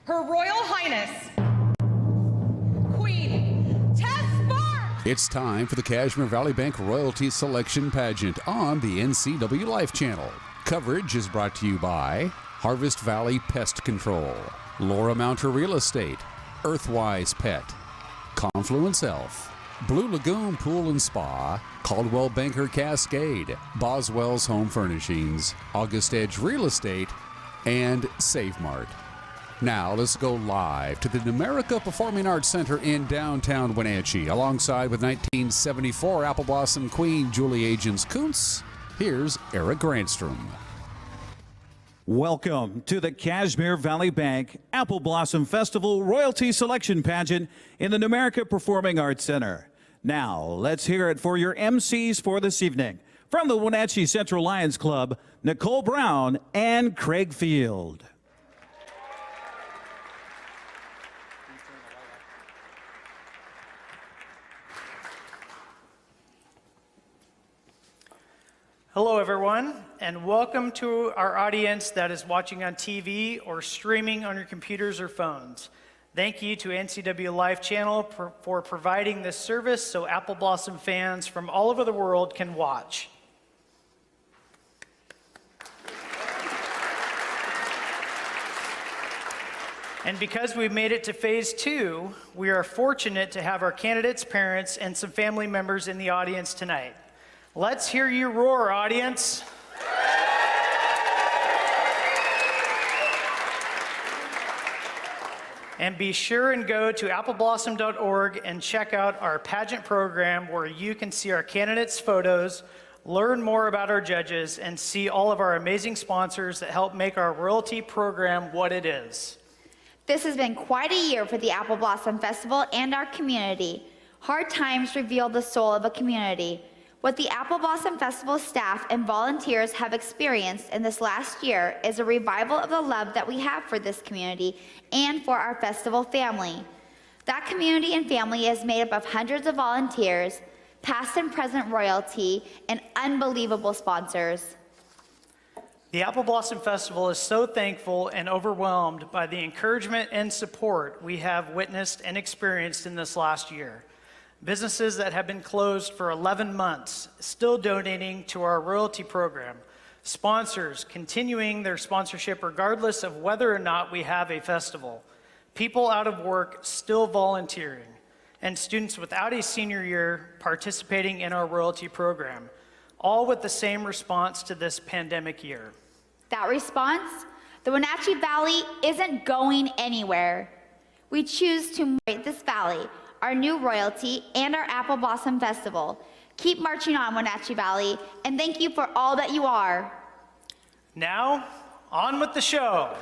Her Royal Highness, Queen Tess Sparks. It's time for the Cashmere Valley Bank Royalty Selection Pageant on the NCWLIFE channel. Coverage is brought to you by Harvest Valley Pest Control, Laura Mounter Real Estate, Earthwise Pet, Confluence Health, Blue Lagoon Pool and Spa, Caldwell Banker Cascade, Boswell's Home Furnishings, August Edge Real Estate, and SafeMart. Now let's go live to the Numerica Performing Arts Center in downtown Wenatchee, alongside with 1974 Apple Blossom Queen Julie Agins-Kuntz. Here's Eric Grandstrom. Welcome to the Cashmere Valley Bank Apple Blossom Festival Royalty Selection Pageant in the Numerica Performing Arts Center. Now, let's hear it for your MCs for this evening. From the Wenatchee Central Lions Club, Nicole Brown and Craig Field. Hello, everyone, and welcome to our audience that is watching on TV or streaming on your computers or phones. Thank you to NCWLIFE channel for providing this service so Apple Blossom fans from all over the world can watch. And because we've made it to phase 2, we are fortunate to have our candidates' parents and some family members in the audience tonight. Let's hear you roar, audience. And be sure and go to appleblossom.org and check out our pageant program where you can see our candidates' photos, learn more about our judges, and see all of our amazing sponsors that help make our royalty program what it is. This has been quite a year for the Apple Blossom Festival and our community. Hard times reveal the soul of a community. What the Apple Blossom Festival staff and volunteers have experienced in this last year is a revival of the love that we have for this community and for our festival family. That community and family is made up of hundreds of volunteers, past and present royalty, and unbelievable sponsors. The Apple Blossom Festival is so thankful and overwhelmed by the encouragement and support we have witnessed and experienced in this last year. Businesses that have been closed for 11 months, still donating to our royalty program. Sponsors continuing their sponsorship regardless of whether or not we have a festival. People out of work still volunteering. And students without a senior year participating in our royalty program. All with the same response to this pandemic year. That response? The Wenatchee Valley isn't going anywhere. We choose to celebrate this valley, our new royalty, and our Apple Blossom Festival. Keep marching on, Wenatchee Valley, and thank you for all that you are. Now, on with the show.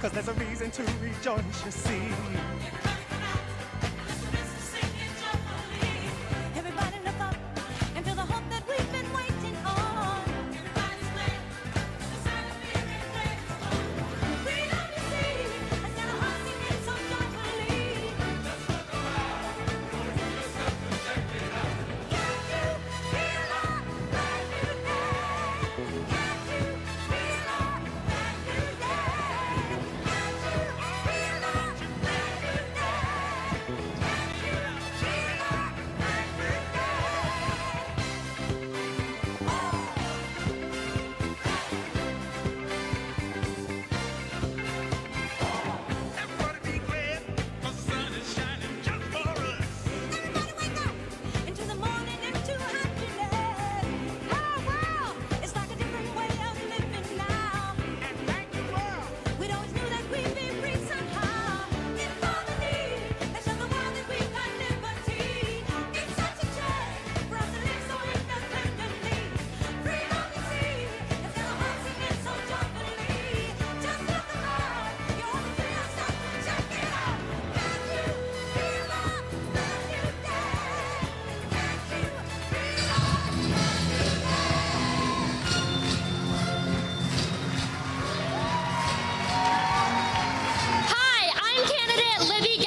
Cause there's a reason to rejoice, you see. Everybody look up and feel the hope that we've been waiting on. Everybody's glad, the sound of being great. Freedom to see, and now our hearts singing so joyfully. Just look around, you'll hear yourself and check it out. Can't you feel our brand new day? Can't you feel our brand new day? Can't you feel our brand new day?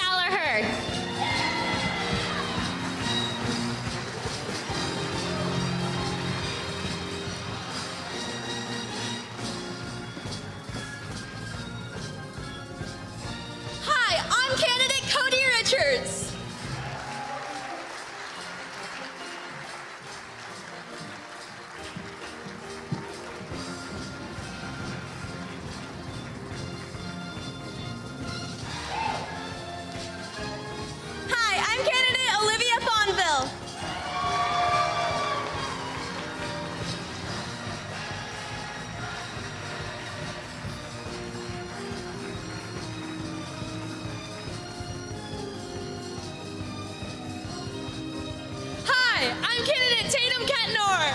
Gallagher. Hi, I'm candidate Cody Richards. Hi, I'm candidate Olivia Bonville. Hi, I'm candidate Tatum Ketnor.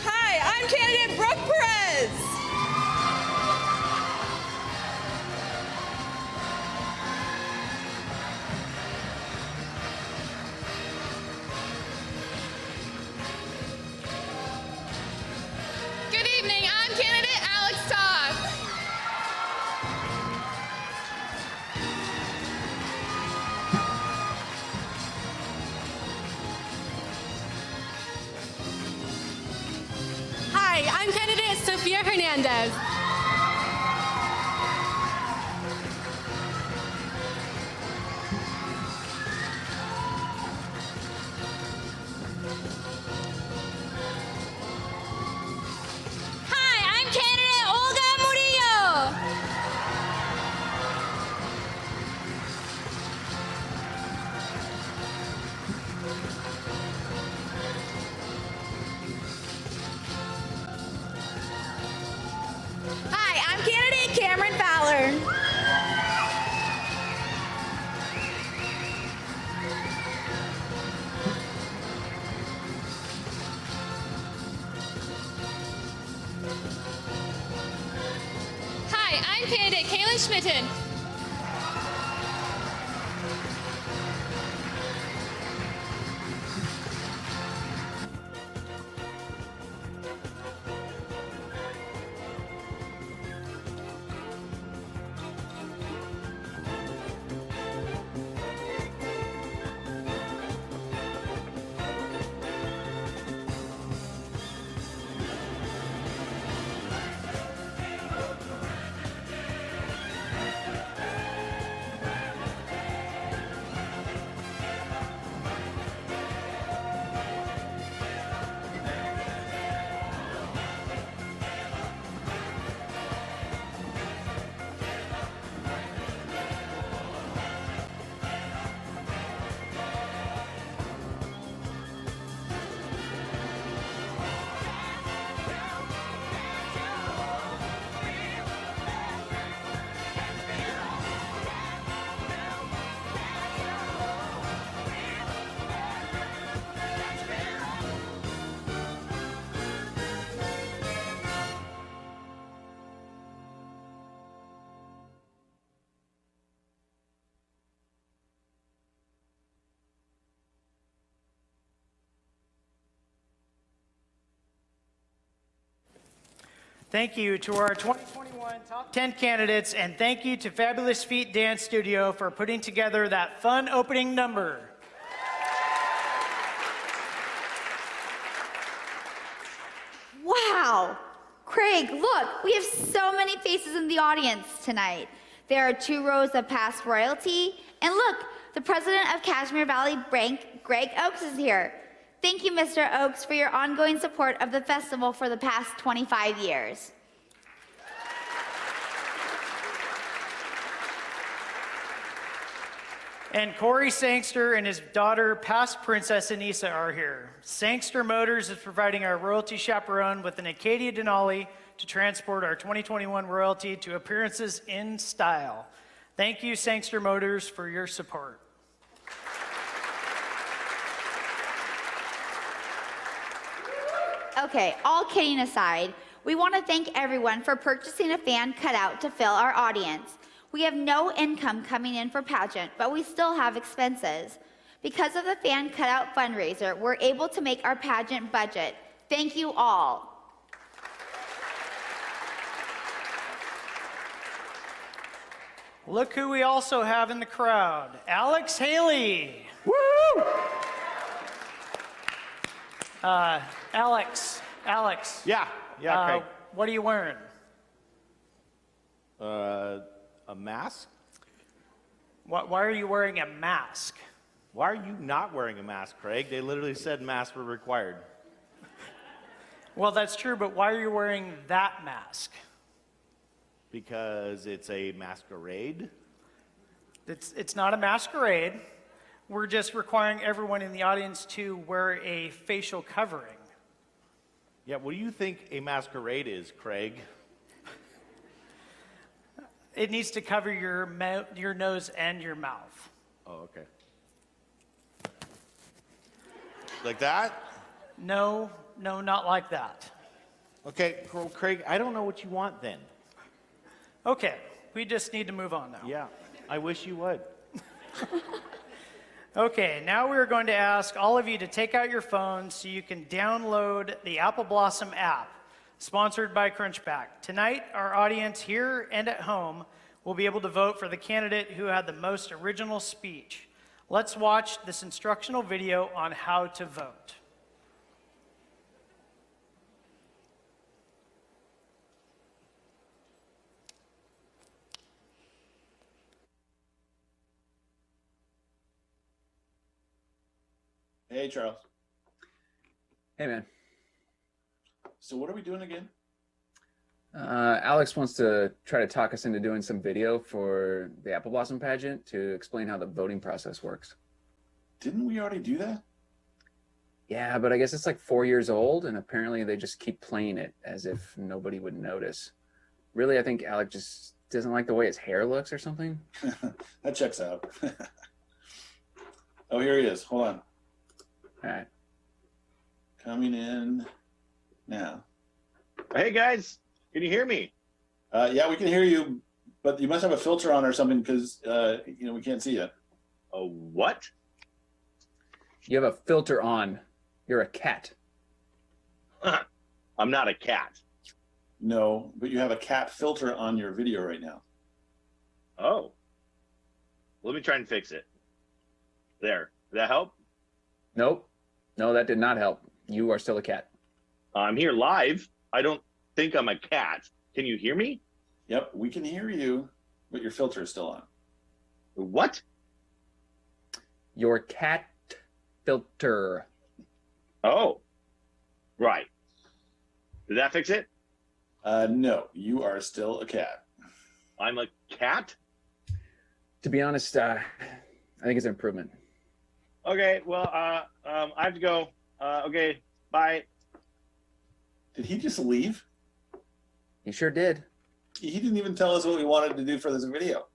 Hi, I'm candidate Brooke Perez. Good evening, I'm candidate Alex Toth. Hi, I'm candidate Sofia Hernandez. Hi, I'm candidate Olga Murillo. Hi, I'm candidate Cameron Fowler. Hi, I'm candidate Kaylin Schmitten. Thank you to our 2021 top 10 candidates, and thank you to Fabulous Feet Dance Studio for putting together that fun opening number. Wow! Craig, look, we have so many faces in the audience tonight. There are 2 rows of past royalty, and look, the president of Kashmir Valley Bank, Greg Oakes, is here. Thank you, Mr. Oakes, for your ongoing support of the festival for the past 25 years. And Corey Sangster and his daughter, past Princess Anissa, are here. Sangster Motors is providing our royalty chaperone with an Acadia Denali to transport our 2021 royalty to appearances in style. Thank you, Sangster Motors, for your support. Okay, all kidding aside, we want to thank everyone for purchasing a fan cutout to fill our audience. We have no income coming in for Pageant, but we still have expenses. Because of the fan cutout fundraiser, we're able to make our pageant budget. Thank you all. Look who we also have in the crowd, Alex Haley. Woo! Alex. Yeah, Craig. What are you wearing? A mask? Why are you wearing a mask? Why are you not wearing a mask, Craig? They literally said masks were required. Well, that's true, but why are you wearing that mask? Because it's a masquerade? It's not a masquerade. We're just requiring everyone in the audience to wear a facial covering. Yeah, what do you think a masquerade is, Craig? It needs to cover your nose and your mouth. Oh, okay. Like that? No, not like that. Okay, Craig, I don't know what you want then. Okay, we just need to move on now. Yeah, I wish you would. Okay, now we're going to ask all of you to take out your phones so you can download the Apple Blossom app, sponsored by Crunchback. Tonight, our audience here and at home will be able to vote for the candidate who had the most original speech. Let's watch this instructional video on how to vote. Hey, Charles. Hey, man. So what are we doing again? Alex wants to try to talk us into doing some video for the Apple Blossom pageant to explain how the voting process works. Didn't we already do that? Yeah, but I guess it's like 4 years old, and apparently they just keep playing it as if nobody would notice. Really, I think Alex just doesn't like the way his hair looks or something. That checks out. Oh, here he is. Hold on. All right. Coming in now. Hey guys, can you hear me? Yeah, we can hear you, but you must have a filter on or something because we can't see you. A what? You have a filter on. You're a cat. I'm not a cat. No, but you have a cat filter on your video right now. Oh. Let me try and fix it. There. Did that help? Nope. No, that did not help. You are still a cat. I'm here live. I don't think I'm a cat. Can you hear me? Yep, we can hear you, but your filter is still on. What? Your cat filter. Oh. Right. Did that fix it? No, you are still a cat. I'm a cat? To be honest, I think it's an improvement. Okay, well, I have to go. Okay, bye. Did he just leave? He sure did. He didn't even tell us what we wanted to do for this video.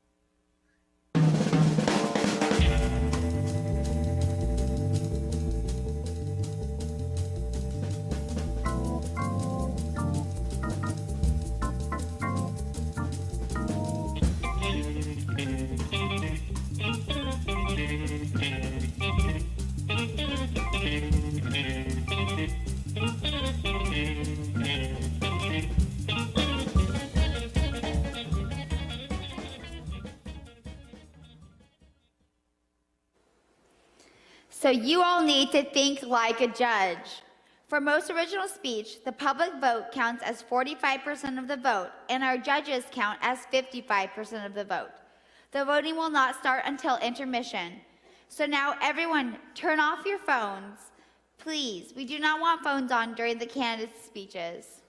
So you all need to think like a judge. For most original speech, the public vote counts as 45% of the vote, and our judges count as 55% of the vote. The voting will not start until intermission. So now everyone, turn off your phones. Please, we do not want phones on during the candidates' speeches.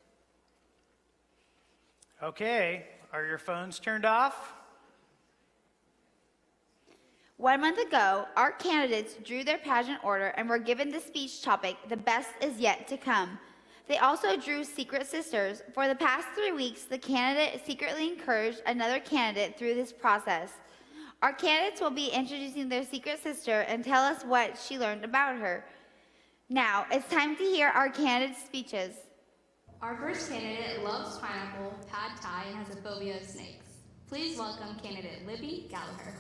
Okay, are your phones turned off? 1 month ago, our candidates drew their pageant order and were given the speech topic, "The Best Is Yet to Come." They also drew Secret Sisters. For the past 3 weeks, the candidate secretly encouraged another candidate through this process. Our candidates will be introducing their secret sister and tell us what she learned about her. Now, it's time to hear our candidates' speeches. Our first candidate loves pineapple, pad thai, and has a phobia of snakes. Please welcome candidate Libby Gallagher.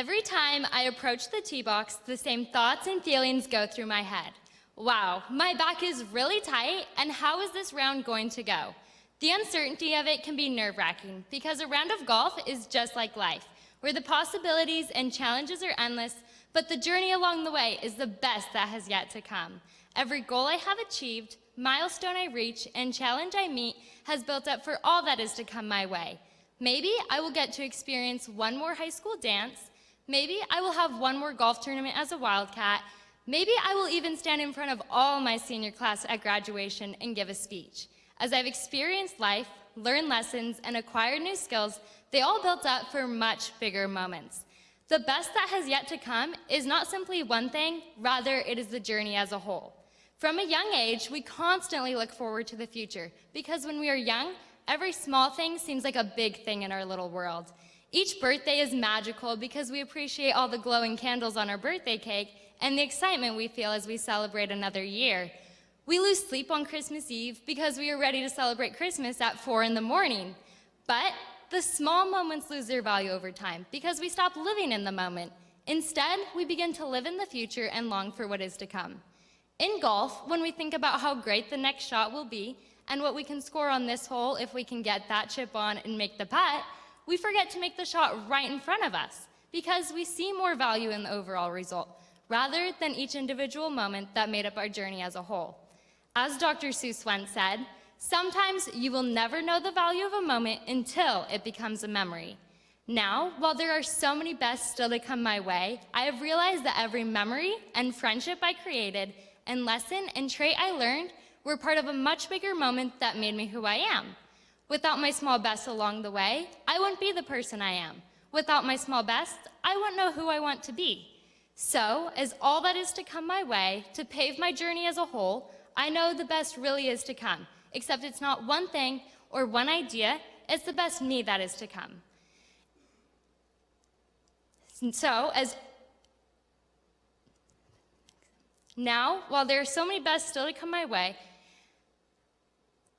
Every time I approach the tee box, the same thoughts and feelings go through my head. Wow, my back is really tight, and how is this round going to go? The uncertainty of it can be nerve-wracking because a round of golf is just like life, where the possibilities and challenges are endless, but the journey along the way is the best that has yet to come. Every goal I have achieved, milestone I reach, and challenge I meet has built up for all that is to come my way. Maybe I will get to experience one more high school dance. Maybe I will have one more golf tournament as a Wildcat. Maybe I will even stand in front of all my senior class at graduation and give a speech. As I've experienced life, learned lessons, and acquired new skills, they all built up for much bigger moments. The best that has yet to come is not simply one thing, rather it is the journey as a whole. From a young age, we constantly look forward to the future because when we are young, every small thing seems like a big thing in our little world. Each birthday is magical because we appreciate all the glowing candles on our birthday cake and the excitement we feel as we celebrate another year. We lose sleep on Christmas Eve because we are ready to celebrate Christmas at 4 in the morning. But the small moments lose their value over time because we stop living in the moment. Instead, we begin to live in the future and long for what is to come. In golf, when we think about how great the next shot will be and what we can score on this hole if we can get that chip on and make the putt, we forget to make the shot right in front of us because we see more value in the overall result rather than each individual moment that made up our journey as a whole. As Dr. Seuss once said, sometimes you will never know the value of a moment until it becomes a memory. Now, while there are so many bests still to come my way, I have realized that every memory and friendship I created and lesson and trait I learned were part of a much bigger moment that made me who I am. Without my small bests along the way, I wouldn't be the person I am. Without my small bests, I wouldn't know who I want to be. So, as all that is to come my way, to pave my journey as a whole, I know the best really is to come, except it's not one thing or one idea, it's the best me that is to come. So, now, while there are so many bests still to come my way,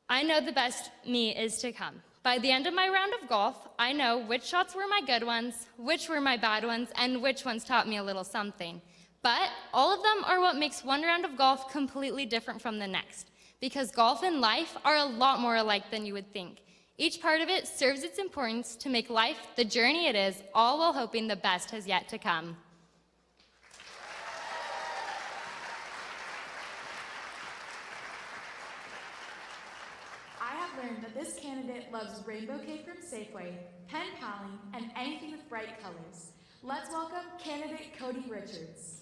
I know the best me is to come. By the end of my round of golf, I know which shots were my good ones, which were my bad ones, and which ones taught me a little something. But all of them are what makes one round of golf completely different from the next, because golf and life are a lot more alike than you would think. Each part of it serves its importance to make life the journey it is, all while hoping the best has yet to come. I have learned that this candidate loves rainbow cake from Safeway, pen paling, and anything with bright colors. Let's welcome candidate Cody Richards.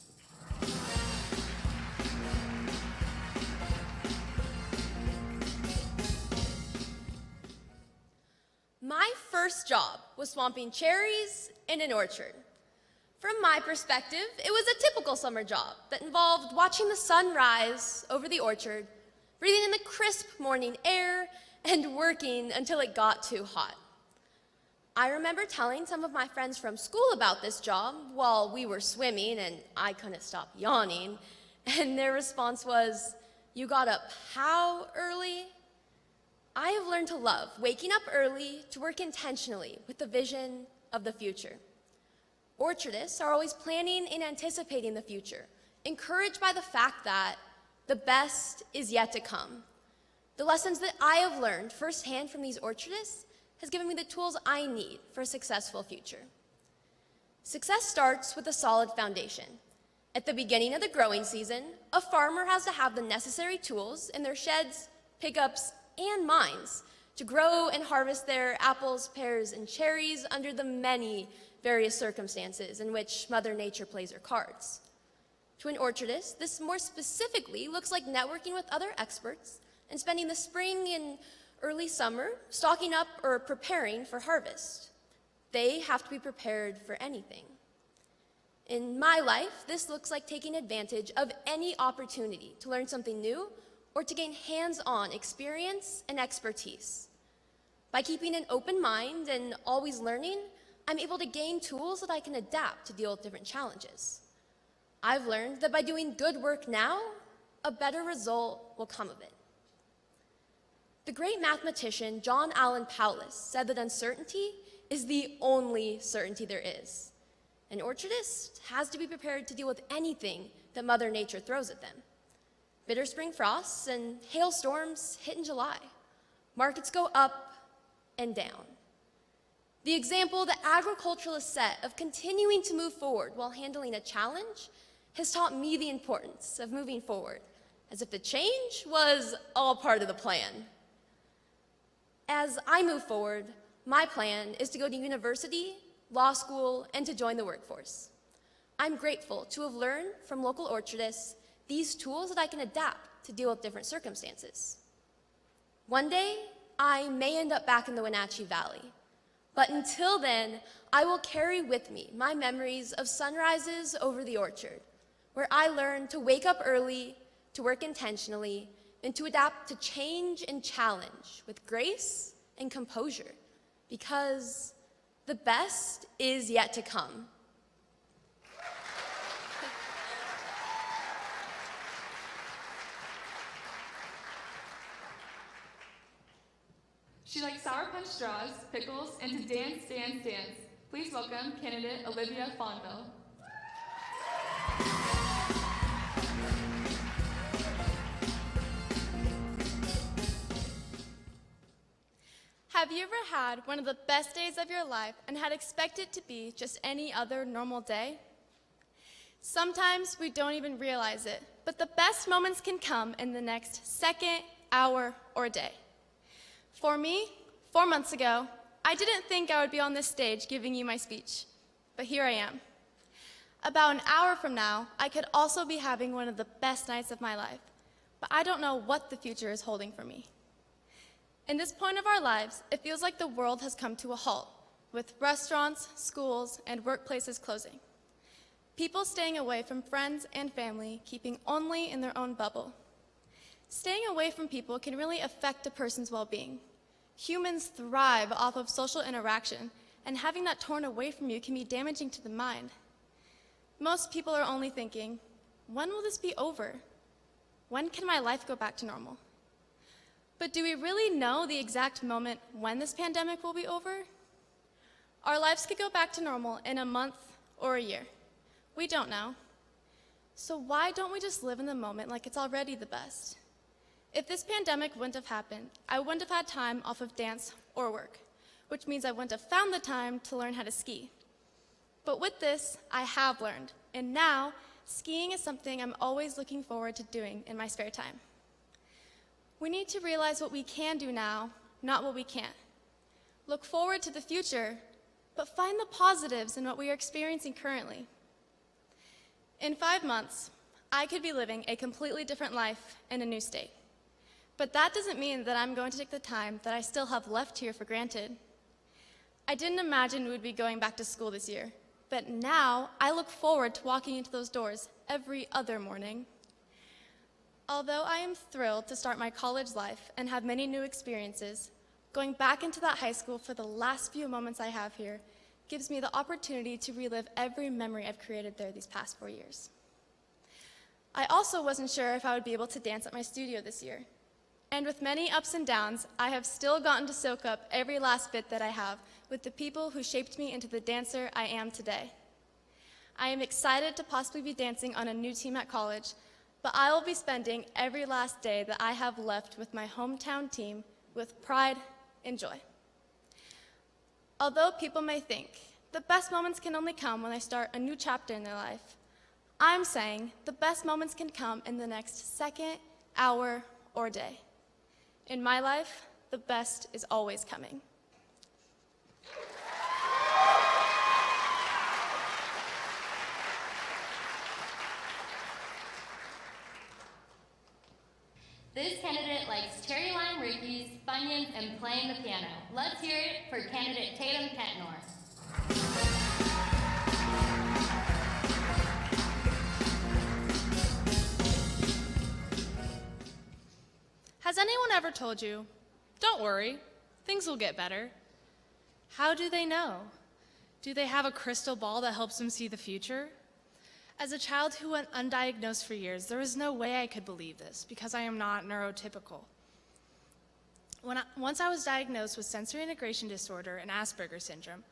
My first job was swamping cherries in an orchard. From my perspective, it was a typical summer job that involved watching the sun rise over the orchard, breathing in the crisp morning air, and working until it got too hot. I remember telling some of my friends from school about this job while we were swimming and I couldn't stop yawning, and their response was, "You got up how early?" I have learned to love waking up early to work intentionally with the vision of the future. Orchardists are always planning and anticipating the future, encouraged by the fact that the best is yet to come. The lessons that I have learned firsthand from these orchardists has given me the tools I need for a successful future. Success starts with a solid foundation. At the beginning of the growing season, a farmer has to have the necessary tools in their sheds, pickups, and mines to grow and harvest their apples, pears, and cherries under the many various circumstances in which Mother Nature plays her cards. To an orchardist, this more specifically looks like networking with other experts and spending the spring and early summer stocking up or preparing for harvest. They have to be prepared for anything. In my life, this looks like taking advantage of any opportunity to learn something new or to gain hands-on experience and expertise. By keeping an open mind and always learning, I'm able to gain tools that I can adapt to deal with different challenges. I've learned that by doing good work now, a better result will come of it. The great mathematician John Allen Paulus said that uncertainty is the only certainty there is. An orchardist has to be prepared to deal with anything that Mother Nature throws at them. Bitter spring frosts and hailstorms hit in July. Markets go up and down. The example that agriculturalists set of continuing to move forward while handling a challenge has taught me the importance of moving forward, as if the change was all part of the plan. As I move forward, my plan is to go to university, law school, and to join the workforce. I'm grateful to have learned from local orchardists these tools that I can adapt to deal with different circumstances. One day, I may end up back in the Wenatchee Valley, but until then, I will carry with me my memories of sunrises over the orchard, where I learned to wake up early, to work intentionally, and to adapt to change and challenge with grace and composure, because the best is yet to come. She likes Sour Punch straws, pickles, and to dance, dance, dance. Please welcome candidate Olivia Fonville. Have you ever had one of the best days of your life and had expected it to be just any other normal day? Sometimes we don't even realize it, but the best moments can come in the next second, hour, or day. For me, 4 months ago, I didn't think I would be on this stage giving you my speech, but here I am. About an hour from now, I could also be having one of the best nights of my life, but I don't know what the future is holding for me. In this point of our lives, it feels like the world has come to a halt, with restaurants, schools, and workplaces closing. People staying away from friends and family, keeping only in their own bubble. Staying away from people can really affect a person's well-being. Humans thrive off of social interaction, and having that torn away from you can be damaging to the mind. Most people are only thinking, when will this be over? When can my life go back to normal? But do we really know the exact moment when this pandemic will be over? Our lives could go back to normal in a month or a year. We don't know. So why don't we just live in the moment like it's already the best? If this pandemic wouldn't have happened, I wouldn't have had time off of dance or work, which means I wouldn't have found the time to learn how to ski. But with this, I have learned, and now skiing is something I'm always looking forward to doing in my spare time. We need to realize what we can do now, not what we can't. Look forward to the future, but find the positives in what we are experiencing currently. In 5 months, I could be living a completely different life in a new state. But that doesn't mean that I'm going to take the time that I still have left here for granted. I didn't imagine we would be going back to school this year, but now I look forward to walking into those doors every other morning. Although I am thrilled to start my college life and have many new experiences, going back into that high school for the last few moments I have here gives me the opportunity to relive every memory I've created there these past 4 years. I also wasn't sure if I would be able to dance at my studio this year. And with many ups and downs, I have still gotten to soak up every last bit that I have with the people who shaped me into the dancer I am today. I am excited to possibly be dancing on a new team at college, but I will be spending every last day that I have left with my hometown team with pride and joy. Although people may think the best moments can only come when they start a new chapter in their life, I'm saying the best moments can come in the next second, hour, or day. In my life, the best is always coming. This candidate likes cherry lime rickeys, Funyuns, and playing the piano. Let's hear it for candidate Tatum Ketnor. Has anyone ever told you, don't worry, things will get better? How do they know? Do they have a crystal ball that helps them see the future? As a child who went undiagnosed for years, there was no way I could believe this because I am not neurotypical. Once I was diagnosed with sensory integration disorder and Asperger's syndrome,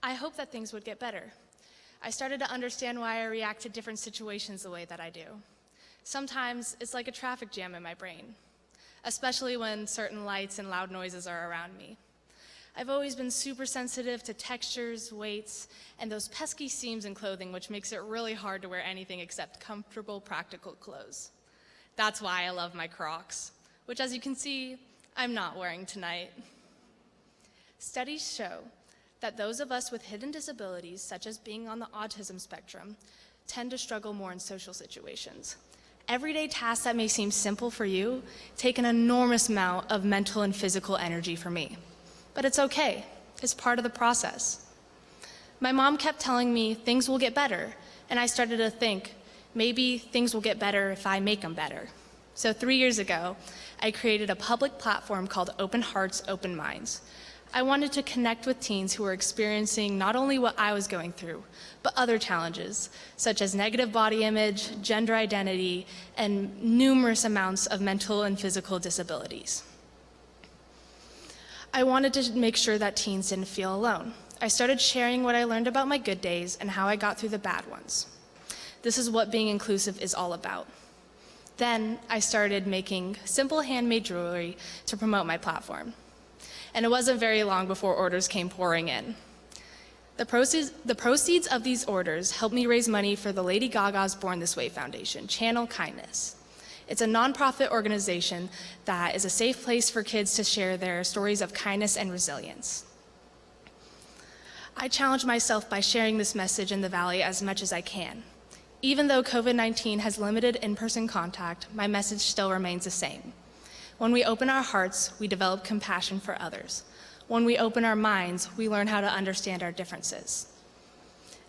I hoped that things would get better. I started to understand why I react to different situations the way that I do. Sometimes it's like a traffic jam in my brain, especially when certain lights and loud noises are around me. I've always been super sensitive to textures, weights, and those pesky seams in clothing, which makes it really hard to wear anything except comfortable, practical clothes. That's why I love my Crocs, which, as you can see, I'm not wearing tonight. Studies show that those of us with hidden disabilities, such as being on the autism spectrum, tend to struggle more in social situations. Everyday tasks that may seem simple for you take an enormous amount of mental and physical energy for me. But it's okay. It's part of the process. My mom kept telling me things will get better, and I started to think, maybe things will get better if I make them better. So 3 years ago, I created a public platform called Open Hearts, Open Minds. I wanted to connect with teens who were experiencing not only what I was going through, but other challenges, such as negative body image, gender identity, and numerous amounts of mental and physical disabilities. I wanted to make sure that teens didn't feel alone. I started sharing what I learned about my good days and how I got through the bad ones. This is what being inclusive is all about. Then I started making simple handmade jewelry to promote my platform. And it wasn't very long before orders came pouring in. The proceeds of these orders helped me raise money for the Lady Gaga's Born This Way Foundation, Channel Kindness. It's a nonprofit organization that is a safe place for kids to share their stories of kindness and resilience. I challenge myself by sharing this message in the Valley as much as I can. Even though COVID-19 has limited in-person contact, my message still remains the same. When we open our hearts, we develop compassion for others. When we open our minds, we learn how to understand our differences.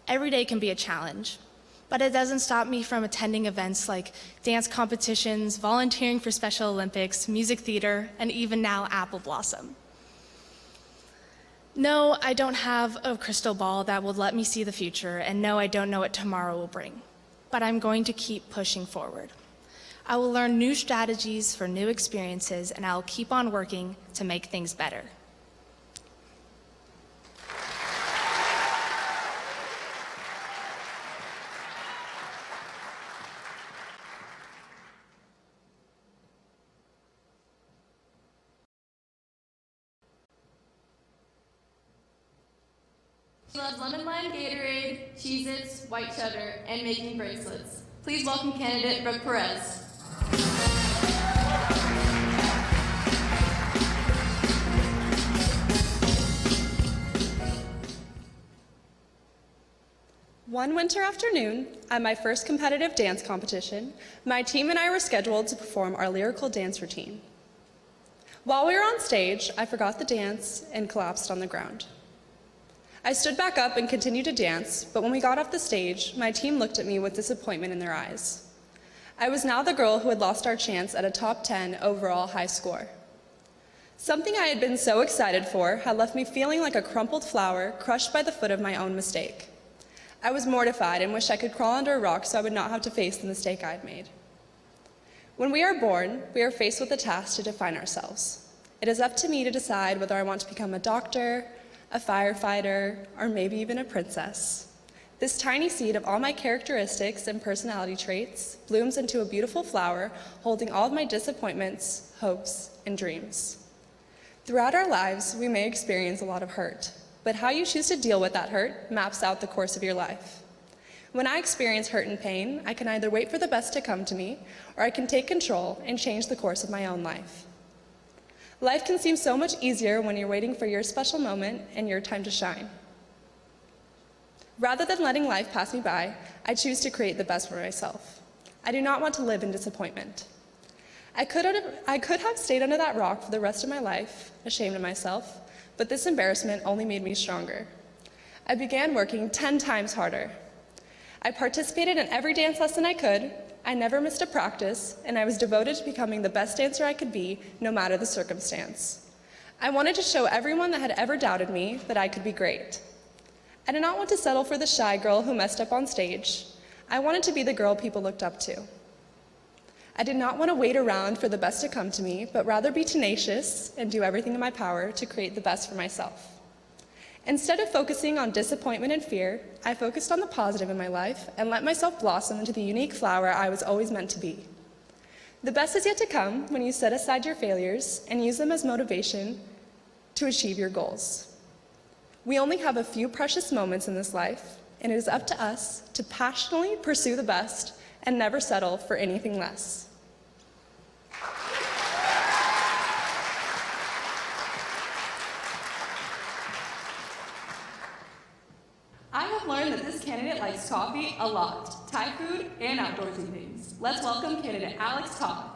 Every day can be a challenge, but it doesn't stop me from attending events like dance competitions, volunteering for Special Olympics, music theater, and even now Apple Blossom. No, I don't have a crystal ball that will let me see the future, and no, I don't know what tomorrow will bring, but I'm going to keep pushing forward. I will learn new strategies for new experiences, and I will keep on working to make things better. She loves lemon lime Gatorade, Cheez-Its, white cheddar, and making bracelets. Please welcome candidate Brooke Perez. One winter afternoon, at my first competitive dance competition, my team and I were scheduled to perform our lyrical dance routine. While we were on stage, I forgot the dance and collapsed on the ground. I stood back up and continued to dance, but when we got off the stage, my team looked at me with disappointment in their eyes. I was now the girl who had lost our chance at a top 10 overall high score. Something I had been so excited for had left me feeling like a crumpled flower crushed by the foot of my own mistake. I was mortified and wished I could crawl under a rock so I would not have to face the mistake I had made. When we are born, we are faced with the task to define ourselves. It is up to me to decide whether I want to become a doctor, a firefighter, or maybe even a princess. This tiny seed of all my characteristics and personality traits blooms into a beautiful flower holding all of my disappointments, hopes, and dreams. Throughout our lives, we may experience a lot of hurt, but how you choose to deal with that hurt maps out the course of your life. When I experience hurt and pain, I can either wait for the best to come to me, or I can take control and change the course of my own life. Life can seem so much easier when you're waiting for your special moment and your time to shine. Rather than letting life pass me by, I choose to create the best for myself. I do not want to live in disappointment. I could have stayed under that rock for the rest of my life, ashamed of myself, but this embarrassment only made me stronger. I began working 10 times harder. I participated in every dance lesson I could, I never missed a practice, and I was devoted to becoming the best dancer I could be, no matter the circumstance. I wanted to show everyone that had ever doubted me that I could be great. I did not want to settle for the shy girl who messed up on stage. I wanted to be the girl people looked up to. I did not want to wait around for the best to come to me, but rather be tenacious and do everything in my power to create the best for myself. Instead of focusing on disappointment and fear, I focused on the positive in my life and let myself blossom into the unique flower I was always meant to be. The best is yet to come when you set aside your failures and use them as motivation to achieve your goals. We only have a few precious moments in this life, and it is up to us to passionately pursue the best and never settle for anything less. I have learned that this candidate likes coffee a lot, Thai food, and outdoorsy things. Let's welcome candidate Alex Todd.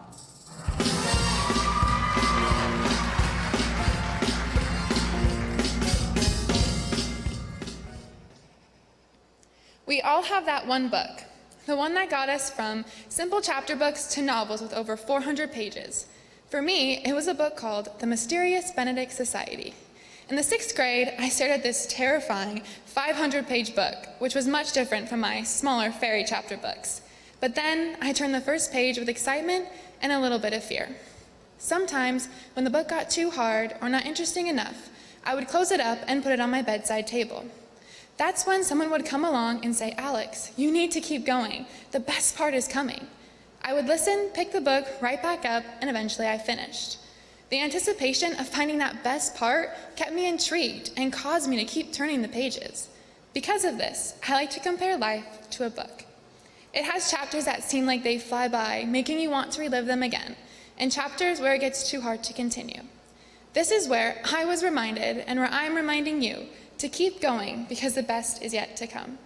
We all have that one book, the one that got us from simple chapter books to novels with over 400 pages. For me, it was a book called The Mysterious Benedict Society. In the 6th grade, I stared at this terrifying 500-page book, which was much different from my smaller fairy chapter books. But then I turned the first page with excitement and a little bit of fear. Sometimes, when the book got too hard or not interesting enough, I would close it up and put it on my bedside table. That's when someone would come along and say, "Alex, you need to keep going. The best part is coming." I would listen, pick the book right back up, and eventually I finished. The anticipation of finding that best part kept me intrigued and caused me to keep turning the pages. Because of this, I like to compare life to a book. It has chapters that seem like they fly by, making you want to relive them again, and chapters where it gets too hard to continue. This is where I was reminded, and where I'm reminding you, to keep going because the best is yet to come.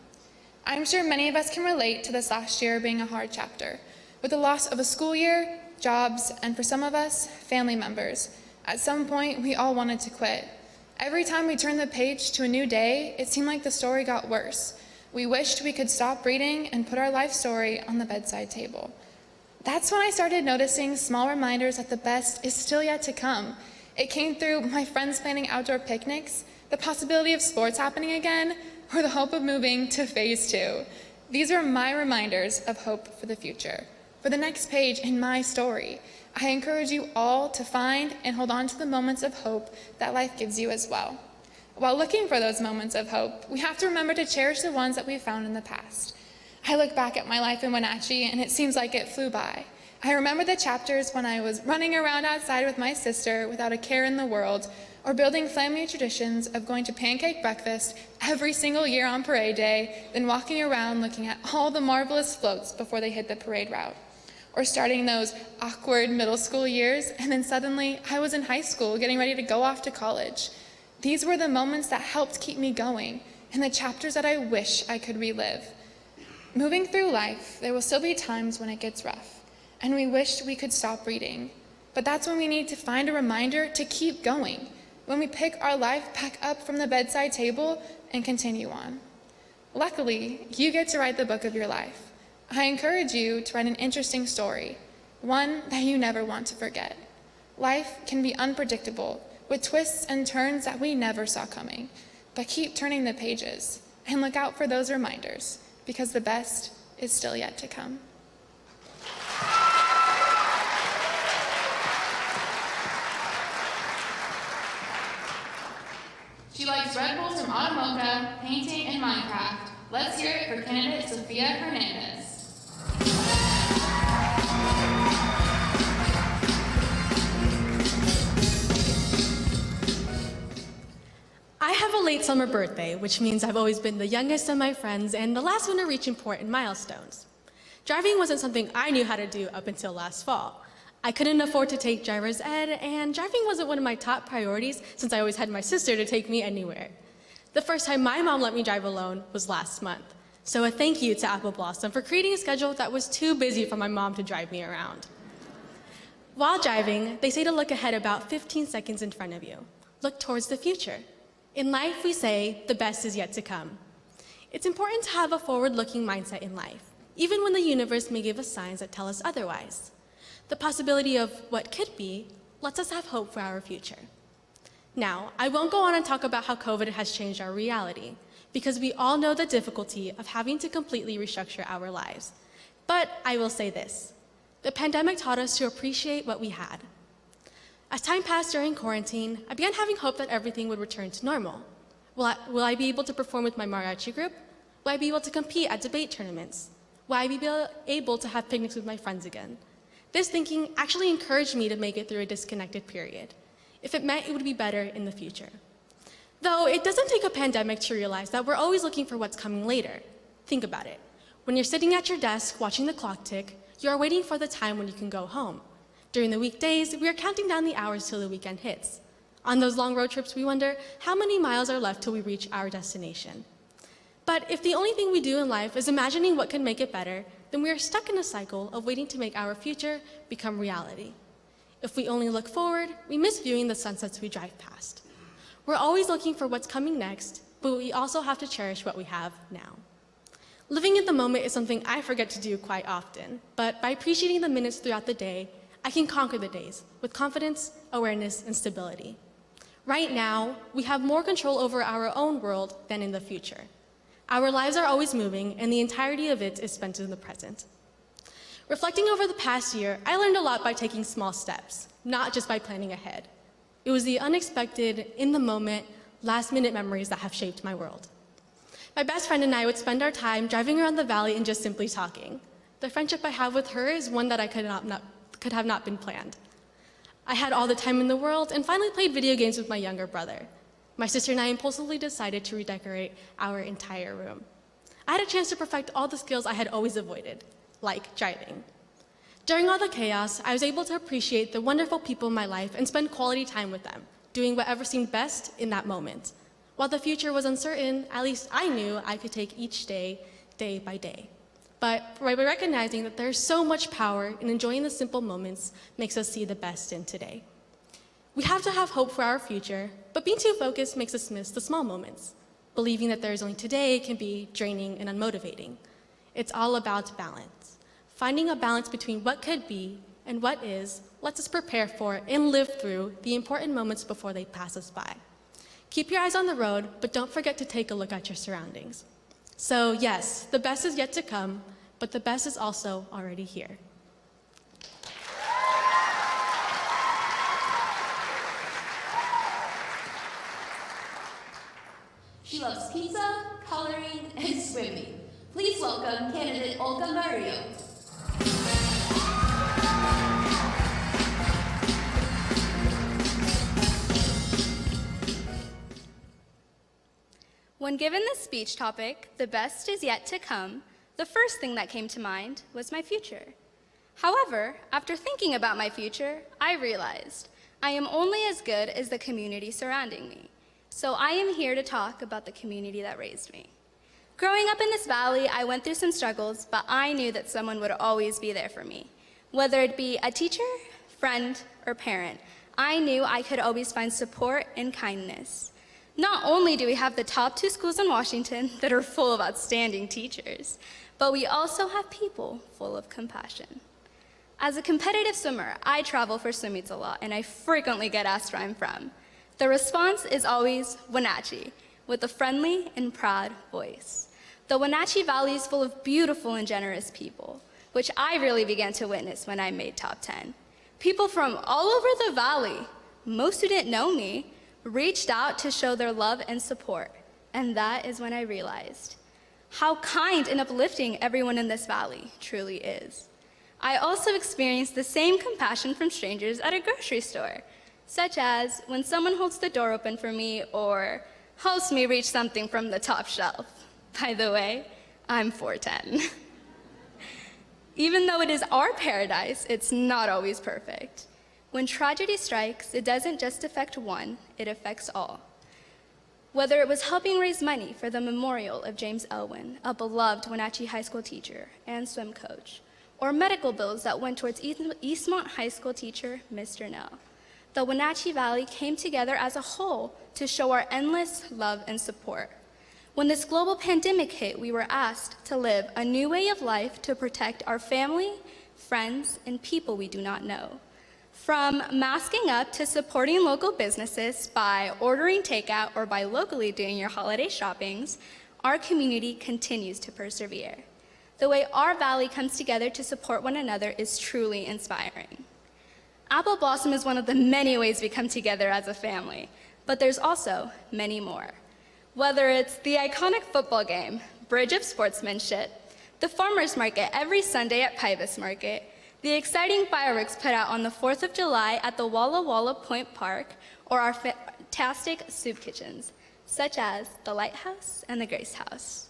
I'm sure many of us can relate to this last year being a hard chapter, with the loss of a school year, jobs, and for some of us, family members. At some point, we all wanted to quit. Every time we turned the page to a new day, it seemed like the story got worse. We wished we could stop reading and put our life story on the bedside table. That's when I started noticing small reminders that the best is still yet to come. It came through my friends planning outdoor picnics, the possibility of sports happening again, or the hope of moving to phase 2. These are my reminders of hope for the future. For the next page in my story, I encourage you all to find and hold on to the moments of hope that life gives you as well. While looking for those moments of hope, we have to remember to cherish the ones that we've found in the past. I look back at my life in Wenatchee and it seems like it flew by. I remember the chapters when I was running around outside with my sister without a care in the world, or building family traditions of going to pancake breakfast every single year on parade day, then walking around looking at all the marvelous floats before they hit the parade route. Or starting those awkward middle school years, and then suddenly I was in high school getting ready to go off to college. These were the moments that helped keep me going, and the chapters that I wish I could relive. Moving through life, there will still be times when it gets rough, and we wish we could stop reading. But that's when we need to find a reminder to keep going, when we pick our life back up from the bedside table and continue on. Luckily, you get to write the book of your life. I encourage you to write an interesting story, one that you never want to forget. Life can be unpredictable, with twists and turns that we never saw coming. But keep turning the pages and look out for those reminders, because the best is still yet to come. She likes Red Bulls from Automoca, painting, and Minecraft. Let's hear it for candidate Sophia Hernandez. I have a late summer birthday, which means I've always been the youngest of my friends and the last one to reach important milestones. Driving wasn't something I knew how to do up until last fall. I couldn't afford to take driver's ed, and driving wasn't one of my top priorities since I always had my sister to take me anywhere. The first time my mom let me drive alone was last month. So a thank you to Apple Blossom for creating a schedule that was too busy for my mom to drive me around. While driving, they say to look ahead about 15 seconds in front of you. Look towards the future. In life, we say the best is yet to come. It's important to have a forward-looking mindset in life, even when the universe may give us signs that tell us otherwise. The possibility of what could be lets us have hope for our future. Now, I won't go on and talk about how COVID has changed our reality, because we all know the difficulty of having to completely restructure our lives. But I will say this: the pandemic taught us to appreciate what we had. As time passed during quarantine, I began having hope that everything would return to normal. Will I be able to perform with my mariachi group? Will I be able to compete at debate tournaments? Will I be able to have picnics with my friends again? This thinking actually encouraged me to make it through a disconnected period, if it meant it would be better in the future. Though it doesn't take a pandemic to realize that we're always looking for what's coming later. Think about it. When you're sitting at your desk watching the clock tick, you are waiting for the time when you can go home. During the weekdays, we are counting down the hours till the weekend hits. On those long road trips, we wonder how many miles are left till we reach our destination. But if the only thing we do in life is imagining what can make it better, then we are stuck in a cycle of waiting to make our future become reality. If we only look forward, we miss viewing the sunsets we drive past. We're always looking for what's coming next, but we also have to cherish what we have now. Living in the moment is something I forget to do quite often, but by appreciating the minutes throughout the day, I can conquer the days with confidence, awareness, and stability. Right now, we have more control over our own world than in the future. Our lives are always moving, and the entirety of it is spent in the present. Reflecting over the past year, I learned a lot by taking small steps, not just by planning ahead. It was the unexpected, in-the-moment, last-minute memories that have shaped my world. My best friend and I would spend our time driving around the valley and just simply talking. The friendship I have with her is one that I could have not been planned. I had all the time in the world and finally played video games with my younger brother. My sister and I impulsively decided to redecorate our entire room. I had a chance to perfect all the skills I had always avoided, like driving. During all the chaos, I was able to appreciate the wonderful people in my life and spend quality time with them, doing whatever seemed best in that moment. While the future was uncertain, at least I knew I could take each day, day by day. But by recognizing that there's so much power in enjoying the simple moments makes us see the best in today. We have to have hope for our future, but being too focused makes us miss the small moments. Believing that there is only today can be draining and unmotivating. It's all about balance. Finding a balance between what could be and what is lets us prepare for and live through the important moments before they pass us by. Keep your eyes on the road, but don't forget to take a look at your surroundings. So yes, the best is yet to come, but the best is also already here. She loves pizza, coloring, and swimming. Please welcome candidate Olga Mario. When given the speech topic, "The best is yet to come," the first thing that came to mind was my future. However, after thinking about my future, I realized I am only as good as the community surrounding me. So I am here to talk about the community that raised me. Growing up in this valley, I went through some struggles, but I knew that someone would always be there for me. Whether it be a teacher, friend, or parent, I knew I could always find support and kindness. Not only do we have the top 2 schools in Washington that are full of outstanding teachers, but we also have people full of compassion. As a competitive swimmer, I travel for swim meets a lot, and I frequently get asked where I'm from. The response is always Wenatchee, with a friendly and proud voice. The Wenatchee Valley is full of beautiful and generous people, which I really began to witness when I made top 10. People from all over the valley, most who didn't know me, reached out to show their love and support, and that is when I realized how kind and uplifting everyone in this valley truly is. I also experienced the same compassion from strangers at a grocery store, such as when someone holds the door open for me or helps me reach something from the top shelf. By the way, I'm 4'10". Even though it is our paradise, it's not always perfect. When tragedy strikes, it doesn't just affect one, it affects all. Whether it was helping raise money for the memorial of James Elwin, a beloved Wenatchee High School teacher and swim coach, or medical bills that went towards Eastmont High School teacher, Mr. Nell, the Wenatchee Valley came together as a whole to show our endless love and support. When this global pandemic hit, we were asked to live a new way of life to protect our family, friends, and people we do not know. From masking up to supporting local businesses by ordering takeout or by locally doing your holiday shoppings, our community continues to persevere. The way our valley comes together to support one another is truly inspiring. Apple Blossom is one of the many ways we come together as a family, but there's also many more. Whether it's the iconic football game, Bridge of Sportsmanship, the farmers market every Sunday at Pybus Market, the exciting fireworks put out on the 4th of July at the Walla Walla Point Park, or our fantastic soup kitchens, such as the Lighthouse and the Grace House.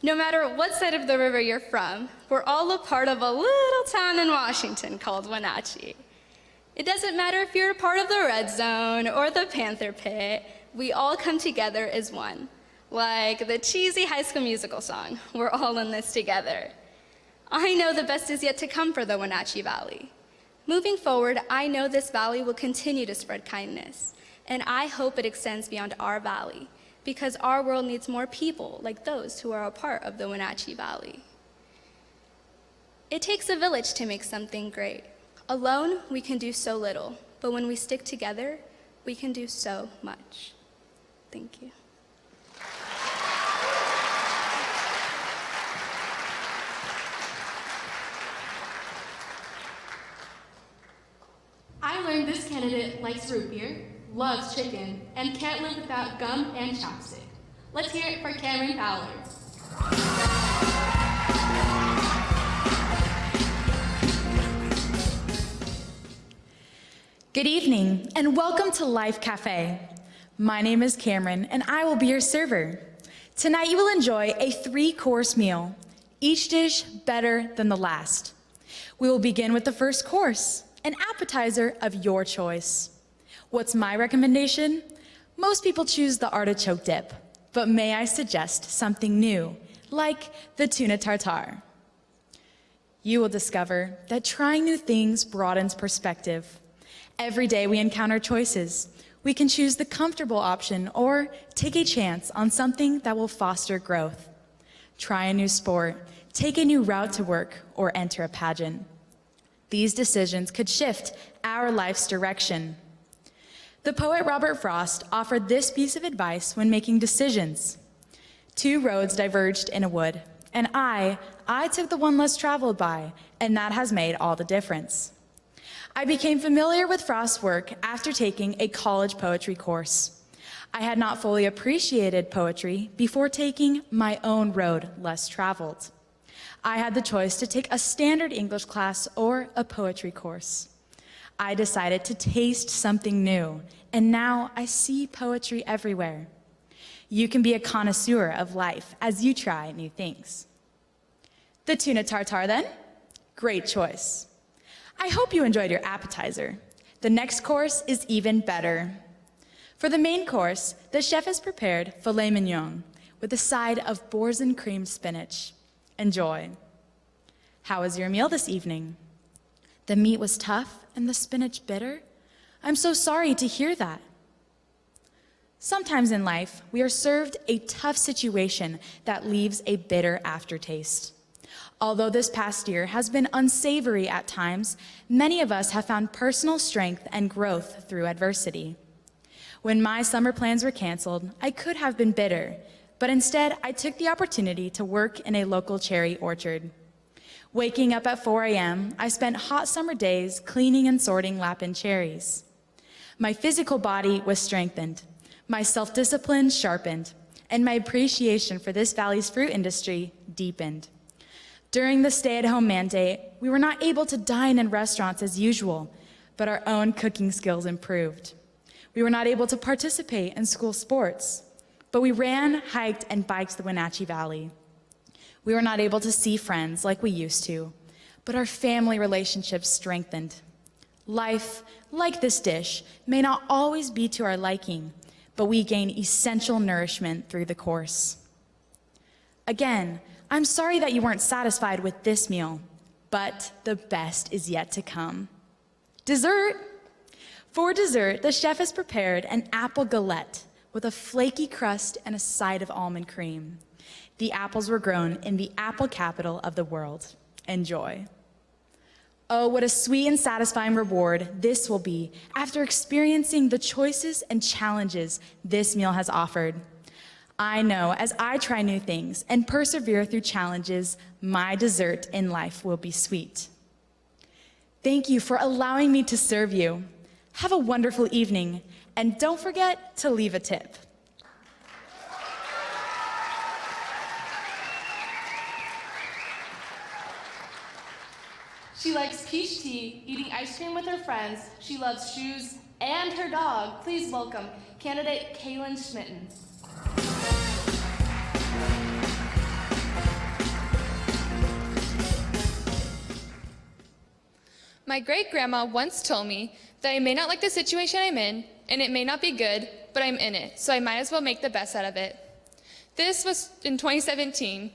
No matter what side of the river you're from, we're all a part of a little town in Washington called Wenatchee. It doesn't matter if you're a part of the Red Zone or the Panther Pit, we all come together as one. Like the cheesy High School Musical song, we're all in this together. I know the best is yet to come for the Wenatchee Valley. Moving forward, I know this valley will continue to spread kindness, and I hope it extends beyond our valley, because our world needs more people like those who are a part of the Wenatchee Valley. It takes a village to make something great. Alone, we can do so little, but when we stick together, we can do so much. Thank you. I learned this candidate likes root beer, loves chicken, and can't live without gum and chopstick. Let's hear it for Cameron Fowler. Good evening, and welcome to Life Cafe. My name is Cameron, and I will be your server. Tonight you will enjoy a 3-course meal, each dish better than the last. We will begin with the first course, an appetizer of your choice. What's my recommendation? Most people choose the artichoke dip, but may I suggest something new, like the tuna tartare? You will discover that trying new things broadens perspective. Every day we encounter choices. We can choose the comfortable option or take a chance on something that will foster growth. Try a new sport, take a new route to work, or enter a pageant. These decisions could shift our life's direction. The poet Robert Frost offered this piece of advice when making decisions. 2 roads diverged in a wood, and I took the one less traveled by, and that has made all the difference. I became familiar with Frost's work after taking a college poetry course. I had not fully appreciated poetry before taking my own road less traveled. I had the choice to take a standard English class or a poetry course. I decided to taste something new, and now I see poetry everywhere. You can be a connoisseur of life as you try new things. The tuna tartare, then? Great choice. I hope you enjoyed your appetizer. The next course is even better. For the main course, the chef has prepared filet mignon with a side of boursin cream spinach. Enjoy. How was your meal this evening? The meat was tough and the spinach bitter? I'm so sorry to hear that. Sometimes in life, we are served a tough situation that leaves a bitter aftertaste. Although this past year has been unsavory at times, many of us have found personal strength and growth through adversity. When my summer plans were canceled, I could have been bitter, but instead I took the opportunity to work in a local cherry orchard. Waking up at 4 a.m., I spent hot summer days cleaning and sorting Lapin cherries. My physical body was strengthened, my self-discipline sharpened, and my appreciation for this valley's fruit industry deepened. During the stay-at-home mandate, we were not able to dine in restaurants as usual, but our own cooking skills improved. We were not able to participate in school sports, but we ran, hiked, and biked the Wenatchee Valley. We were not able to see friends like we used to, but our family relationships strengthened. Life, like this dish, may not always be to our liking, but we gain essential nourishment through the course. Again, I'm sorry that you weren't satisfied with this meal, but the best is yet to come. Dessert. For dessert, the chef has prepared an apple galette with a flaky crust and a side of almond cream. The apples were grown in the apple capital of the world. Enjoy. Oh, what a sweet and satisfying reward this will be after experiencing the choices and challenges this meal has offered. I know as I try new things and persevere through challenges, my dessert in life will be sweet. Thank you for allowing me to serve you. Have a wonderful evening, and don't forget to leave a tip. peach tea, eating ice cream with her friends. She loves shoes and her dog. Please welcome candidate Kaylin Schmitten. My great-grandma once told me that I may not like the situation I'm in, and it may not be good, but I'm in it, so I might as well make the best out of it. This was in 2017.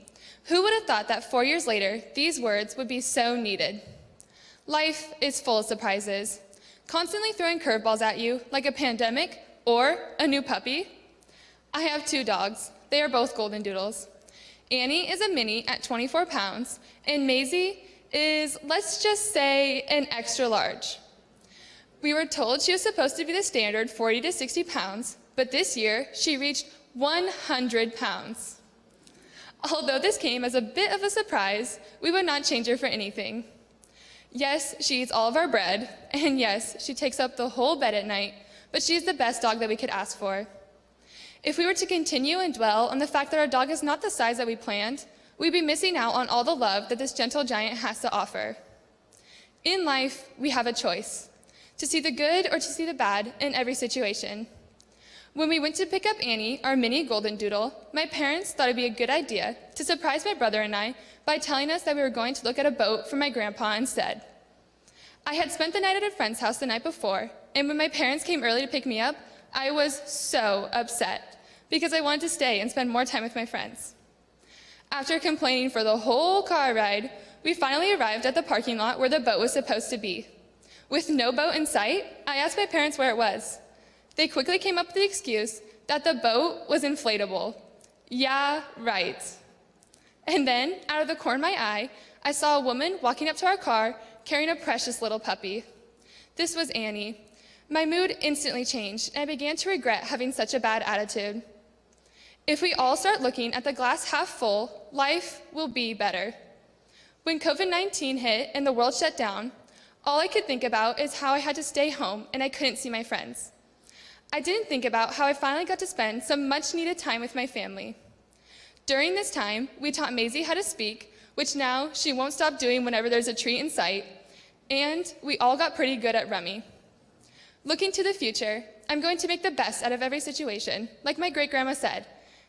Who would have thought that 4 years later, these words would be so needed? Life is full of surprises, constantly throwing curveballs at you, like a pandemic or a new puppy. I have 2 dogs. They are both golden doodles. Annie is a mini at 24 pounds, and Maisie is, let's just say, an extra large. We were told she was supposed to be the standard 40 to 60 pounds, but this year she reached 100 pounds. Although this came as a bit of a surprise, we would not change her for anything. Yes, she eats all of our bread, and yes, she takes up the whole bed at night, but she is the best dog that we could ask for. If we were to continue and dwell on the fact that our dog is not the size that we planned, we'd be missing out on all the love that this gentle giant has to offer. In life, we have a choice, to see the good or to see the bad in every situation. When we went to pick up Annie, our mini golden doodle, my parents thought it'd be a good idea to surprise my brother and I by telling us that we were going to look at a boat for my grandpa instead. I had spent the night at a friend's house the night before, and when my parents came early to pick me up, I was so upset because I wanted to stay and spend more time with my friends. After complaining for the whole car ride, we finally arrived at the parking lot where the boat was supposed to be. With no boat in sight, I asked my parents where it was. They quickly came up with the excuse that the boat was inflatable. Yeah, right. And then, out of the corner of my eye, I saw a woman walking up to our car carrying a precious little puppy. This was Annie. My mood instantly changed, and I began to regret having such a bad attitude. If we all start looking at the glass half full, life will be better. When COVID-19 hit and the world shut down, all I could think about is how I had to stay home and I couldn't see my friends. I didn't think about how I finally got to spend some much-needed time with my family. During this time, we taught Maisie how to speak, which now she won't stop doing whenever there's a treat in sight, and we all got pretty good at rummy. Looking to the future, I'm going to make the best out of every situation, like my great-grandma said,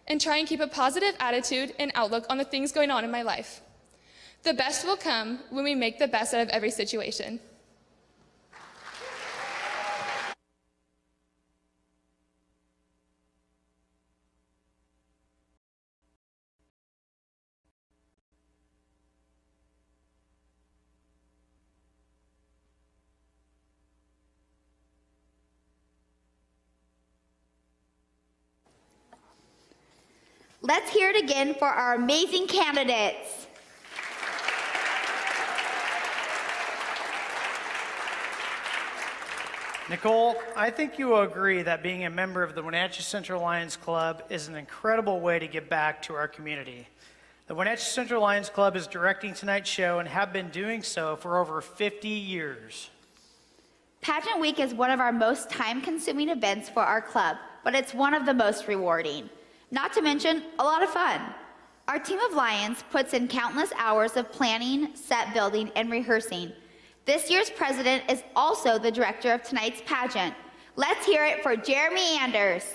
and try and keep a positive attitude and outlook on the things going on in my life. The best will come when we make the best out of every situation. Let's hear it again for our amazing candidates. Nicole, I think you will agree that being a member of the Wenatchee Central Lions Club is an incredible way to give back to our community. The Wenatchee Central Lions Club is directing tonight's show and have been doing so for over 50 years. Pageant Week is one of our most time-consuming events for our club, but it's one of the most rewarding. Not to mention, a lot of fun. Our team of Lions puts in countless hours of planning, set building, and rehearsing. This year's president is also the director of tonight's pageant. Let's hear it for Jeremy Anders.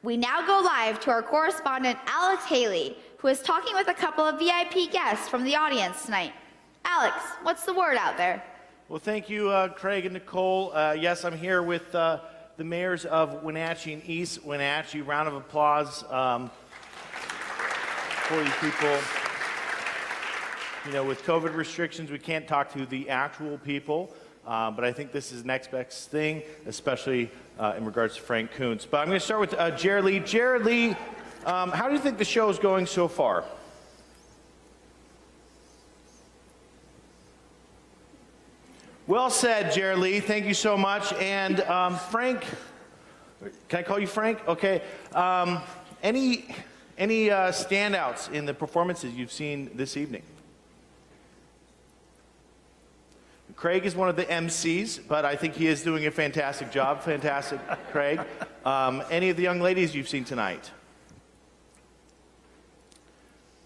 We now go live to our correspondent, Alex Haley, who is talking with a couple of VIP guests from the audience tonight. Alex, what's the word out there? Well, thank you, Craig and Nicole. Yes, I'm here with the mayors of Wenatchee and East Wenatchee. Round of applause for you people. You know, with COVID restrictions, we can't talk to the actual people, but I think this is the next best thing, especially in regards to Frank Kuntz. But I'm going to start with Jared Lee. Jared Lee, how do you think the show is going so far? Well said, Jared Lee. Thank you so much. And Frank, can I call you Frank? Okay. Any standouts in the performances you've seen this evening? Craig is one of the MCs, but I think he is doing a fantastic job. Fantastic, Craig. Any of the young ladies you've seen tonight?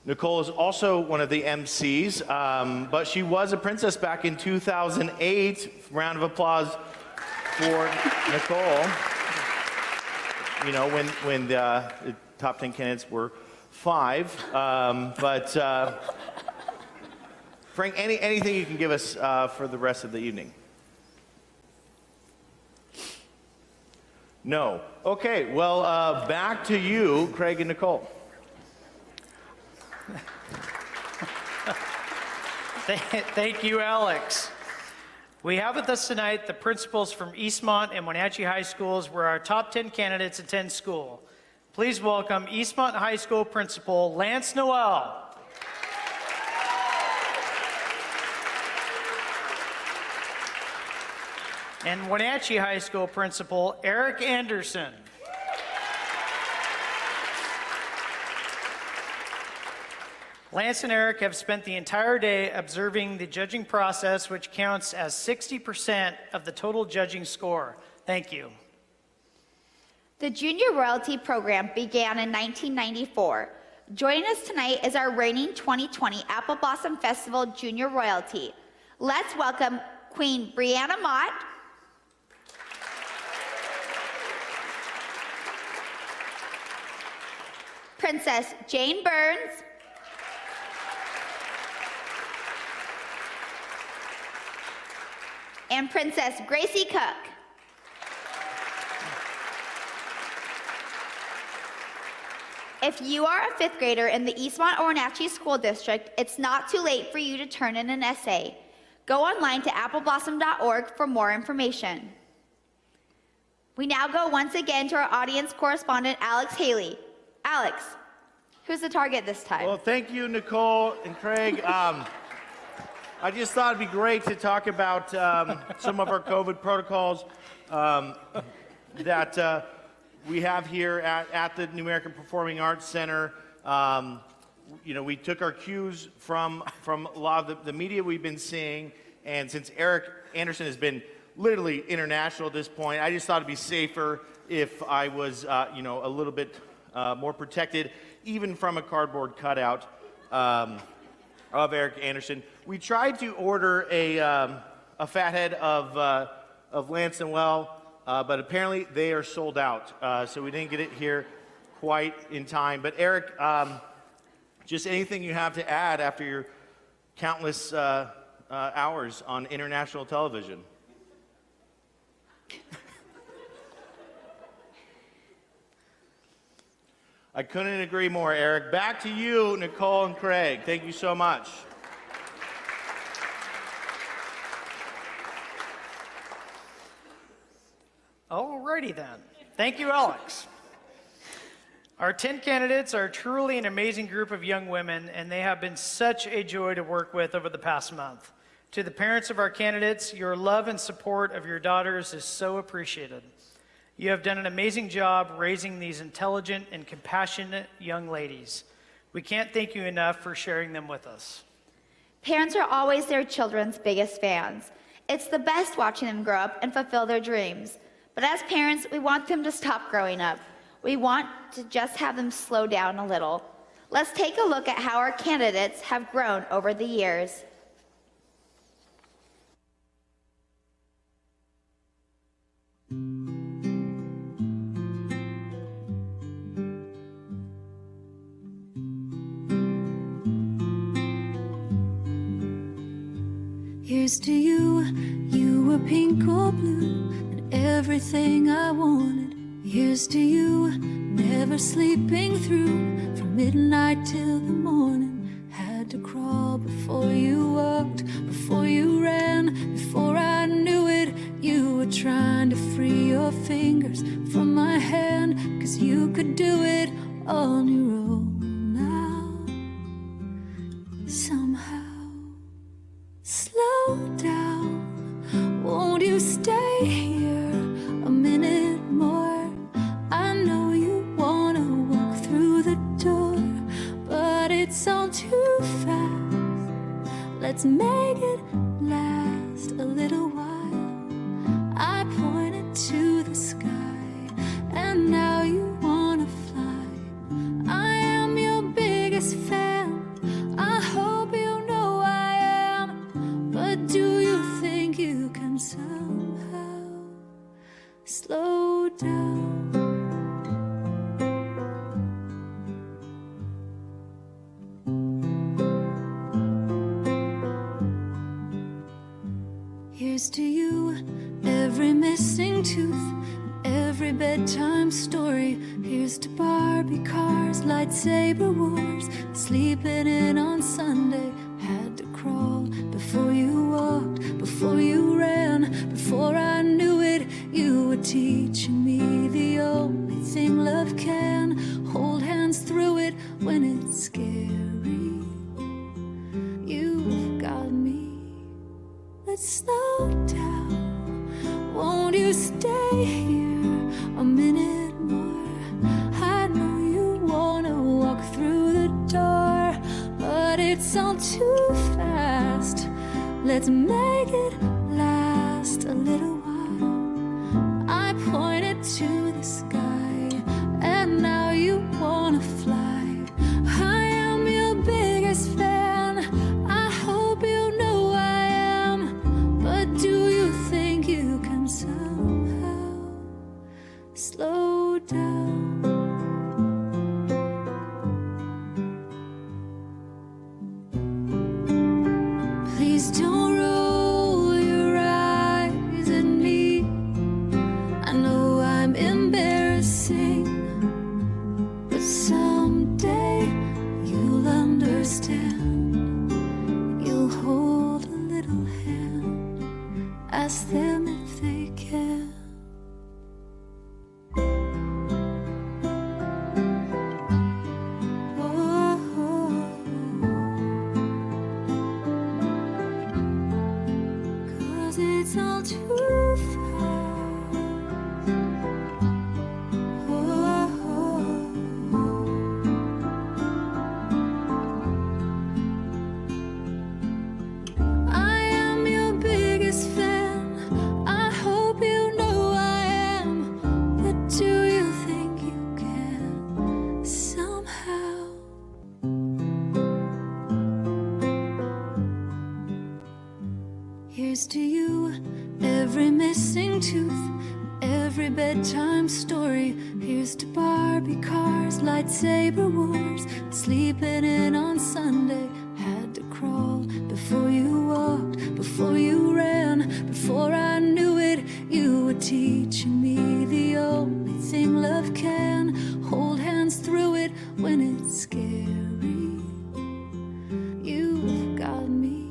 Nicole is also one of the MCs, but she was a princess back in 2008. Round of applause for Nicole. You know, when the top 10 candidates were 5. Frank, anything you can give us for the rest of the evening? No. Okay, well, back to you, Craig and Nicole. Thank you, Alex. We have with us tonight the principals from Eastmont and Wenatchee High Schools, where our top 10 candidates attend school. Please welcome Eastmont High School Principal Lance Noel. And Wenatchee High School Principal Eric Anderson. Lance and Eric have spent the entire day observing the judging process, which counts as 60% of the total judging score. Thank you. The Junior Royalty Program began in 1994. Joining us tonight is our reigning 2020 Apple Blossom Festival Junior Royalty. Let's welcome Queen Brianna Mott, Princess Jane Burns, and Princess Gracie Cook. If you are a 5th grader in the Eastmont or Wenatchee School District, it's not too late for you to turn in an essay. Go online to appleblossom.org for more information. We now go once again to our audience correspondent, Alex Haley. Alex, who's the target this time? Well, thank you, Nicole and Craig. I just thought it'd be great to talk about some of our COVID protocols that we have here at the New American Performing Arts Center. You know, we took our cues from a lot of the media we've been seeing, and since Eric Anderson has been literally international at this point, I just thought it'd be safer if I was, you know, a little bit more protected, even from a cardboard cutout of Eric Anderson. We tried to order a fathead of Lance Noel, but apparently they are sold out, so we didn't get it here quite in time. But Eric, just anything you have to add after your countless hours on international television? I couldn't agree more, Eric. Back to you, Nicole and Craig. Thank you so much. Alrighty then. Thank you, Alex. Our 10 candidates are truly an amazing group of young women, and they have been such a joy to work with over the past month. To the parents of our candidates, your love and support of your daughters is so appreciated. You have done an amazing job raising these intelligent and compassionate young ladies. We can't thank you enough for sharing them with us. Parents are always their children's biggest fans. It's the best watching them grow up and fulfill their dreams. But as parents, we want them to stop growing up. We want to just have them slow down a little. Let's take a look at how our candidates have grown over the years. Here's to you, you were pink or blue, and everything I wanted. Here's to you, never sleeping through, from midnight till the morning. Had to crawl before you walked, before you ran, before I knew it. You were trying to free your fingers from my hand, 'cause you could do it on your own now. Somehow. Slow down, won't you stay here a minute more? I know you wanna walk through the door, but it's all too fast. Let's make it last a little while. I pointed to the sky, and now you wanna fly. I down. Here's to you, every missing tooth, every bedtime story. Here's to Barbie cars, lightsaber wars, sleeping in on Sunday. Had to crawl before you walked, before you ran, before I knew it. You were teaching me the only thing love can. Hold hands through it when it's scary. You've got me. Let's slow down. Won't you stay here a minute more? I know you wanna walk through the door, but it's all too fast. Let's make it last a little while. I pointed to the sky, and now you wanna fly. I am your biggest fan. I hope you know I am. But do you think you can somehow slow down? Please don't roll your eyes at me. I know I'm embarrassing, but someday you'll understand. You'll hold a little hand. Ask them if they can. Cause it's all too fast. I am your biggest fan. I hope you know I am. But do you think you can somehow? Here's to you, every missing tooth, every bedtime story. Here's to Barbie cars, lightsaber wars, sleeping in on Sunday. Had to crawl before you walked, before you ran, before I knew it. You were teaching me the only thing love can. Hold hands through it when it's scary. You've got me.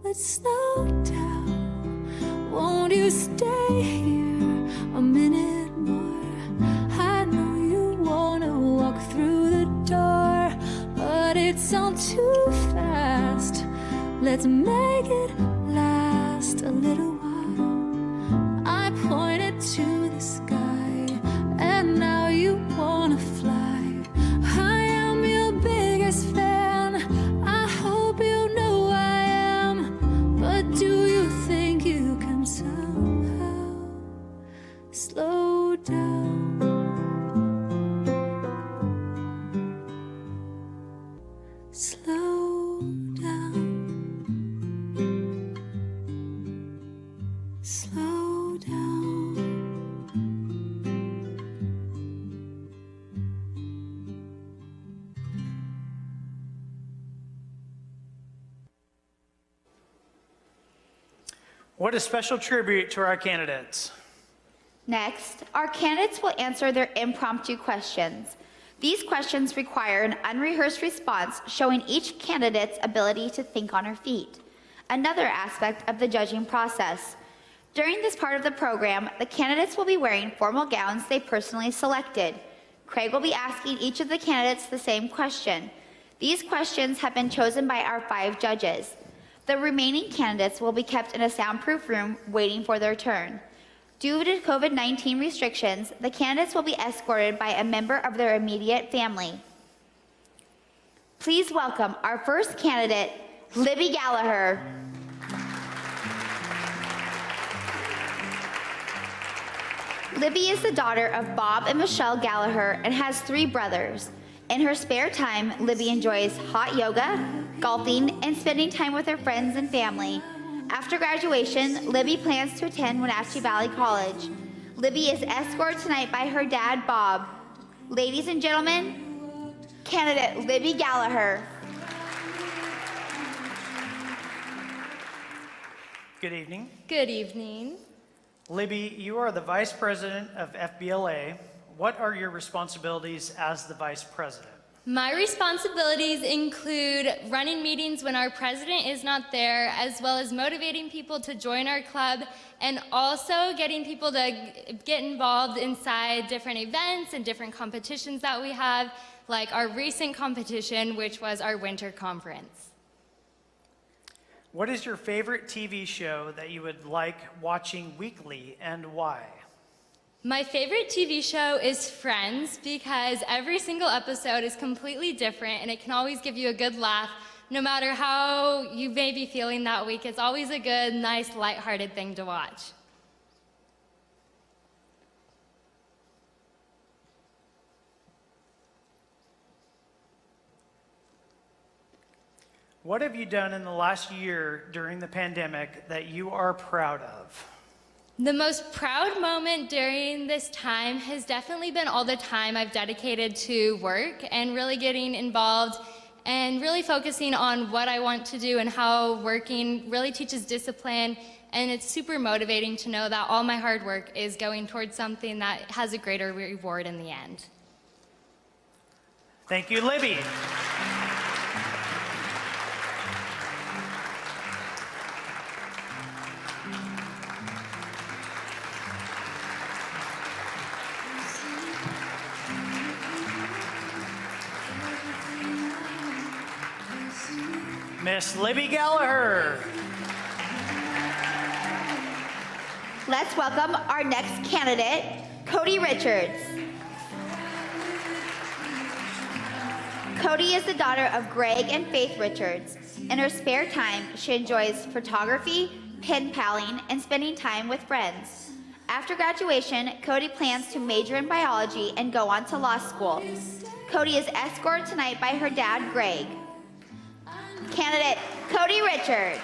Let's slow down. Won't you stay here a minute more? I know you wanna walk through the door, but it's all too fast. Let's make it last a little while. I pointed to the sky, and now you wanna fly. I am your biggest fan. I hope you know I am. But do you think you can somehow slow down? Slow down. Slow down. What a special tribute to our candidates. Next, our candidates will answer their impromptu questions. These questions require an unrehearsed response showing each candidate's ability to think on her feet, another aspect of the judging process. During this part of the program, the candidates will be wearing formal gowns they personally selected. Craig will be asking each of the candidates the same question. These questions have been chosen by our 5 judges. The remaining candidates will be kept in a soundproof room waiting for their turn. Due to COVID-19 restrictions, the candidates will be escorted by a member of their immediate family. Please welcome our first candidate, Libby Gallagher. Libby is the daughter of Bob and Michelle Gallagher and has 3 brothers. In her spare time, Libby enjoys hot yoga, golfing, and spending time with her friends and family. After graduation, Libby plans to attend Wenatchee Valley College. Libby is escorted tonight by her dad, Bob. Ladies and gentlemen, candidate Libby Gallagher. Good evening. Good evening. Libby, you are the Vice President of FBLA. What are your responsibilities as the Vice President? My responsibilities include running meetings when our president is not there, as well as motivating people to join our club, and also getting people to get involved inside different events and different competitions that we have, like our recent competition, which was our winter conference. What is your favorite TV show that you would like watching weekly and why? My favorite TV show is Friends because every single episode is completely different and it can always give you a good laugh no matter how you may be feeling that week. It's always a good, nice, lighthearted thing to watch. What have you done in the last year during the pandemic that you are proud of? The most proud moment during this time has definitely been all the time I've dedicated to work and really getting involved and really focusing on what I want to do and how working really teaches discipline, and it's super motivating to know that all my hard work is going towards something that has a greater reward in the end. Thank you, Libby. Miss Libby Gallagher. Let's welcome our next candidate, Cody Richards. Cody is the daughter of Greg and Faith Richards. In her spare time, she enjoys photography, pen paling, and spending time with friends. After graduation, Cody plans to major in biology and go on to law school. Cody is escorted tonight by her dad, Greg. Candidate Cody Richards.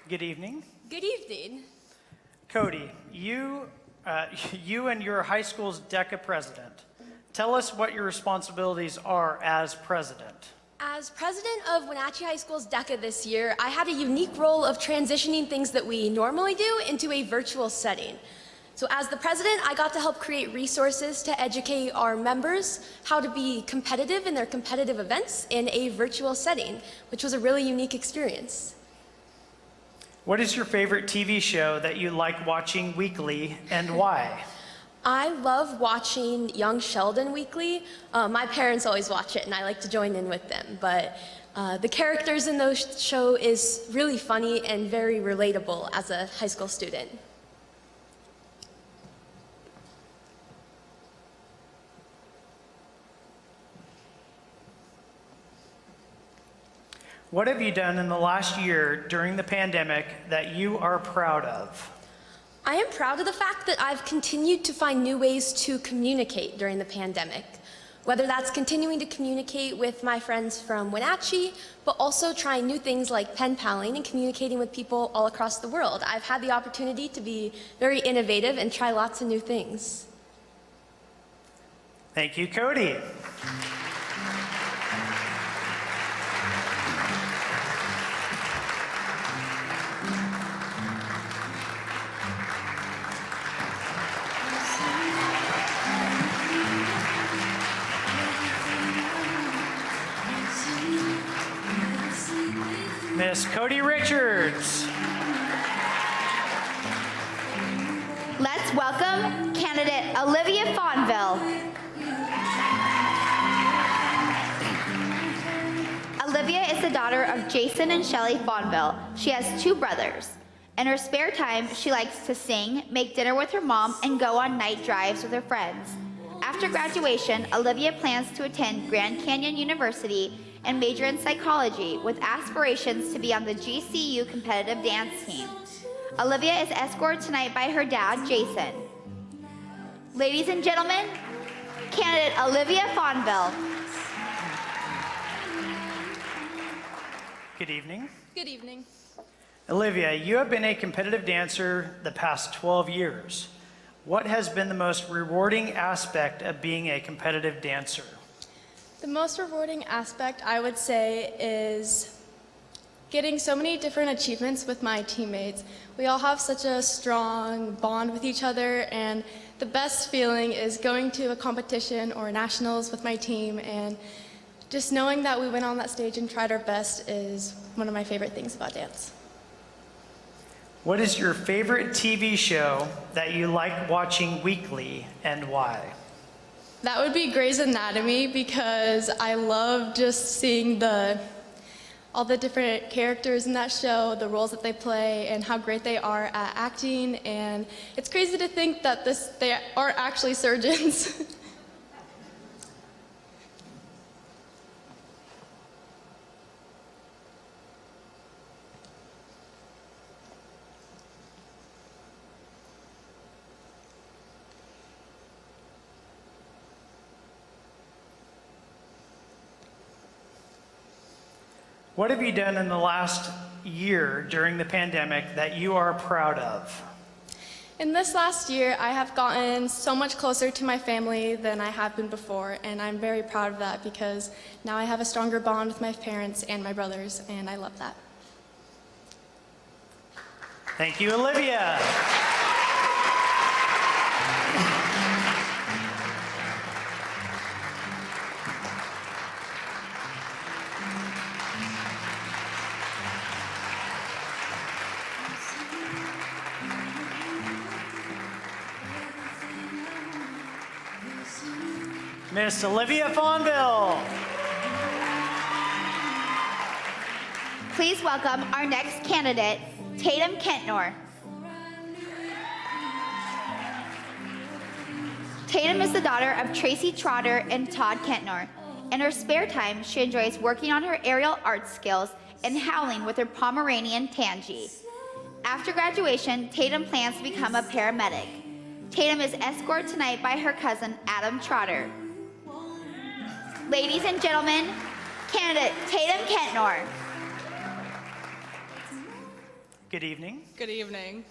Good evening. Good evening. Cody, you and your high school's DECA president. Tell us what your responsibilities are as president. As president of Wenatchee High School's DECA this year, I had a unique role of transitioning things that we normally do into a virtual setting. So as the president, I got to help create resources to educate our members how to be competitive in their competitive events in a virtual setting, which was a really unique experience. What is your favorite TV show that you like watching weekly and why? I love watching Young Sheldon weekly. My parents always watch it and I like to join in with them, but the characters in those show is really funny and very relatable as a high school student. What have you done in the last year during the pandemic that you are proud of? I am proud of the fact that I've continued to find new ways to communicate during the pandemic, whether that's continuing to communicate with my friends from Wenatchee, but also trying new things like pen paling and communicating with people all across the world. I've had the opportunity to be very innovative and try lots of new things. Thank you, Cody. Miss Cody Richards. Let's welcome candidate Olivia Fonville. Olivia is the daughter of Jason and Shelley Fonville. She has 2 brothers. In her spare time, she likes to sing, make dinner with her mom, and go on night drives with her friends. After graduation, Olivia plans to attend Grand Canyon University and major in psychology with aspirations to be on the GCU competitive dance team. Olivia is escorted tonight by her dad, Jason. Ladies and gentlemen, candidate Olivia Fonville. Good evening. Good evening. Olivia, you have been a competitive dancer the past 12 years. What has been the most rewarding aspect of being a competitive dancer? The most rewarding aspect, I would say, is getting so many different achievements with my teammates. We all have such a strong bond with each other, and the best feeling is going to a competition or nationals with my team, and just knowing that we went on that stage and tried our best is one of my favorite things about dance. What is your favorite TV show that you like watching weekly and why? That would be Grey's Anatomy, because I love just seeing all the different characters in that show, the roles that they play, and how great they are at acting. And it's crazy to think that they aren't actually surgeons. What have you done in the last year during the pandemic that you are proud of? In this last year, I have gotten so much closer to my family than I have been before, and I'm very proud of that because now I have a stronger bond with my parents and my brothers, and I love that. Thank you, Olivia. Miss Olivia Fonville. Please welcome our next candidate, Tatum Kentnor. Tatum is the daughter of Tracy Trotter and Todd Kentnor. In her spare time, she enjoys working on her aerial art skills and howling with her Pomeranian Tangy. After graduation, Tatum plans to become a paramedic. Tatum is escorted tonight by her cousin, Adam Trotter. Ladies and gentlemen, candidate Tatum Kentnor. Good evening. Good evening.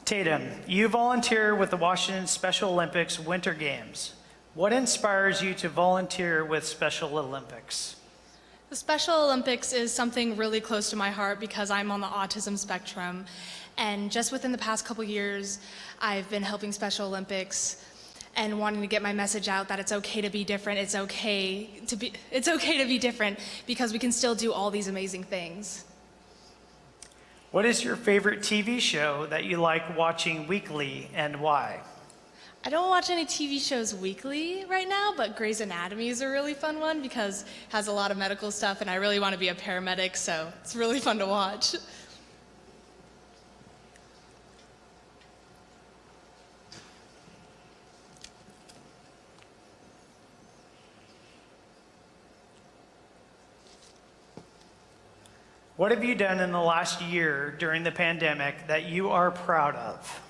Tatum, you volunteer with the Washington Special Olympics Winter Games. What inspires you to volunteer with Special Olympics? The Special Olympics is something really close to my heart because I'm on the autism spectrum. And just within the past couple years, I've been helping Special Olympics and wanting to get my message out that it's okay to be different. It's okay to be different because we can still do all these amazing things. What is your favorite TV show that you like watching weekly and why? I don't watch any TV shows weekly right now, but Grey's Anatomy is a really fun one because it has a lot of medical stuff and I really want to be a paramedic, so it's really fun to watch. What have you done in the last year during the pandemic that you are proud of?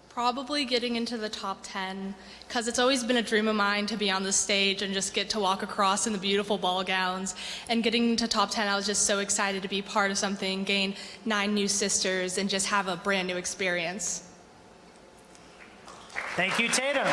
Probably getting into the top 10, because it's always been a dream of mine to be on the stage and just get to walk across in the beautiful ball gowns. And getting into top 10, I was just so excited to be part of something, gain 9 new sisters, and just have a brand new experience. Thank you, Tatum.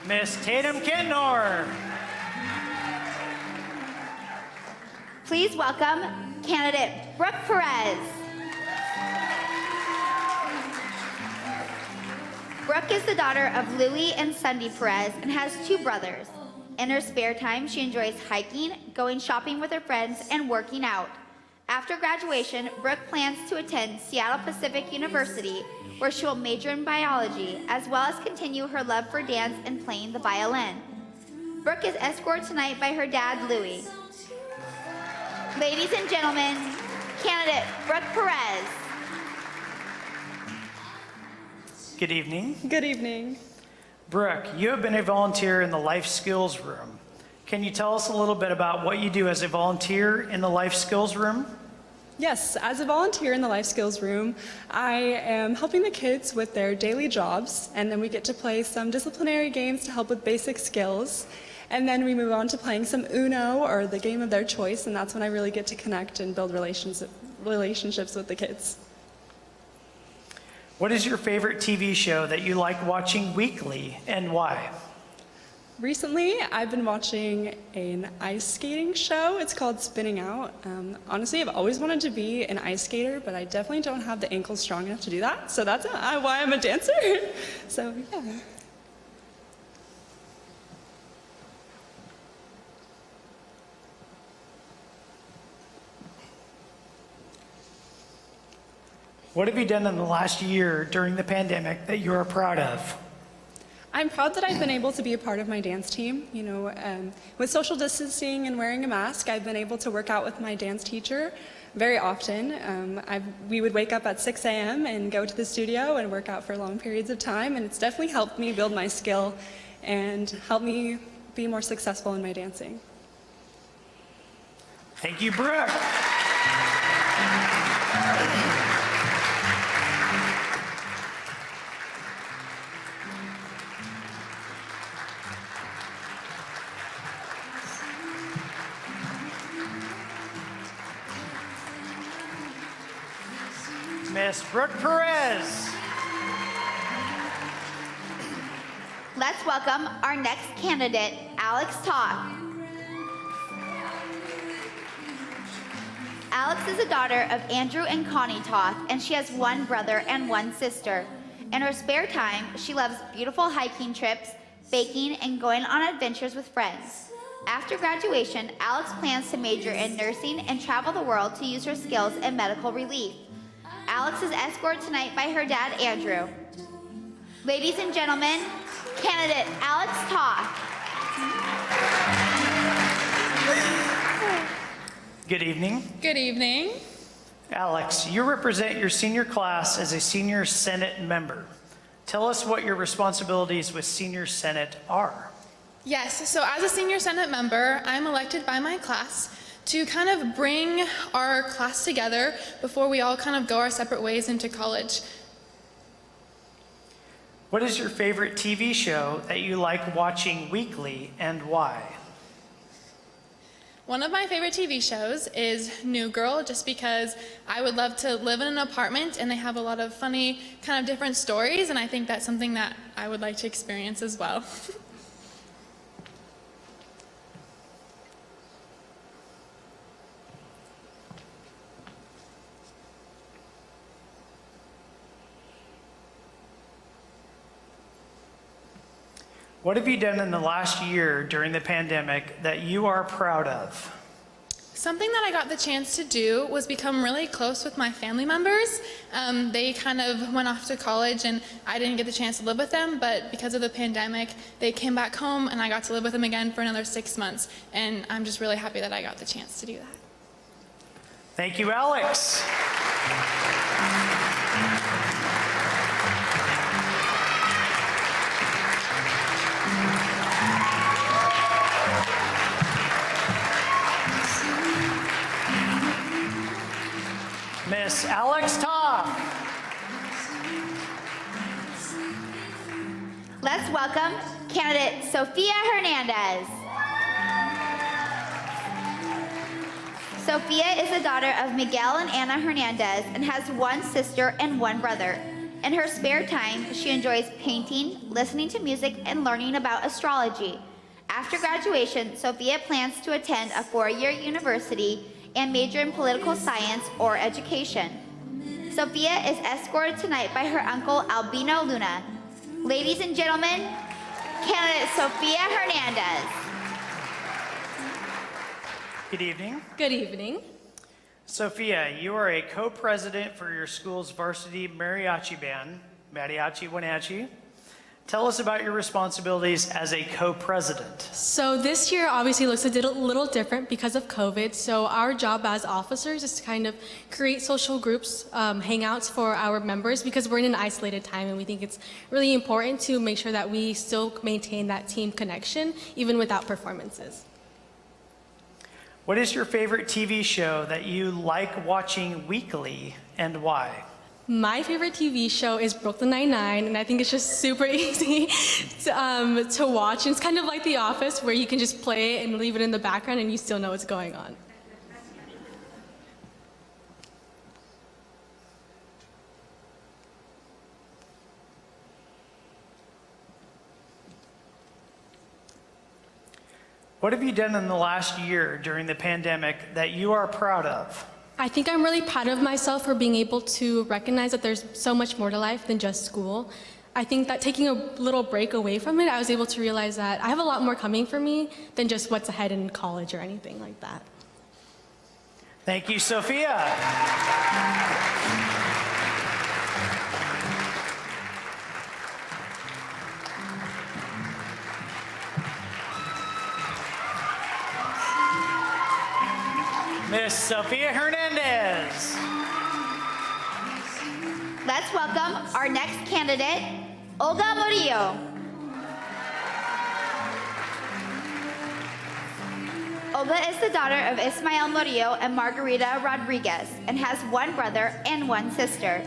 Miss Tatum Kentnor. Please welcome candidate Brooke Perez. Brooke is the daughter of Louie and Sunday Perez and has 2 brothers. In her spare time, she enjoys hiking, going shopping with her friends, and working out. After graduation, Brooke plans to attend Seattle Pacific University, where she will major in biology, as well as continue her love for dance and playing the violin. Brooke is escorted tonight by her dad, Louie. Ladies and gentlemen, candidate Brooke Perez. Good evening. Good evening. Brooke, you have been a volunteer in the Life Skills Room. Can you tell us a little bit about what you do as a volunteer in the Life Skills Room? Yes, as a volunteer in the Life Skills Room, I am helping the kids with their daily jobs, and then we get to play some disciplinary games to help with basic skills. And then we move on to playing some Uno or the game of their choice, and that's when I really get to connect and build relationships with the kids. What is your favorite TV show that you like watching weekly and why? Recently, I've been watching an ice skating show. It's called Spinning Out. Honestly, I've always wanted to be an ice skater, but I definitely don't have the ankles strong enough to do that. So that's why I'm a dancer. So, yeah. What have you done in the last year during the pandemic that you are proud of? I'm proud that I've been able to be a part of my dance team. You know, with social distancing and wearing a mask, I've been able to work out with my dance teacher very often. We would wake up at 6 a.m. and go to the studio and work out for long periods of time, and it's definitely helped me build my skill and helped me be more successful in my dancing. Thank you, Brooke. Miss Brooke Perez. Let's welcome our next candidate, Alex Toth. Alex is a daughter of Andrew and Connie Toth, and she has one brother and one sister. In her spare time, she loves beautiful hiking trips, baking, and going on adventures with friends. After graduation, Alex plans to major in nursing and travel the world to use her skills in medical relief. Alex is escorted tonight by her dad, Andrew. Ladies and gentlemen, candidate Alex Toth. Good evening. Good evening. Alex, you represent your senior class as a senior Senate member. Tell us what your responsibilities with senior Senate are. Yes, so as a senior Senate member, I'm elected by my class to kind of bring our class together before we all kind of go our separate ways into college. What is your favorite TV show that you like watching weekly and why? One of my favorite TV shows is New Girl, just because I would love to live in an apartment and they have a lot of funny kind of different stories, and I think that's something that I would like to experience as well. What have you done in the last year during the pandemic that you are proud of? Something that I got the chance to do was become really close with my family members. They kind of went off to college and I didn't get the chance to live with them, but because of the pandemic, they came back home and I got to live with them again for another 6 months. And I'm just really happy that I got the chance to do that. Thank you, Alex. Miss Alex Toth. Let's welcome candidate Sophia Hernandez. Sophia is the daughter of Miguel and Ana Hernandez and has one sister and one brother. In her spare time, she enjoys painting, listening to music, and learning about astrology. After graduation, Sophia plans to attend a 4-year university and major in political science or education. Sophia is escorted tonight by her uncle Albino Luna. Ladies and gentlemen, candidate Sophia Hernandez. Good evening. Good evening. Sophia, you are a co-president for your school's varsity mariachi band, Mariachi Wenatchee. Tell us about your responsibilities as a co-president. So this year obviously looks a little different because of COVID. So our job as officers is to kind of create social groups, hangouts for our members, because we're in an isolated time and we think it's really important to make sure that we still maintain that team connection even without performances. What is your favorite TV show that you like watching weekly and why? My favorite TV show is Brooklyn Nine-Nine, and I think it's just super easy to watch. It's kind of like The Office, where you can just play it and leave it in the background and you still know what's going on. What have you done in the last year during the pandemic that you are proud of? I think I'm really proud of myself for being able to recognize that there's so much more to life than just school. I think that taking a little break away from it, I was able to realize that I have a lot more coming for me than just what's ahead in college or anything like that. Thank you, Sophia. Miss Sophia Hernandez. Let's welcome our next candidate, Olga Murillo. Olga is the daughter of Ismael Murillo and Margarita Rodriguez and has one brother and one sister.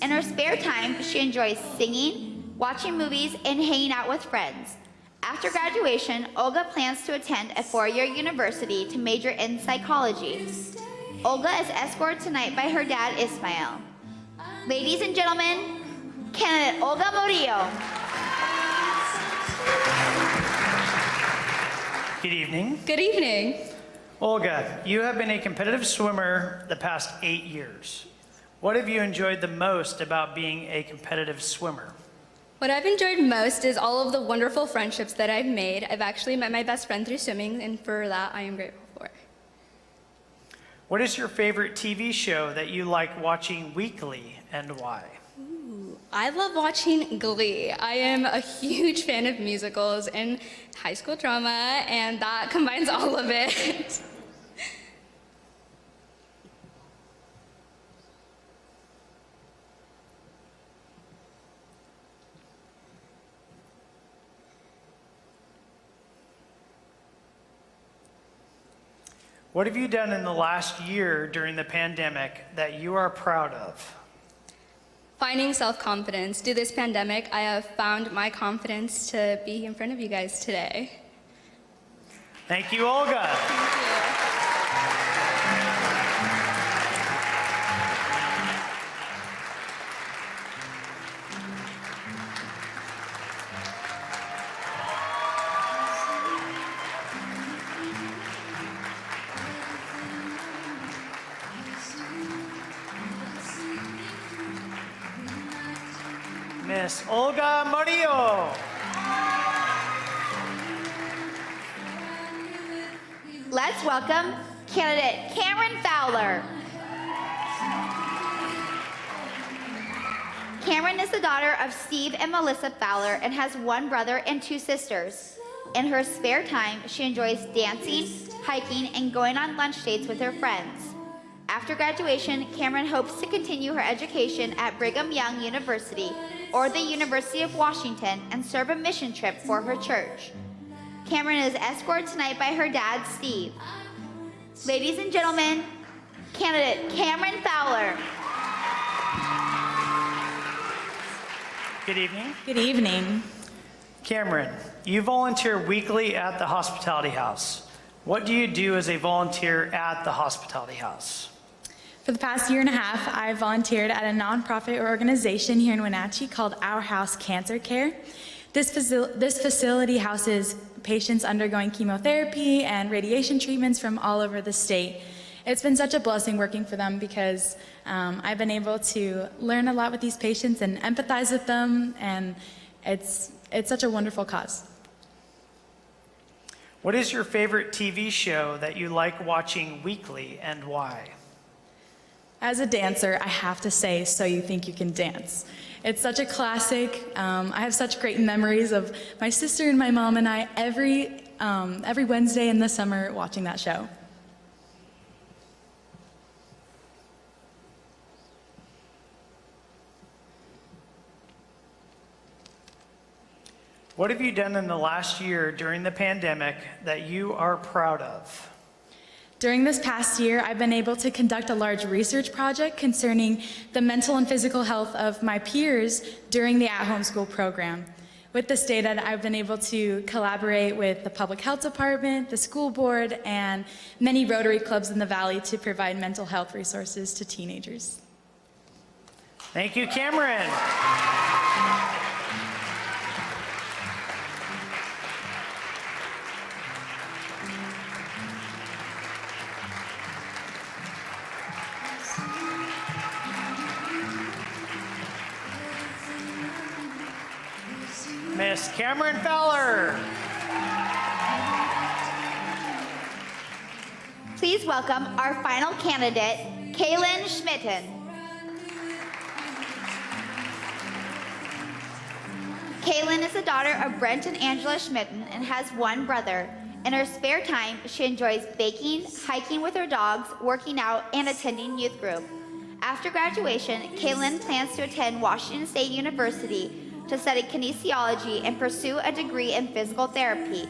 In her spare time, she enjoys singing, watching movies, and hanging out with friends. After graduation, Olga plans to attend a four-year university to major in psychology. Olga is escorted tonight by her dad, Ismael. Ladies and gentlemen, candidate Olga Murillo. Good evening. Good evening. Olga, you have been a competitive swimmer the past 8 years. What have you enjoyed the most about being a competitive swimmer? What I've enjoyed most is all of the wonderful friendships that I've made. I've actually met my best friend through swimming, and for that, I am grateful for. What is your favorite TV show that you like watching weekly and why? I love watching Glee. I am a huge fan of musicals and high school drama, and that combines all of it. What have you done in the last year during the pandemic that you are proud of? Finding self-confidence. Through this pandemic, I have found my confidence to be in front of you guys today. Thank you, Olga. Miss Olga Murillo. Let's welcome candidate Cameron Fowler. Cameron is the daughter of Steve and Melissa Fowler and has one brother and two sisters. In her spare time, she enjoys dancing, hiking, and going on lunch dates with her friends. After graduation, Cameron hopes to continue her education at Brigham Young University or the University of Washington and serve a mission trip for her church. Cameron is escorted tonight by her dad, Steve. Ladies and gentlemen, candidate Cameron Fowler. Good evening. Good evening. Cameron, you volunteer weekly at the Hospitality House. What do you do as a volunteer at the Hospitality House? For the past year and a half, I've volunteered at a nonprofit organization here in Wenatchee called Our House Cancer Care. This facility houses patients undergoing chemotherapy and radiation treatments from all over the state. It's been such a blessing working for them because I've been able to learn a lot with these patients and empathize with them, and it's such a wonderful cause. What is your favorite TV show that you like watching weekly and why? As a dancer, I have to say, So You Think You Can Dance. It's such a classic. I have such great memories of my sister and my mom and I every Wednesday in the summer watching that show. What have you done in the last year during the pandemic that you are proud of? During this past year, I've been able to conduct a large research project concerning the mental and physical health of my peers during the at-home school program. With this data, I've been able to collaborate with the public health department, the school board, and many Rotary clubs in the Valley to provide mental health resources to teenagers. Thank you, Cameron. Miss Cameron Fowler. Please welcome our final candidate, Kaylin Schmitten. Kaylin is the daughter of Brent and Angela Schmitten and has one brother. In her spare time, she enjoys baking, hiking with her dogs, working out, and attending youth group. After graduation, Kaylin plans to attend Washington State University to study kinesiology and pursue a degree in physical therapy.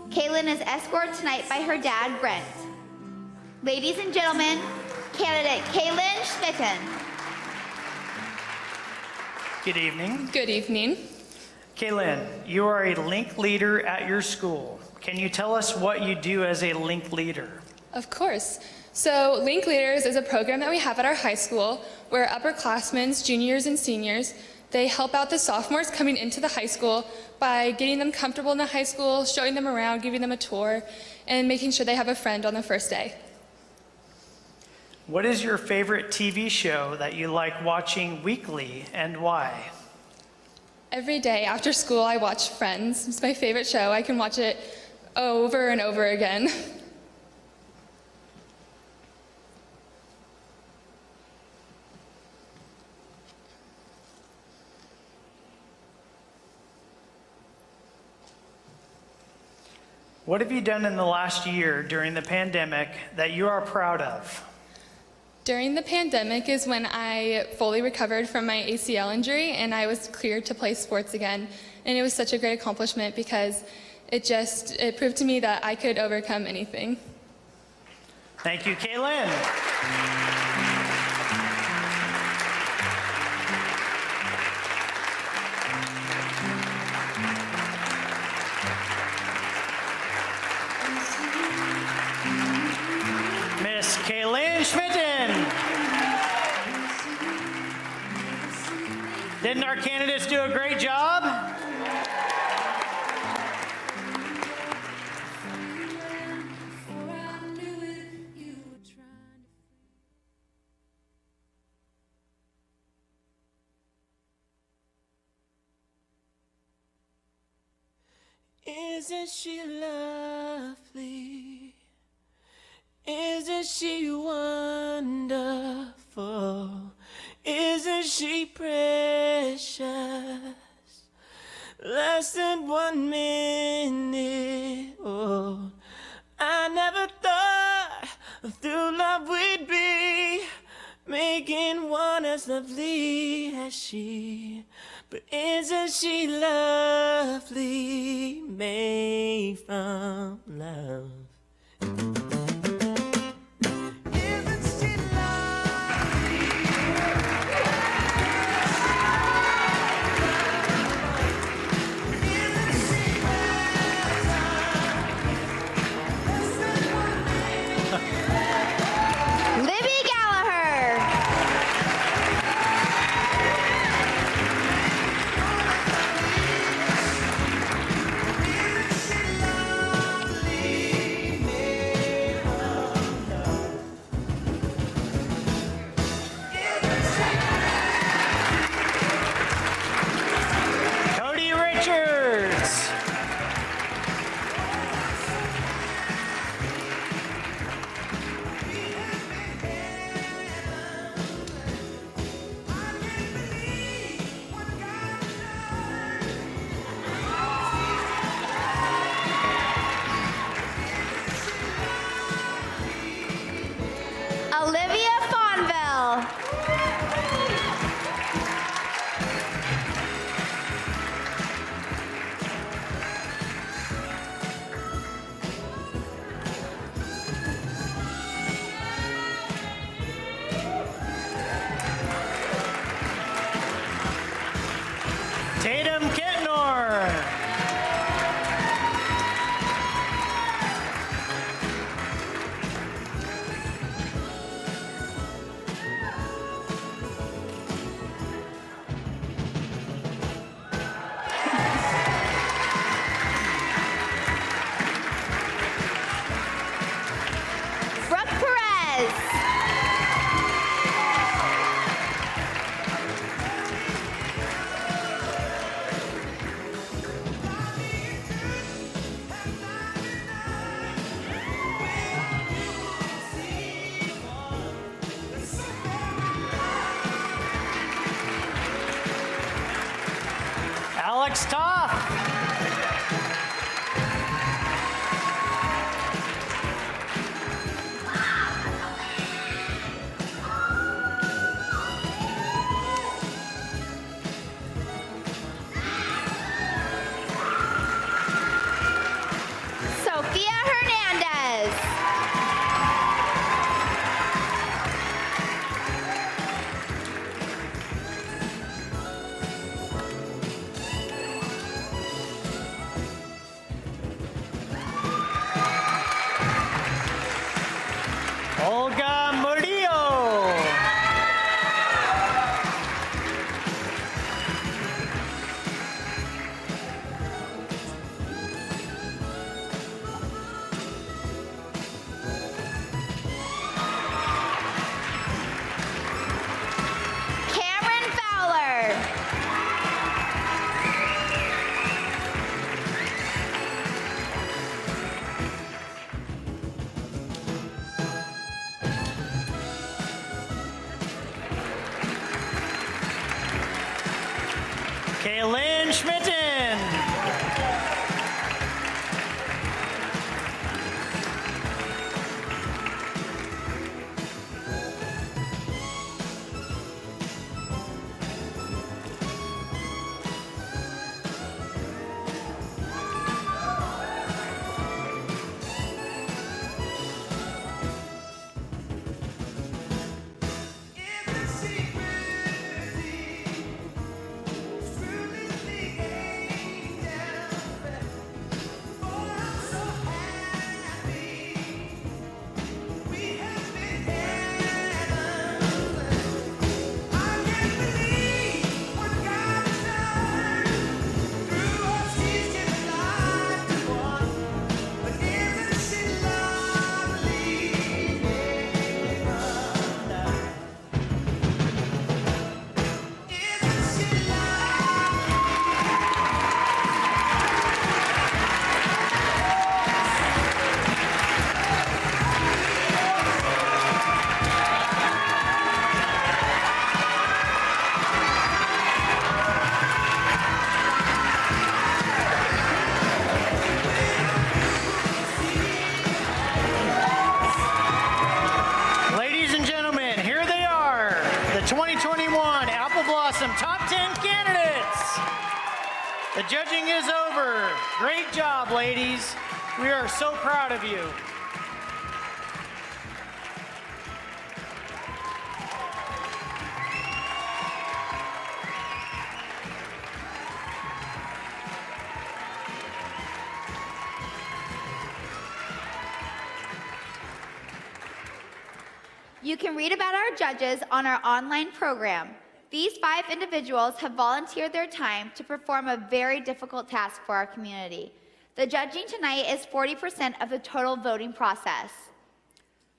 Kaylin is escorted tonight by her dad, Brent. Ladies and gentlemen, candidate Kaylin Schmitten. Good evening. Good evening. Kaylin, you are a link leader at your school. Can you tell us what you do as a link leader? Of course. So Link Leaders is a program that we have at our high school where upperclassmen, juniors, and seniors, they help out the sophomores coming into the high school by getting them comfortable in the high school, showing them around, giving them a tour, and making sure they have a friend on the first day. What is your favorite TV show that you like watching weekly and why? Every day after school, I watch Friends. It's my favorite show. I can watch it over and over again. What have you done in the last year during the pandemic that you are proud of? During the pandemic is when I fully recovered from my ACL injury and I was cleared to play sports again. And it was such a great accomplishment because it proved to me that I could overcome anything. Thank you, Kaylin. Miss Kaylin Schmitten. Didn't our candidates do a great job? Isn't she lovely? Isn't she wonderful? Isn't she precious? Less than 1 minute old. I never thought through love we'd be making one as lovely as she. But isn't she lovely, made from love? Kaylin Schmitten. Ladies and gentlemen, here they are, the 2021 Apple Blossom Top 10 candidates. The judging is over. Great job, ladies. We are so proud of you. You can read about our judges on our online program. These 5 individuals have volunteered their time to perform a very difficult task for our community. The judging tonight is 40% of the total voting process.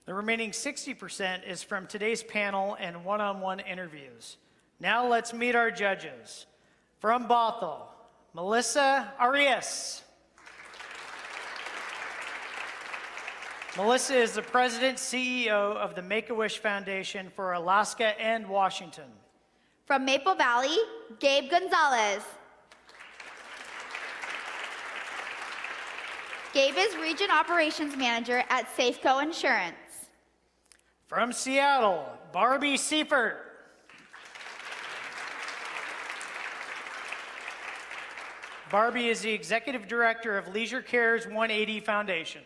The remaining 60% is from today's panel and one-on-one interviews. Now let's meet our judges. From Bothell, Melissa Arias. Melissa is the president CEO of the Make-A-Wish Foundation for Alaska and Washington. From Maple Valley, Gabe Gonzalez. Gabe is Region Operations Manager at Safeco Insurance. From Seattle, Barbie Seifert. Barbie is the Executive Director of Leisure Care's 180 Foundation.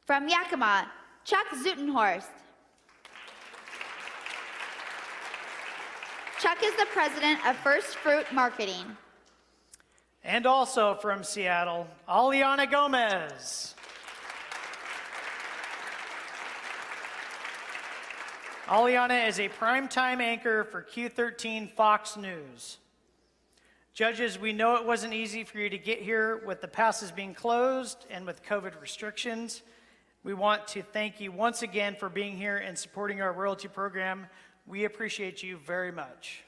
From Yakima, Chuck Zutenhorst. Chuck is the president of First Fruit Marketing. And also from Seattle, Aliana Gomez. Aliana is a primetime anchor for Q13 Fox News. Judges, we know it wasn't easy for you to get here with the passes being closed and with COVID restrictions. We want to thank you once again for being here and supporting our royalty program. We appreciate you very much.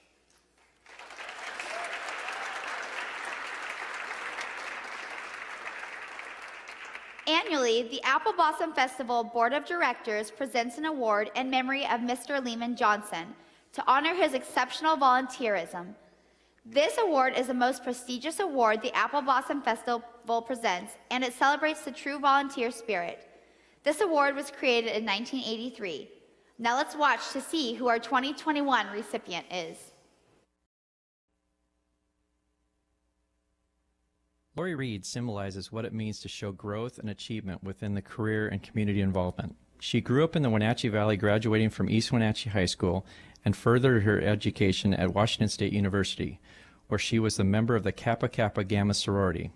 Annually, the Apple Blossom Festival Board of Directors presents an award in memory of Mr. Lehman Johnson to honor his exceptional volunteerism. This award is the most prestigious award the Apple Blossom Festival presents, and it celebrates the true volunteer spirit. This award was created in 1983. Now let's watch to see who our 2021 recipient is. Lori Reed symbolizes what it means to show growth and achievement within the career and community involvement. She grew up in the Wenatchee Valley, graduating from East Wenatchee High School, and furthered her education at Washington State University, where she was a member of the Kappa Kappa Gamma sorority.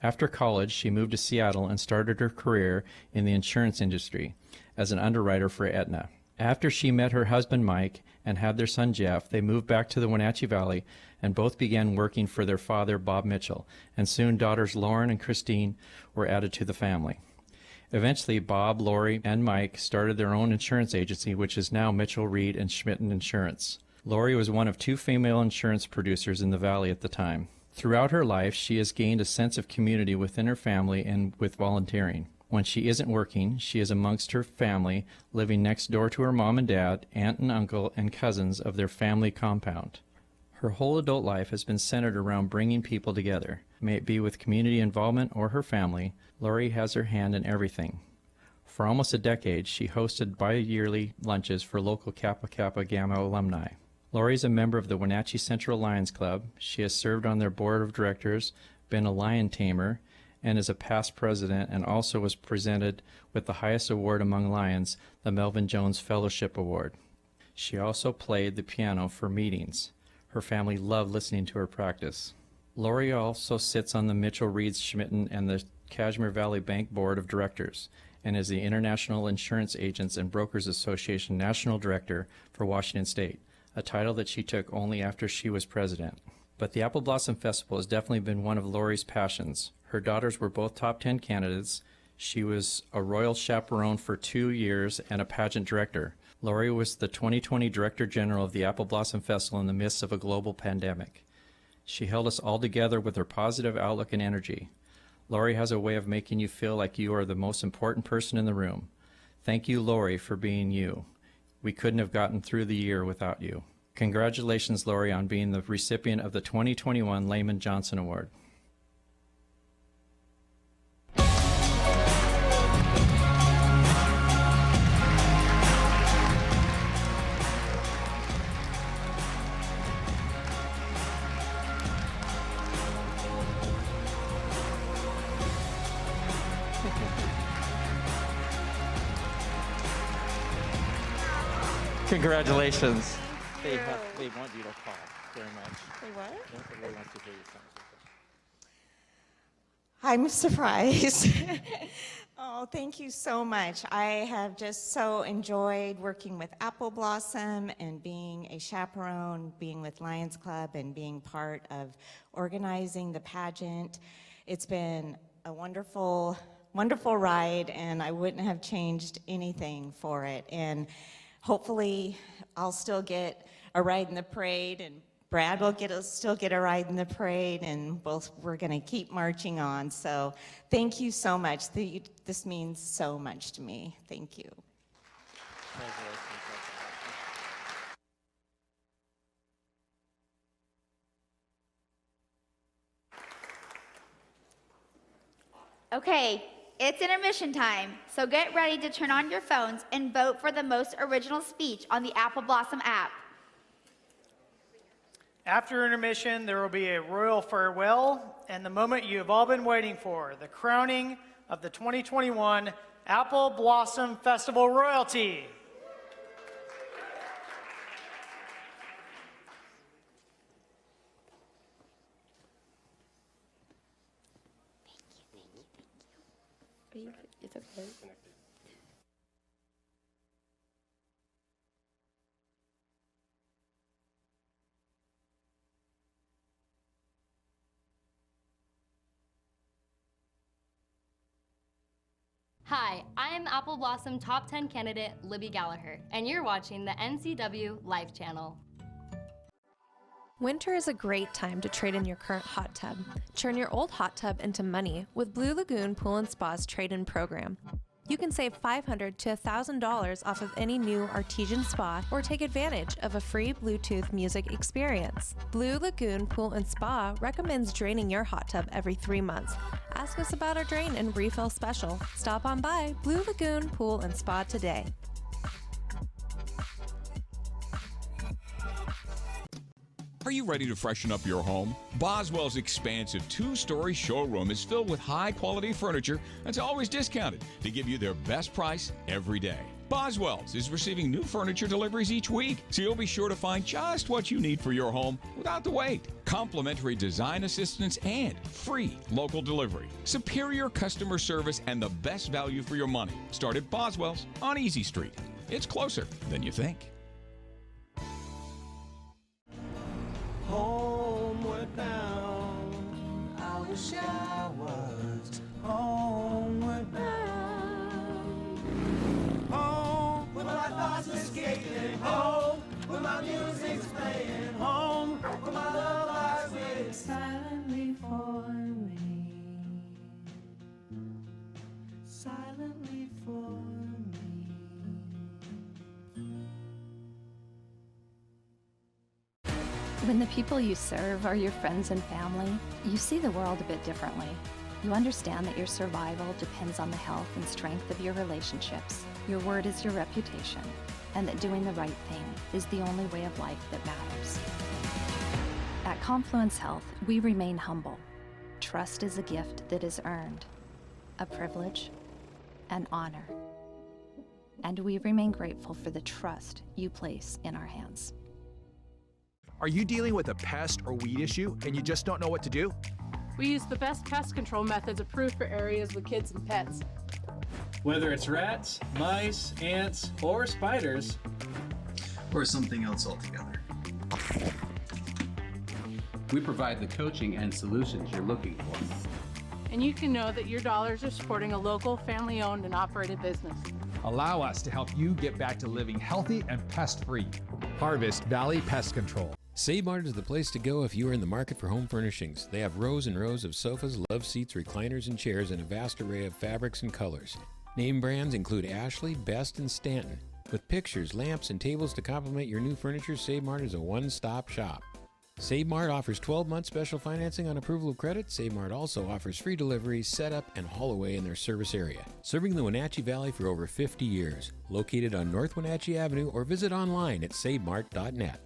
After college, she moved to Seattle and started her career in the insurance industry as an underwriter for Aetna. After she met her husband Mike and had their son Jeff, they moved back to the Wenatchee Valley and both began working for their father, Bob Mitchell, and soon daughters Lauren and Christine were added to the family. Eventually, Bob, Lori, and Mike started their own insurance agency, which is now Mitchell, Reed, and Schmitten Insurance. Lori was one of 2 female insurance producers in the valley at the time. Throughout her life, she has gained a sense of community within her family and with volunteering. When she isn't working, she is amongst her family, living next door to her mom and dad, aunt and uncle, and cousins of their family compound. Her whole adult life has been centered around bringing people together. May it be with community involvement or her family, Lori has her hand in everything. For almost a decade, she hosted bi-yearly lunches for local Kappa Kappa Gamma alumni. Lori is a member of the Wenatchee Central Lions Club. She has served on their board of directors, been a lion tamer, and is a past president, and also was presented with the highest award among lions, the Melvin Jones Fellowship Award. She also played the piano for meetings. Her family loved listening to her practice. Lori also sits on the Mitchell Reeds Schmitten and the Kashmir Valley Bank Board of Directors, and is the International Insurance Agents and Brokers Association National Director for Washington State, a title that she took only after she was president. But the Apple Blossom Festival has definitely been one of Lori's passions. Her daughters were both top 10 candidates. She was a royal chaperone for 2 years and a pageant director. Lori was the 2020 Director General of the Apple Blossom Festival in the midst of a global pandemic. She held us all together with her positive outlook and energy. Lori has a way of making you feel like you are the most important person in the room. Thank you, Lori, for being you. We couldn't have gotten through the year without you. Congratulations, Lori, on being the recipient of the 2021 Layman Johnson Award. Congratulations. They want you to call very much. They what? They want to hear you sing. I'm surprised. Oh, thank you so much. I have just so enjoyed working with Apple Blossom and being a chaperone, being with Lions Club, and being part of organizing the pageant. It's been a wonderful, wonderful ride, and I wouldn't have changed anything for it. And hopefully, I'll still get a ride in the parade, and Brad will still get a ride in the parade, and we're going to keep marching on. So thank you so much. This means so much to me. Thank you. Okay, it's intermission time, so get ready to turn on your phones and vote for the most original speech on the Apple Blossom app. After intermission, there will be a royal farewell and the moment you have all been waiting for, the crowning of the 2021 Apple Blossom Festival royalty. It's okay. Hi, I am Apple Blossom Top 10 candidate Libby Gallagher, and you're watching the NCWLIFE channel. Winter is a great time to trade in your current hot tub. Turn your old hot tub into money with Blue Lagoon Pool & Spa's trade-in program. You can save $500 to $1,000 off of any new artesian spa or take advantage of a free Bluetooth music experience. Blue Lagoon Pool & Spa recommends draining your hot tub every 3 months. Ask us about our drain and refill special. Stop on by Blue Lagoon Pool & Spa today. Are you ready to freshen up your home? Boswell's expansive 2-story showroom is filled with high-quality furniture that's always discounted to give you their best price every day. Boswell's is receiving new furniture deliveries each week, so you'll be sure to find just what you need for your home without the wait. Complimentary design assistance and free local delivery. Superior customer service and the best value for your money. Start at Boswell's on Easy Street. It's closer than you think. Homeward bound, I wish I was homeward bound. Home, where my thoughts escaping. Home, where my music's playing. Home, where my love lies waiting silently for me. Silently for me. When the people you serve are your friends and family, you see the world a bit differently. You understand that your survival depends on the health and strength of your relationships. Your word is your reputation, and that doing the right thing is the only way of life that matters. At Confluence Health, we remain humble. Trust is a gift that is earned, a privilege, an honor. And we remain grateful for the trust you place in our hands. Are you dealing with a pest or weed issue and you just don't know what to do? We use the best pest control methods approved for areas with kids and pets. Whether it's rats, mice, ants, or spiders, or something else altogether. We provide the coaching and solutions you're looking for. And you can know that your dollars are supporting a local, family-owned and operated business. Allow us to help you get back to living healthy and pest-free. Harvest Valley Pest Control. Save Mart is the place to go if you are in the market for home furnishings. They have rows and rows of sofas, love seats, recliners, and chairs in a vast array of fabrics and colors. Name brands include Ashley, Best, and Stanton. With pictures, lamps, and tables to complement your new furniture, Save Mart is a one-stop shop. Save Mart offers 12-month special financing on approval of credit. Save Mart also offers free delivery, setup, and haul away in their service area. Serving the Wenatchee Valley for over 50 years. Located on North Wenatchee Avenue or visit online at savemart.net.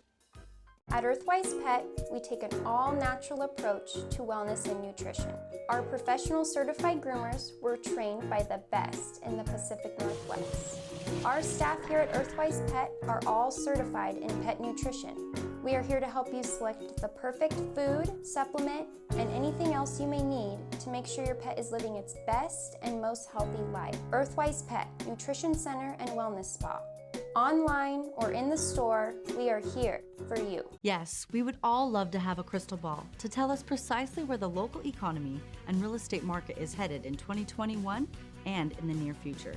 At Earthwise Pet, we take an all-natural approach to wellness and nutrition. Our professional certified groomers were trained by the best in the Pacific Northwest. Our staff here at Earthwise Pet are all certified in pet nutrition. We are here to help you select the perfect food, supplement, and anything else you may need to make sure your pet is living its best and most healthy life. Earthwise Pet, Nutrition Center and Wellness Spa. Online or in the store, we are here for you. Yes, we would all love to have a crystal ball to tell us precisely where the local economy and real estate market is headed in 2021 and in the near future.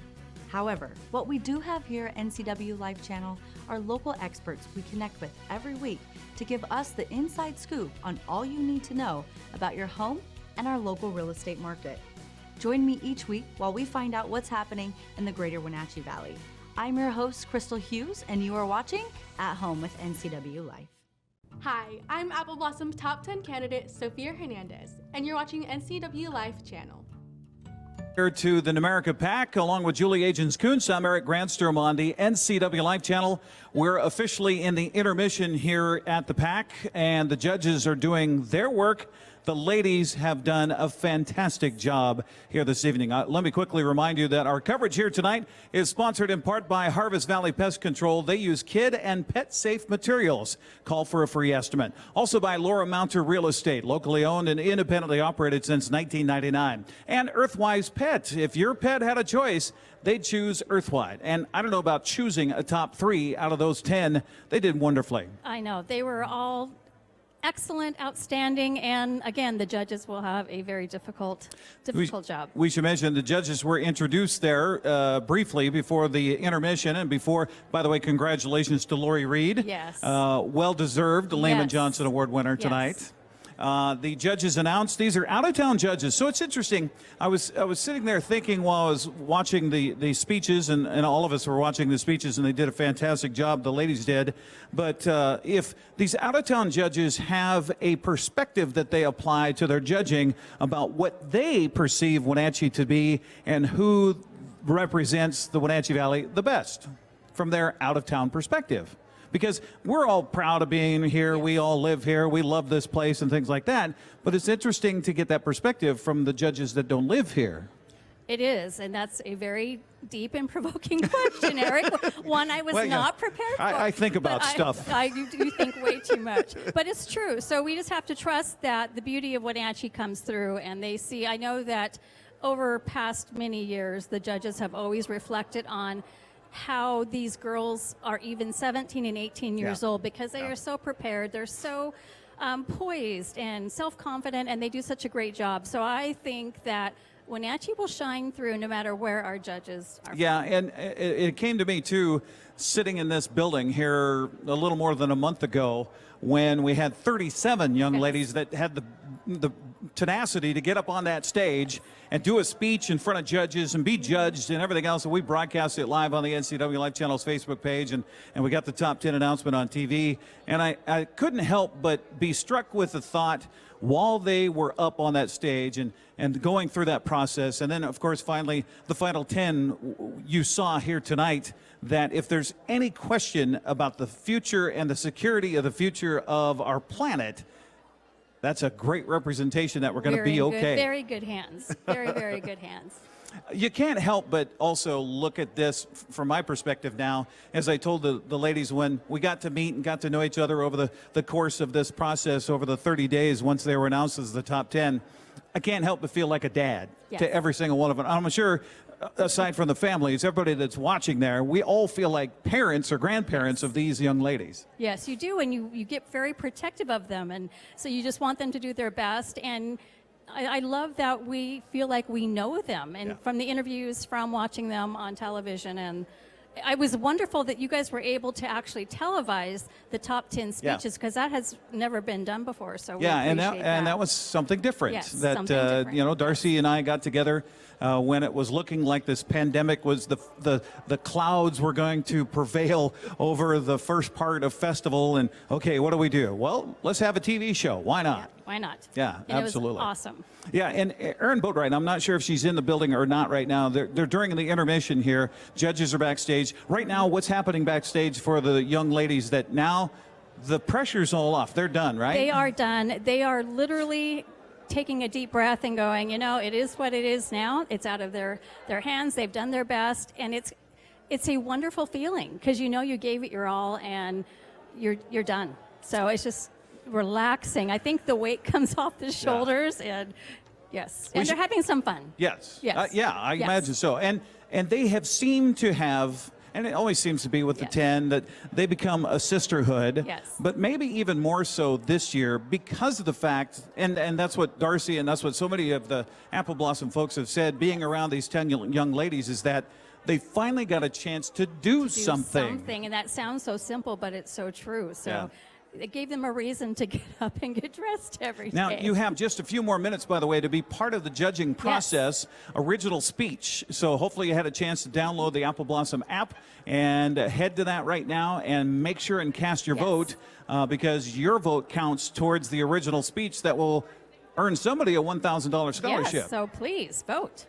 However, what we do have here at NCWLIFE Channel are local experts we connect with every week to give us the inside scoop on all you need to know about your home and our local real estate market. Join me each week while we find out what's happening in the greater Wenatchee Valley. I'm your host, Crystal Hughes, and you are watching At Home with NCWLIFE. Hi, I'm Apple Blossom Top 10 candidate Sophia Hernandez, and you're watching NCWLIFE channel. Here to the Numerica Pack, along with Julie Agins-Kuntz. I'm Eric Grandstrom on the NCWLIFE channel. We're officially in the intermission here at the Pack, and the judges are doing their work. The ladies have done a fantastic job here this evening. Let me quickly remind you that our coverage here tonight is sponsored in part by Harvest Valley Pest Control. They use kid and pet safe materials. Call for a free estimate. Also by Laura Mounter Real Estate, locally owned and independently operated since 1999. And Earthwise Pet. If your pet had a choice, they'd choose Earthwide. And I don't know about choosing a top 3 out of those 10. They did wonderfully. I know. They were all excellent, outstanding, and again, the judges will have a very difficult job. We should mention the judges were introduced there briefly before the intermission, and before, by the way, congratulations to Lori Reed. Yes. Well-deserved Lehman Yes. Johnson Award winner tonight. The judges announced these are out-of-town judges, so it's interesting. I was sitting there thinking while I was watching the speeches, and all of us were watching the speeches, and they did a fantastic job. The ladies did, but if these out-of-town judges have a perspective that they apply to their judging about what they perceive Wenatchee to be and who represents the Wenatchee Valley the best from their out-of-town perspective. Because we're all proud of being here, we all live here, we love this place and things like that, but it's interesting to get that perspective from the judges that don't live here. It is, and that's a very deep and provoking question, Eric. One I was not prepared for. I think about stuff. You think way too much, but it's true. So we just have to trust that the beauty of Wenatchee comes through, and they see. I know that over past many years, the judges have always reflected on how these girls are even 17 and 18 years old, because they are so prepared, they're so poised and self-confident, and they do such a great job. So I think that Wenatchee will shine through no matter where our judges are. Yeah, and it came to me too sitting in this building here a little more than a month ago when we had 37 young ladies that had the tenacity to get up on that stage and do a speech in front of judges and be judged and everything else. And we broadcast it live on the NCWLIFE channel's Facebook page, and we got the top 10 announcement on TV. And I couldn't help but be struck with the thought while they were up on that stage and going through that process. And then, of course, finally, the final 10 you saw here tonight, that if there's any question about the future and the security of the future of our planet, that's a great representation that we're going to be okay. Very good hands. Very, very good hands. You can't help but also look at this from my perspective now, as I told the ladies when we got to meet and got to know each other over the course of this process over the 30 days once they were announced as the top 10. I can't help but feel like a dad to every single one of them. I'm sure, aside from the families, everybody that's watching there, we all feel like parents or grandparents of these young ladies. Yes, you do, and you get very protective of them, and so you just want them to do their best. And I love that we feel like we know them, and from the interviews, from watching them on television, and it was wonderful that you guys were able to actually televise the top 10 speeches, because that has never been done before. So we appreciate and that was something different. Yes, that something different. You know, Darcy and I got together when it was looking like this pandemic was the clouds were going to prevail over the first part of festival. And okay, what do we do? Well, let's have a TV show. Why not? Yeah, why not? Yeah, and absolutely. It was awesome. Yeah, and Erin Boatwright, I'm not sure if she's in the building or not right now. They're during the intermission here. Judges are backstage. Right now, what's happening backstage for the young ladies that now the pressure's all off? They're done, right? They are done. They are literally taking a deep breath and going, you know, it is what it is now. It's out of their hands. They've done their best, and it's a wonderful feeling because you know you gave it your all and you're done. So it's just relaxing. I think the weight comes off the shoulders, and and they're having some fun. Yes. Yes. I imagine so. And they have seemed to have, and it always seems to be with the 10, that they become a sisterhood. Yes. But maybe even more so this year because of the fact, and that's what Darcy and that's what so many of the Apple Blossom folks have said, being around these 10 young ladies, is that they finally got a chance to do something. And that sounds so simple, but it's so true. So it gave them a reason to get up and get dressed every day. Now, you have just a few more minutes, by the way, to be part of the judging process, original speech. So hopefully you had a chance to download the Apple Blossom app and head to that right now and make sure and cast your vote because your vote counts towards the original speech that will earn somebody a $1,000 scholarship. Yes, so please vote.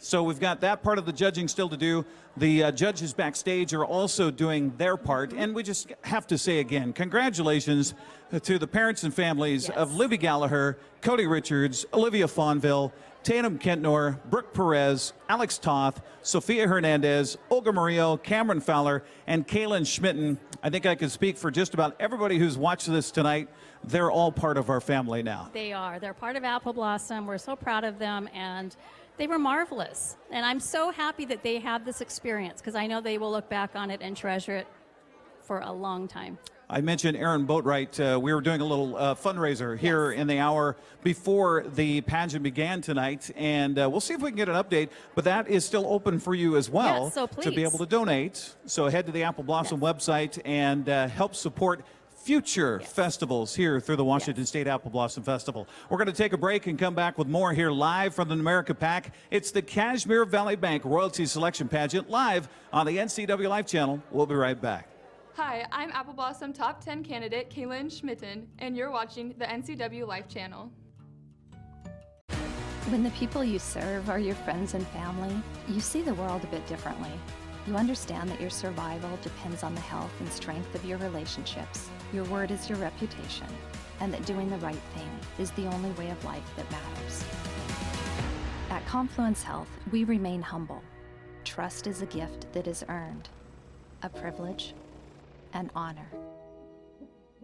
So we've got that part of the judging still to do. The judges backstage are also doing their part. And we just have to say again, congratulations to the parents and families of Libby Gallagher, Cody Richards, Olivia Fonville, Tatum Kentnor, Brooke Perez, Alex Toth, Sophia Hernandez, Olga Murillo, Cameron Fowler, and Kaylin Schmitten. I think I can speak for just about everybody who's watched this tonight. They're all part of our family now. They are. They're part of Apple Blossom. We're so proud of them, and they were marvelous. And I'm so happy that they have this experience because I know they will look back on it and treasure it for a long time. I mentioned Erin Boatwright. We were doing a little fundraiser here in the hour before the pageant began tonight, and we'll see if we can get an update. But that is still open for you as well so to be able to donate. So head to the Apple Blossom website and help support future festivals here through the Washington State Apple Blossom Festival. We're going to take a break and come back with more here live from the Numerica Pack. It's the Kashmir Valley Bank Royalty Selection Pageant live on the NCWLIFE channel. We'll be right back. Hi, I'm Apple Blossom Top 10 candidate Kaylin Schmitten, and you're watching the NCWLIFE channel. When the people you serve are your friends and family, you see the world a bit differently. You understand that your survival depends on the health and strength of your relationships. Your word is your reputation, and that doing the right thing is the only way of life that matters. At Confluence Health, we remain humble. Trust is a gift that is earned, a privilege, an honor.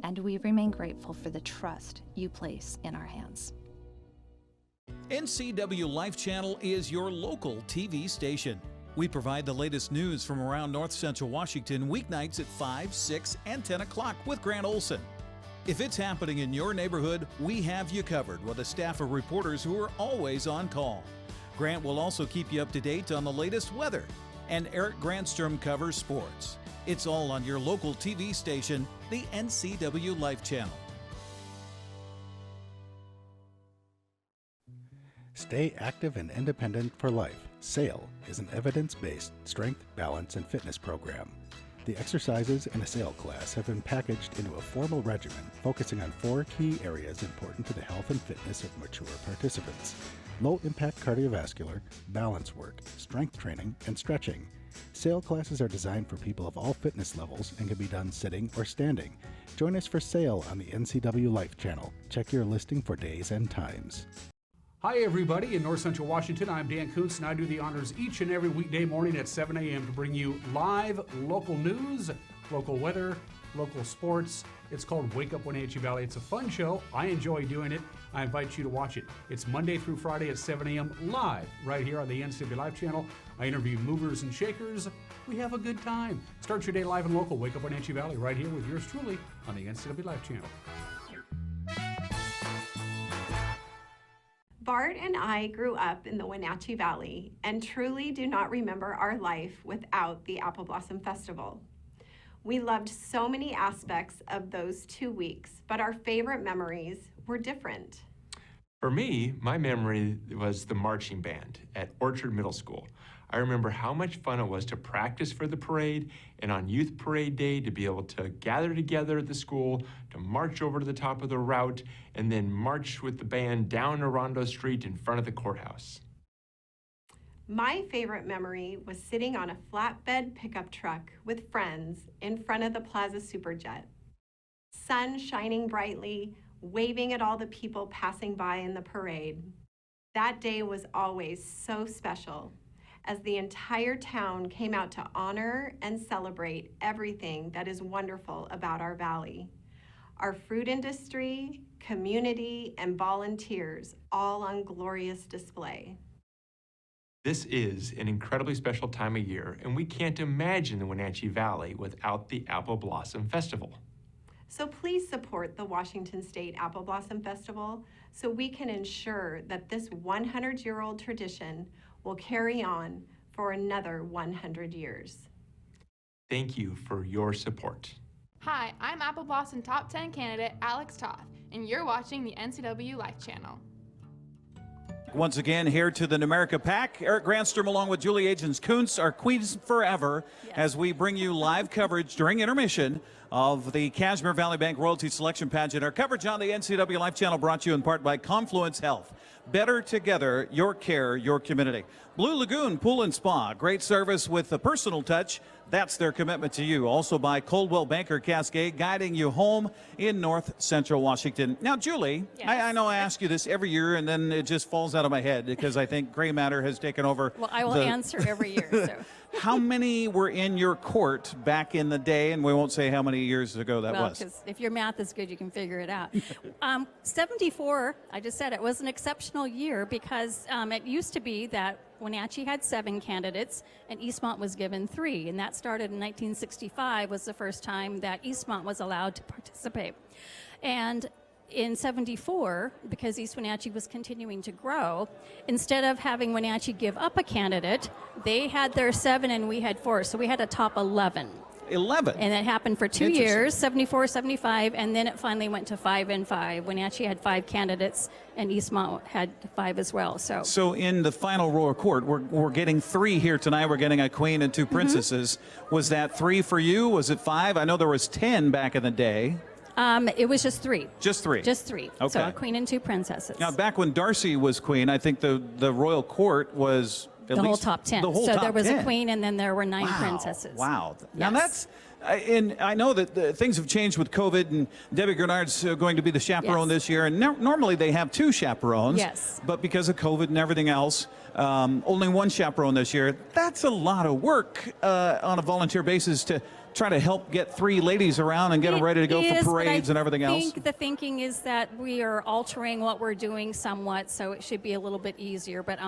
And we remain grateful for the trust you place in our hands. NCWLIFE channel is your local TV station. We provide the latest news from around North Central Washington weeknights at 5, 6, and 10 o'clock with Grant Olson. If it's happening in your neighborhood, we have you covered with a staff of reporters who are always on call. Grant will also keep you up to date on the latest weather, and Eric Grandstrom covers sports. It's all on your local TV station, the NCWLIFE channel. Stay active and independent for life. SAIL is an evidence-based strength, balance, and fitness program. The exercises in a SAIL class have been packaged into a formal regimen focusing on 4 key areas important to the health and fitness of mature participants: low-impact cardiovascular, balance work, strength training, and stretching. SAIL classes are designed for people of all fitness levels and can be done sitting or standing. Join us for SAIL on the NCWLIFE channel. Check your listing for days and times. Hi everybody, in North Central Washington, I'm Dan Kuntz and I do the honors each and every weekday morning at 7 a.m. to bring you live local news, local weather, local sports. It's called Wake Up Wenatchee Valley. It's a fun show. I enjoy doing it. I invite you to watch it. It's Monday through Friday at 7 a.m. live right here on the NCWLIFE channel. I interview movers and shakers. We have a good time. Start your day live and local. Wake Up Wenatchee Valley right here with yours truly on the NCWLIFE channel. Bart and I grew up in the Wenatchee Valley and truly do not remember our life without the Apple Blossom Festival. We loved so many aspects of those 2 weeks, but our favorite memories were different. For me, my memory was the marching band at Orchard Middle School. I remember how much fun it was to practice for the parade, and on Youth Parade Day to be able to gather together at the school, to march over to the top of the route, and then march with the band down Orondo Street in front of the courthouse. My favorite memory was sitting on a flatbed pickup truck with friends in front of the Plaza Superjet. Sun shining brightly, waving at all the people passing by in the parade. That day was always so special, as the entire town came out to honor and celebrate everything that is wonderful about our valley. Our fruit industry, community, and volunteers all on glorious display. This is an incredibly special time of year, and we can't imagine the Wenatchee Valley without the Apple Blossom Festival. So please support the Washington State Apple Blossom Festival so we can ensure that this 100-year-old tradition will carry on for another 100 years. Thank you for your support. Hi, I'm Apple Blossom Top 10 candidate Alex Toth, and you're watching the NCWLIFE channel. Once again, here to the Numerica Pack, Eric Granstrom along with Julie Agins-Kuntz, our queens forever, as we bring you live coverage during intermission of the Kashmir Valley Bank Royalty Selection Pageant. Our coverage on the NCWLIFE channel brought to you in part by Confluence Health. Better together, your care, your community. Blue Lagoon Pool and Spa, great service with a personal touch. That's their commitment to you. Also by Coldwell Banker Cascade, guiding you home in North Central Washington. Now, Julie, I know I ask you this every year, and then it just falls out of my head because I think gray matter has taken over. Well, I will answer every year. So. How many were in your court back in the day? And we won't say how many years ago that was. Because if your math is good, you can figure it out. 74, I just said it was an exceptional year because it used to be that Wenatchee had 7 candidates and Eastmont was given 3. And that started in 1965 was the first time that Eastmont was allowed to participate. And in 74, because East Wenatchee was continuing to grow, instead of having Wenatchee give up a candidate, they had their 7 and we had 4. So we had a top 11. 11? And that happened for 2 years, 74, 75, and then it finally went to 5 and 5. Wenatchee had 5 candidates and Eastmont had 5 as well. So in the final row of court, we're getting 3 here tonight. We're getting a queen and 2 princesses. Was that 3 for you? Was it 5? I know there was 10 back in the day. It was just 3. Just 3? Just 3. Okay. So a queen and 2 princesses. Now, back when Darcy was queen, I think the royal court was at the least whole top 10. The whole so top there was 10. a queen and then there were 9 princesses. Wow. Yes. Now that's, and I know that things have changed with COVID, and Debbie Grenard's going to be the chaperone this year, and normally they have 2 chaperones. Yes. But because of COVID and everything else, only 1 chaperone this year. That's a lot of work on a volunteer basis to try to help get 3 ladies around and get them ready to go for parades and everything else. I think the thinking is that we are altering what we're doing somewhat, so it should be a little bit easier. But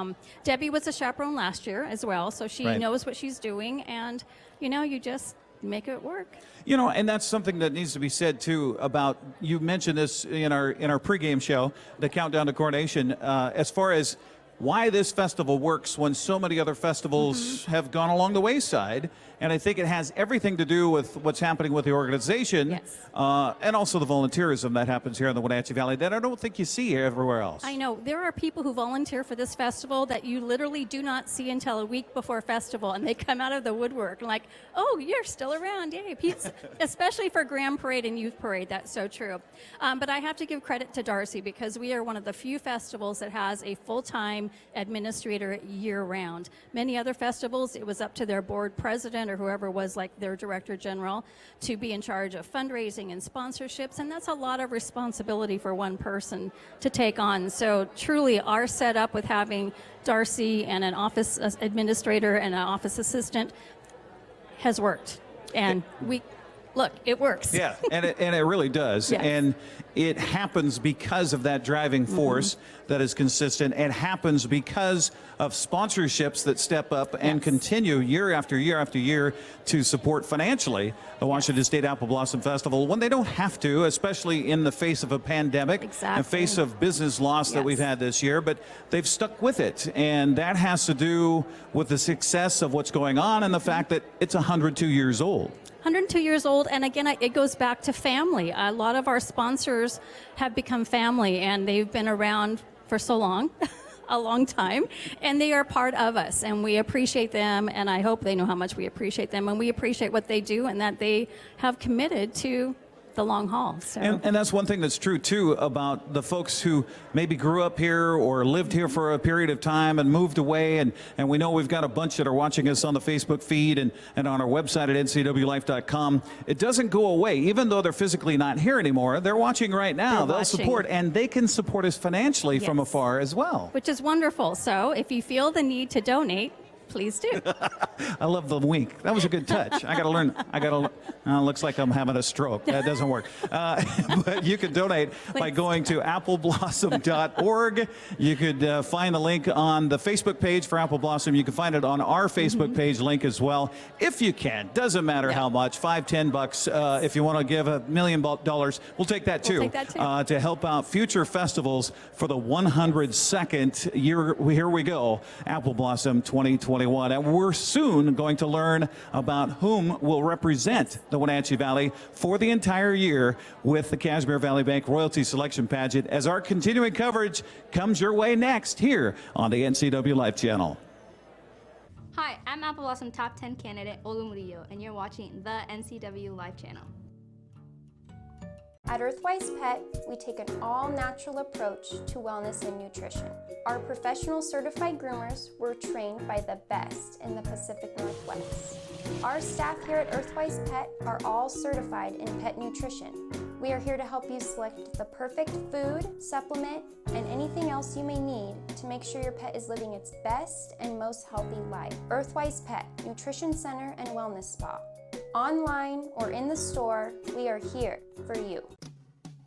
Debbie was a chaperone last year as well, so she knows what she's doing, and you just make it work. And that's something that needs to be said too about, you mentioned this in our pregame show, the Countdown to Coronation, as far as why this festival works when so many other festivals have gone along the wayside. And I think it has everything to do with what's happening with the organization and also the volunteerism that happens here in the Wenatchee Valley that I don't think you see everywhere else. I know. There are people who volunteer for this festival that you literally do not see until a week before festival, and they come out of the woodwork like, oh, you're still around. Yay, Pete's, especially for Grand Parade and Youth Parade. That's so true. But I have to give credit to Darcy because we are one of the few festivals that has a full-time administrator year-round. Many other festivals, it was up to their board president or whoever was like their director general to be in charge of fundraising and sponsorships, and that's a lot of responsibility for one person to take on. So truly our setup with having Darcy and an office administrator and an office assistant has worked. And look, it works. Yeah, and it really does. Yes. And it happens because of that driving force that is consistent. It happens because of sponsorships that step up and continue year after year after year to support financially the Washington State Apple Blossom Festival when they don't have to, especially in the face of a pandemic and face of business loss that we've had this year. But they've stuck with it. And that has to do with the success of what's going on and the fact that it's 102 years old. 102 years old, and again, it goes back to family. A lot of our sponsors have become family, and they've been around for so long, a long time, and they are part of us, and we appreciate them, and I hope they know how much we appreciate them, and we appreciate what they do and that they have committed to the long haul. So. And that's one thing that's true, too, about the folks who maybe grew up here or lived here for a period of time and moved away. And we know we've got a bunch that are watching us on the Facebook feed and on our website at ncwlife.com. It doesn't go away. Even though they're physically not here anymore, they're watching right now. They'll support, and they can support us financially from afar as well. Which is wonderful. So if you feel the need to donate, please do. I love the wink. That was a good touch. I got to learn. Looks like I'm having a stroke. That doesn't work. But you can donate by going to appleblossom.org. You could find the link on the Facebook page for Apple Blossom. You can find it on our Facebook page link as well. If you can, doesn't matter how much, $5, $10. If you want to give $1 million, we'll take that too. We'll take that too. To help out future festivals for the 102nd year. Here we go, Apple Blossom 2021. And we're soon going to learn about whom will represent the Wenatchee Valley for the entire year with the Cashmere Valley Bank Royalty Selection Pageant as our continuing coverage comes your way next here on the NCWLIFE channel. Hi, I'm Apple Blossom Top 10 candidate Olu Murillo, and you're watching the NCWLIFE channel. At Earthwise Pet, we take an all-natural approach to wellness and nutrition. Our professional certified groomers were trained by the best in the Pacific Northwest. Our staff here at Earthwise Pet are all certified in pet nutrition. We are here to help you select the perfect food, supplement, and anything else you may need to make sure your pet is living its best and most healthy life. Earthwise Pet, Nutrition Center and Wellness Spa. Online or in the store, we are here for you.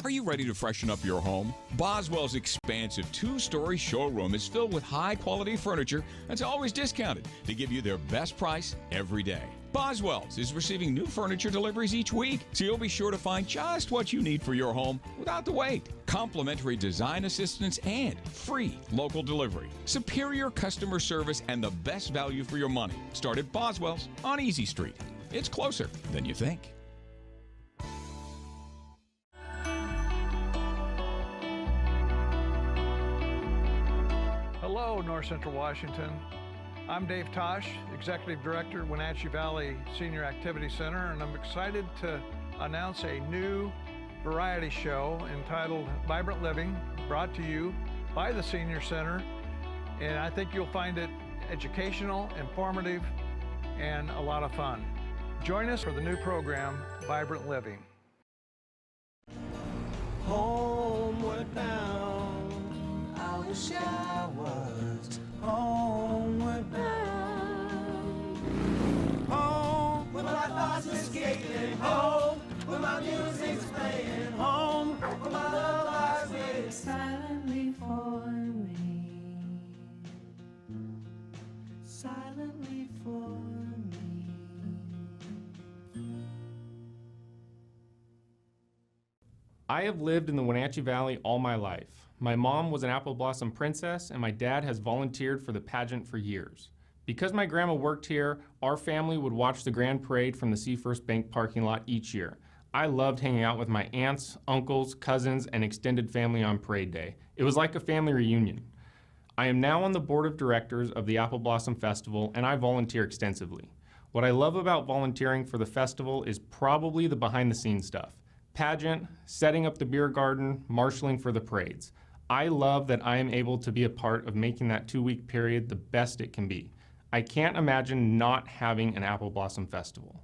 Are you ready to freshen up your home? Boswell's expansive two-story showroom is filled with high-quality furniture that's always discounted to give you their best price every day. Boswell's is receiving new furniture deliveries each week, so you'll be sure to find just what you need for your home without the wait. Complimentary design assistance and free local delivery. Superior customer service and the best value for your money. Start at Boswell's on Easy Street. It's closer than you think. Hello, North Central Washington. I'm Dave Tosh, Executive Director, Wenatchee Valley Senior Activity Center, and I'm excited to announce a new variety show entitled Vibrant Living, brought to you by the Senior Center, and I think you'll find it educational, informative, and a lot of fun. Join us for the new program, Vibrant Living. Homeward bound, I wish I was homeward bound. Home, where my thoughts escaping. Home, where my music's playing. Home, where my love lies waiting silently for me. Silently for me. I have lived in the Wenatchee Valley all my life. My mom was an Apple Blossom princess, and my dad has volunteered for the pageant for years. Because my grandma worked here, our family would watch the Grand Parade from the Seafirst Bank parking lot each year. I loved hanging out with my aunts, uncles, cousins, and extended family on parade day. It was like a family reunion. I am now on the board of directors of the Apple Blossom Festival, and I volunteer extensively. What I love about volunteering for the festival is probably the behind-the-scenes stuff. Pageant, setting up the beer garden, marshaling for the parades. I love that I am able to be a part of making that 2-week period the best it can be. I can't imagine not having an Apple Blossom Festival.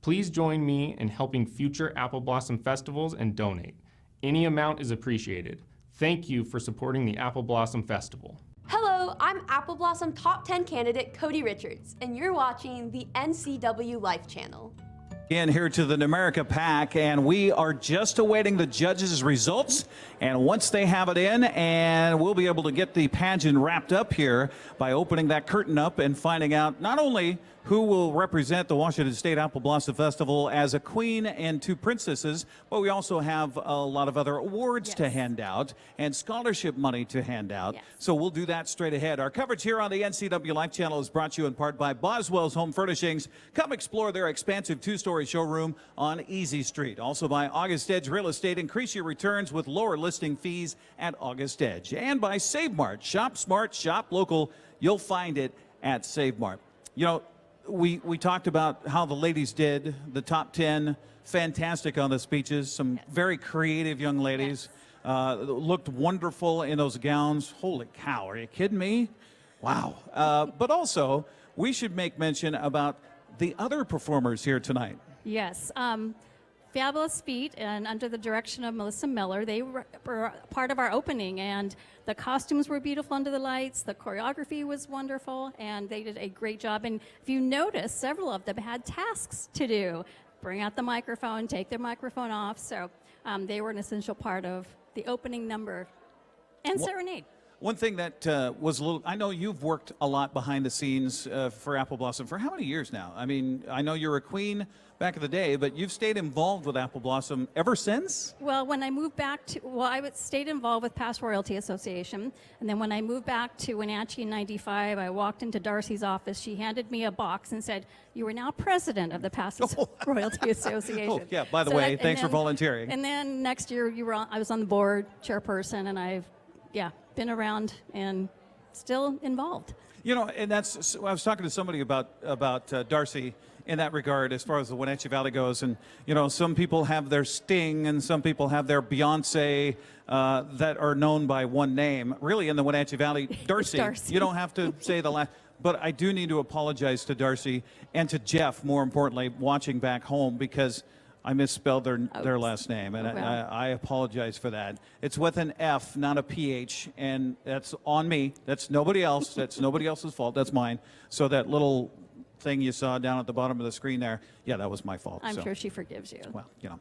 Please join me in helping future Apple Blossom festivals and donate. Any amount is appreciated. Thank you for supporting the Apple Blossom Festival. Hello, I'm Apple Blossom Top 10 candidate Cody Richards, and you're watching the NCWLIFE channel. In here to the Namerica Pack, and we are just awaiting the judges' results. And once they have it in, and we'll be able to get the pageant wrapped up here by opening that curtain up and finding out not only who will represent the Washington State Apple Blossom Festival as a queen and 2 princesses, but we also have a lot of other awards to hand out and scholarship money to hand out. So we'll do that straight ahead. Our coverage here on the NCWLIFE channel is brought to you in part by Boswell's Home Furnishings. Come explore their expansive 2-story showroom on Easy Street. Also by August Edge Real Estate. Increase your returns with lower listing fees at August Edge. And by Save Mart. Shop smart, shop local. You'll find it at Save Mart. You know, we talked about how the ladies did, the top 10, fantastic on the speeches, some very creative young ladies, looked wonderful in those gowns. Holy cow, are you kidding me? Wow. But also, we should make mention about the other performers here tonight. Yes. Fabulous Feet, and under the direction of Melissa Miller, they were part of our opening, and the costumes were beautiful under the lights, the choreography was wonderful, and they did a great job. And if you notice, several of them had tasks to do. Bring out the microphone, take their microphone off, so they were an essential part of the opening number and serenade. One thing that was a little, I know you've worked a lot behind the scenes for Apple Blossom for how many years now? I mean, I know you're a queen back in the day, but you've stayed involved with Apple Blossom ever since? Well, when I moved back to, stayed involved with Past Royalty Association, and then when I moved back to Wenatchee in '95, I walked into Darcy's office. She handed me a box and said, "You are now president of the Past Royalty Association." Oh, yeah, by the way, thanks for volunteering. And then next year, I was on the board, chairperson, and I've, been around and still involved. You know, and I was talking to somebody about Darcy in that regard as far as the Wenatchee Valley goes. And, you know, some people have their Sting and some people have their Beyonce that are known by one name. Really, in the Wenatchee Valley, Darcy. You don't have to say the last. But I do need to apologize to Darcy and to Jeff, more importantly, watching back home, because I misspelled their last name, and I apologize for that. It's with an F, not a PH, and that's on me. That's nobody else. That's nobody else's fault. That's mine. So that little thing you saw down at the bottom of the screen there, that was my fault. I'm sure she forgives you. Well, you know.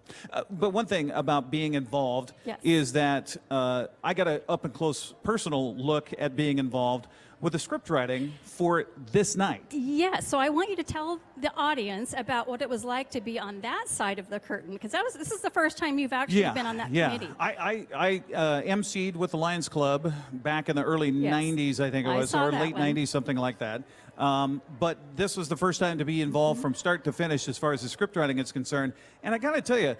But one thing about being involved is that I got an up-and-close personal look at being involved with the script writing for this night. Yes, so I want you to tell the audience about what it was like to be on that side of the curtain, because this is the first time you've actually been on that committee. I emceed with the Lions Club back in the early 90s, I think it was, or late 90s, something like that. But this was the first time to be involved from start to finish as far as the script writing is concerned. And I got to tell you,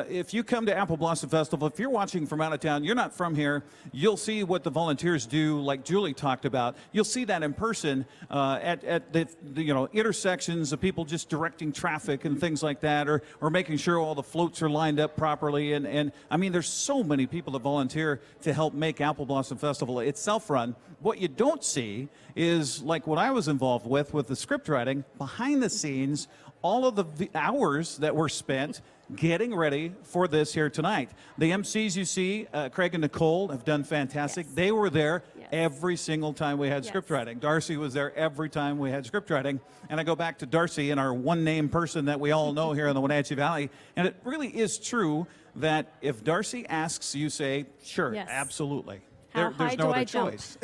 if you come to Apple Blossom Festival, if you're watching from out of town, you're not from here, you'll see what the volunteers do, like Julie talked about. You'll see that in person at the intersections of people just directing traffic and things like that, or making sure all the floats are lined up properly. And I mean, there's so many people that volunteer to help make Apple Blossom Festival itself run. What you don't see is, like what I was involved with the script writing, behind the scenes, all of the hours that were spent getting ready for this here tonight. The MCs you see, Craig and Nicole, have done fantastic. They were there every single time we had script writing. Darcy was there every time we had script writing. And I go back to Darcy and our one-name person that we all know here in the Wenatchee Valley. And it really is true that if Darcy asks, you say, sure, absolutely. There's no other choice.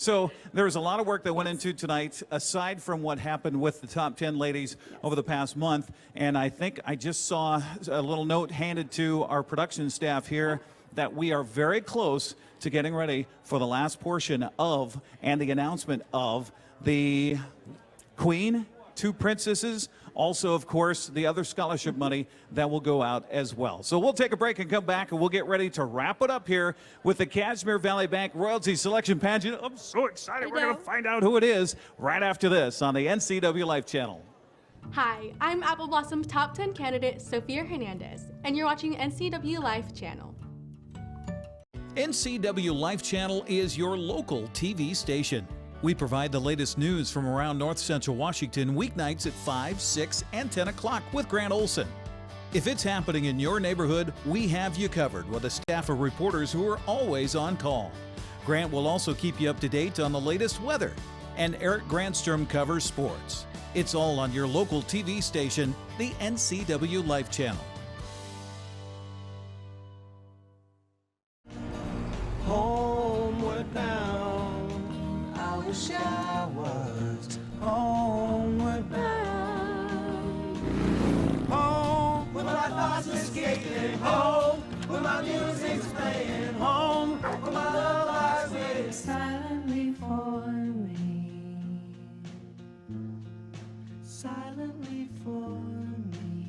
So there was a lot of work that went into tonight, aside from what happened with the top 10 ladies over the past month. And I think I just saw a little note handed to our production staff here that we are very close to getting ready for the last portion of and the announcement of the Queen, 2 princesses, also, of course, the other scholarship money that will go out as well. So we'll take a break and come back, and we'll get ready to wrap it up here with the Kashmir Valley Bank Royalty Selection Pageant. I'm so excited. We're going to find out who it is right after this on the NCWLIFE channel. Hi, I'm Apple Blossom Top 10 candidate Sophia Hernandez, and you're watching NCWLIFE channel. NCWLIFE channel is your local TV station. We provide the latest news from around North Central Washington weeknights at 5, 6, and 10 o'clock with Grant Olson. If it's happening in your neighborhood, we have you covered with a staff of reporters who are always on call. Grant will also keep you up to date on the latest weather, and Eric Grandstrom covers sports. It's all on your local TV station, the NCWLIFE channel. Homeward bound, I wish I was homeward bound. Home, where my thoughts are skating. Home, where my music's playing. Home, where my love lies waiting silently for me. Silently for me.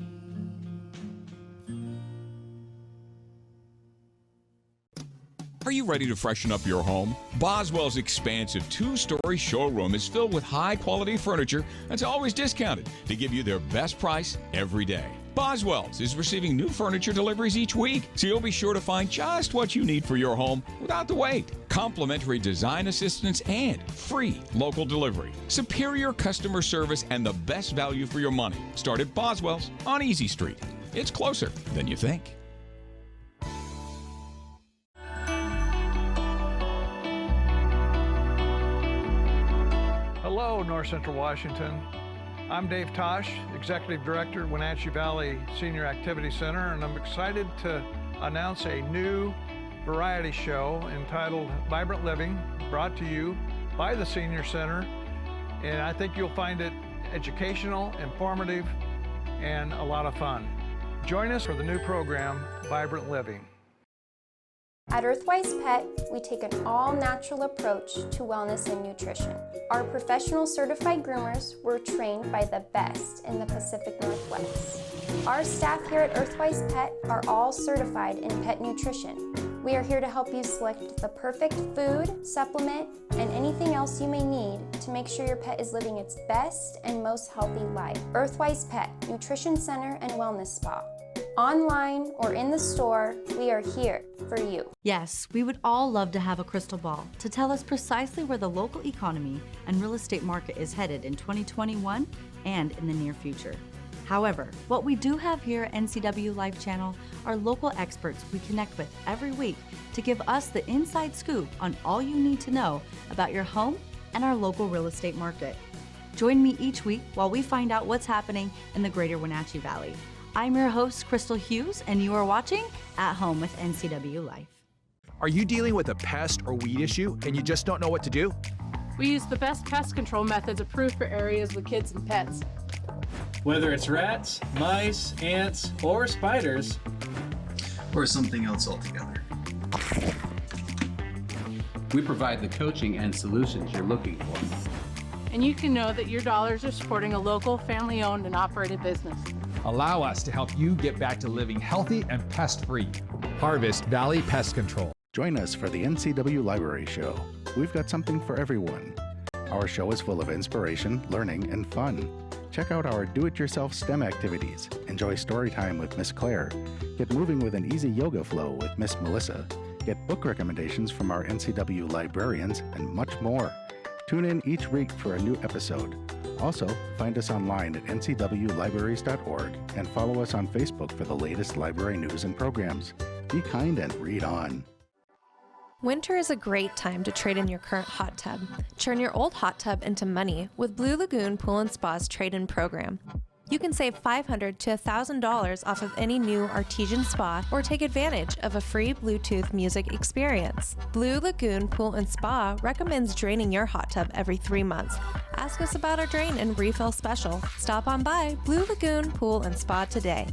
Are you ready to freshen up your home? Boswell's expansive 2-story showroom is filled with high-quality furniture that's always discounted to give you their best price every day. Boswell's is receiving new furniture deliveries each week, so you'll be sure to find just what you need for your home without the wait. Complimentary design assistance and free local delivery. Superior customer service and the best value for your money. Start at Boswell's on Easy Street. It's closer than you think. Hello, North Central Washington. I'm Dave Tosh, Executive Director at Wenatchee Valley Senior Activity Center, and I'm excited to announce a new variety show entitled Vibrant Living, brought to you by the Senior Center. And I think you'll find it educational, informative, and a lot of fun. Join us for the new program, Vibrant Living. At Earthwise Pet, we take an all-natural approach to wellness and nutrition. Our professional certified groomers were trained by the best in the Pacific Northwest. Our staff here at Earthwise Pet are all certified in pet nutrition. We are here to help you select the perfect food, supplement, and anything else you may need to make sure your pet is living its best and most healthy life. Earthwise Pet, Nutrition Center and Wellness Spa. Online or in the store, we are here for you. Yes, we would all love to have a crystal ball to tell us precisely where the local economy and real estate market is headed in 2021 and in the near future. However, what we do have here at NCWLIFE channel are local experts we connect with every week to give us the inside scoop on all you need to know about your home and our local real estate market. Join me each week while we find out what's happening in the greater Wenatchee Valley. I'm your host, Crystal Hughes, and you are watching At Home with NCWLIFE. Are you dealing with a pest or weed issue and you just don't know what to do? We use the best pest control methods approved for areas with kids and pets. Whether it's rats, mice, ants, or spiders, or something else altogether. We provide the coaching and solutions you're looking for. And you can know that your dollars are supporting a local, family-owned and operated business. Allow us to help you get back to living healthy and pest-free. Harvest Valley Pest Control. Join us for the NCW Library Show. We've got something for everyone. Our show is full of inspiration, learning, and fun. Check out our do-it-yourself STEM activities. Enjoy story time with Miss Claire. Get moving with an easy yoga flow with Miss Melissa. Get book recommendations from our NCW librarians, and much more. Tune in each week for a new episode. Also, find us online at ncwlibraries.org and follow us on Facebook for the latest library news and programs. Be kind and read on. Winter is a great time to trade in your current hot tub. Turn your old hot tub into money with Blue Lagoon Pool & Spa's trade-in program. You can save $500 to $1,000 off of any new artesian spa or take advantage of a free Bluetooth music experience. Blue Lagoon Pool & Spa recommends draining your hot tub every 3 months. Ask us about our drain and refill special. Stop on by Blue Lagoon Pool & Spa today.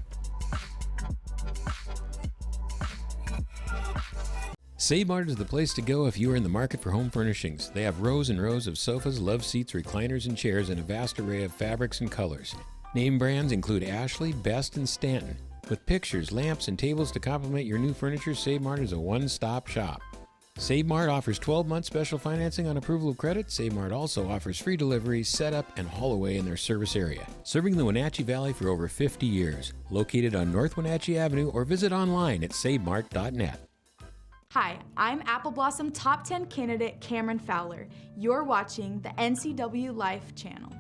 Save Mart is the place to go if you are in the market for home furnishings. They have rows and rows of sofas, love seats, recliners, and chairs in a vast array of fabrics and colors. Name brands include Ashley, Best, and Stanton. With pictures, lamps, and tables to complement your new furniture, Save Mart is a one-stop shop. Save Mart offers 12-month special financing on approval of credit. Save Mart also offers free delivery, setup, and haul away in their service area. Serving the Wenatchee Valley for over 50 years. Located on North Wenatchee Avenue or visit online at savemart.net. Hi, I'm Apple Blossom Top 10 candidate Cameron Fowler. You're watching the NCWLIFE channel.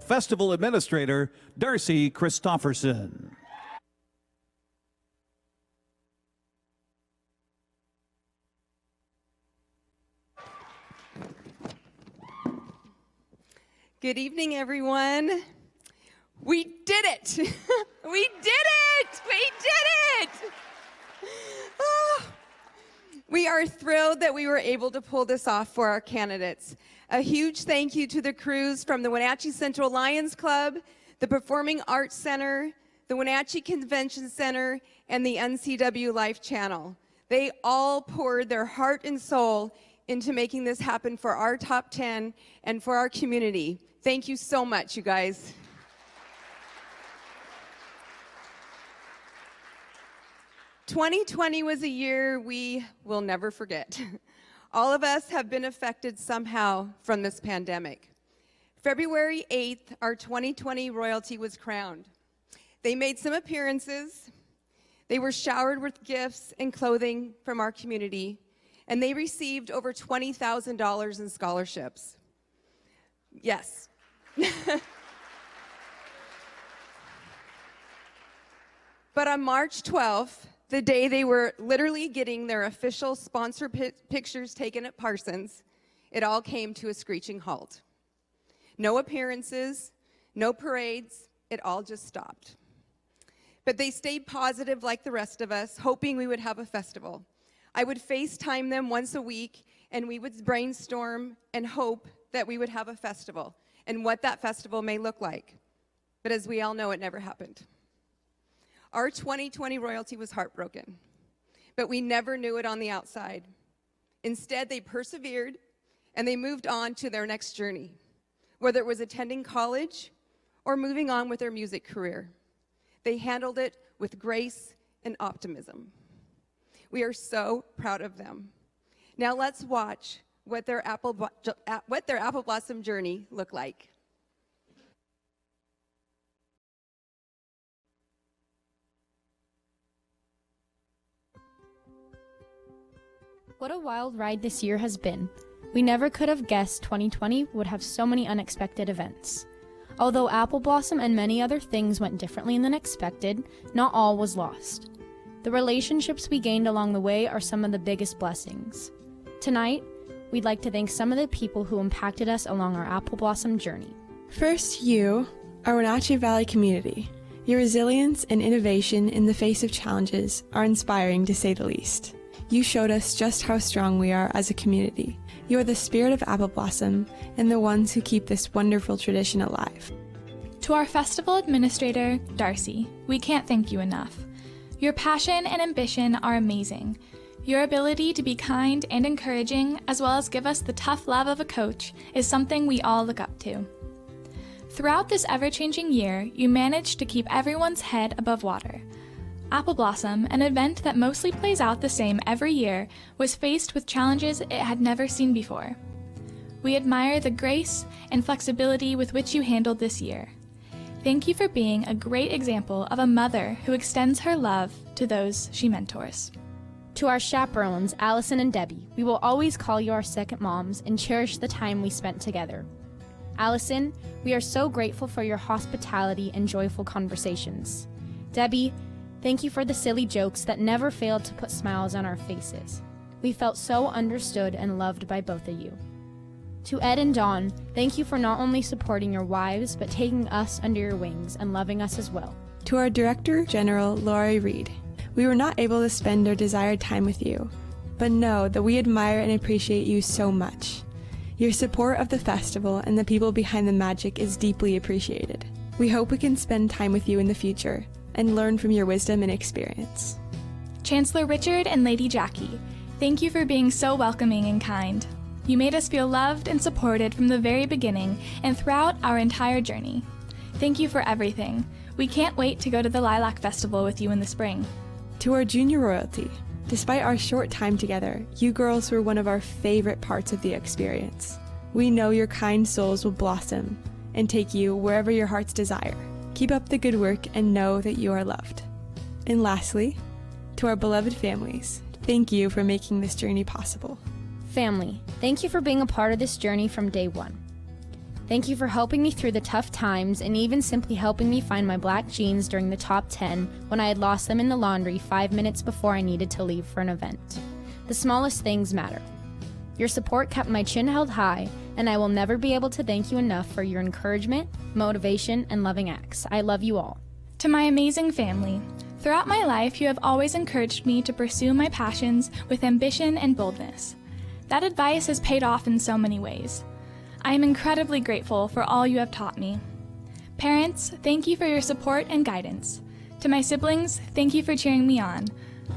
Festival Administrator Darcy Christofferson. Good evening, everyone. We did it! We did it! We did it! Oh. We are thrilled that we were able to pull this off for our candidates. A huge thank you to the crews from the Wenatchee Central Lions Club, the Performing Arts Center, the Wenatchee Convention Center, and the NCWLIFE channel. They all poured their heart and soul into making this happen for our top 10 and for our community. Thank you so much, you guys. "2020 was a year we will never forget. All of us have been affected somehow from this pandemic. February 8th, our 2020 royalty was crowned. They made some appearances. They were showered with gifts and clothing from our community, and they received over $20,000 in scholarships. Yes. But on March 12th, the day they were literally getting their official sponsor pictures taken at Parsons, it all came to a screeching halt. No appearances, no parades, it all just stopped. But they stayed positive like the rest of us, hoping we would have a festival. I would FaceTime them once a week, and we would brainstorm and hope that we would have a festival and what that festival may look like. But as we all know, it never happened. Our 2020 royalty was heartbroken, but we never knew it on the outside. Instead, they persevered and they moved on to their next journey, whether it was attending college or moving on with their music career. They handled it with grace and optimism. We are so proud of them. Now let's watch what their Apple Blossom journey looked like. What a wild ride this year has been. We never could have guessed 2020 would have so many unexpected events. Although Apple Blossom and many other things went differently than expected, not all was lost. The relationships we gained along the way are some of the biggest blessings. Tonight, we'd like to thank some of the people who impacted us along our Apple Blossom journey. First, you, our Wenatchee Valley community. Your resilience and innovation in the face of challenges are inspiring, to say the least. You showed us just how strong we are as a community. You are the spirit of Apple Blossom and the ones who keep this wonderful tradition alive. To our festival administrator, Darcy, we can't thank you enough. Your passion and ambition are amazing. Your ability to be kind and encouraging, as well as give us the tough love of a coach, is something we all look up to. Throughout this ever-changing year, you managed to keep everyone's head above water. Apple Blossom, an event that mostly plays out the same every year, was faced with challenges it had never seen before. We admire the grace and flexibility with which you handled this year. Thank you for being a great example of a mother who extends her love to those she mentors. To our chaperones, Allison and Debbie, we will always call you our second moms and cherish the time we spent together. Allison, we are so grateful for your hospitality and joyful conversations. Debbie, thank you for the silly jokes that never failed to put smiles on our faces. We felt so understood and loved by both of you. To Ed and Dawn, thank you for not only supporting your wives, but taking us under your wings and loving us as well. To our Director General, Lori Reed, we were not able to spend our desired time with you, but know that we admire and appreciate you so much. Your support of the festival and the people behind the magic is deeply appreciated. We hope we can spend time with you in the future and learn from your wisdom and experience. Chancellor Richard and Lady Jackie, Thank you for being so welcoming and kind. You made us feel loved and supported from the very beginning and throughout our entire journey. Thank you for everything. We can't wait to go to the Lilac Festival with you in the spring. To our junior royalty, despite our short time together, you girls were one of our favorite parts of the experience. We know your kind souls will blossom and take you wherever your hearts desire. Keep up the good work and know that you are loved. And lastly, to our beloved families, thank you for making this journey possible. Family, thank you for being a part of this journey from day one. Thank you for helping me through the tough times and even simply helping me find my black jeans during the top 10 when I had lost them in the laundry 5 minutes before I needed to leave for an event. The smallest things matter. Your support kept my chin held high, and I will never be able to thank you enough for your encouragement, motivation, and loving acts. I love you all. To my amazing family, throughout my life, you have always encouraged me to pursue my passions with ambition and boldness. That advice has paid off in so many ways. I am incredibly grateful for all you have taught me. Parents, thank you for your support and guidance. To my siblings, thank you for cheering me on.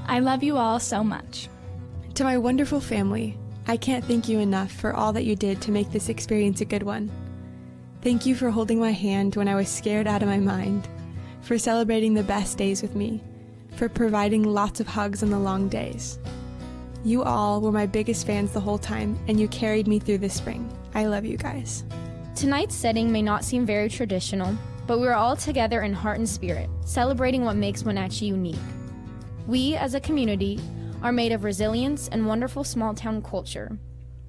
I love you all so much. To my wonderful family, I can't thank you enough for all that you did to make this experience a good one. Thank you for holding my hand when I was scared out of my mind, for celebrating the best days with me, for providing lots of hugs on the long days. You all were my biggest fans the whole time, and you carried me through the spring. I love you guys. Tonight's setting may not seem very traditional, but we are all together in heart and spirit, celebrating what makes Wenatchee unique. We, as a community, are made of resilience and wonderful small-town culture.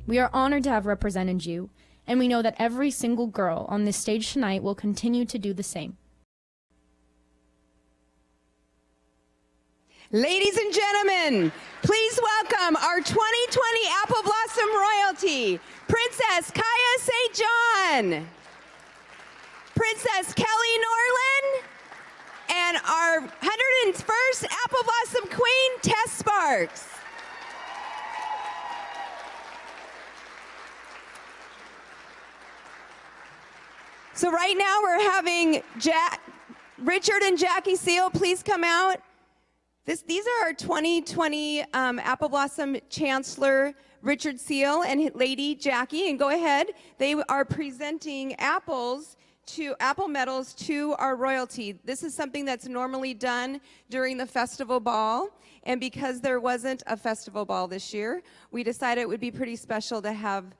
We are honored to have represented you, and we know that every single girl on this stage tonight will continue to do the same. Ladies and gentlemen, please welcome our 2020 Apple Blossom Royalty, Princess Kaya St. John, Princess Kelly Norland, and our 101st Apple Blossom Queen, Tess Sparks. So right now we're having Richard and Jackie Seal, please come out. These are our 2020 Apple Blossom Chancellor, Richard Seal, and Lady Jackie, and go ahead. They are presenting apple medals to our royalty. This is something that's normally done during the festival ball, and because there wasn't a festival ball this year, we decided it would be pretty special to have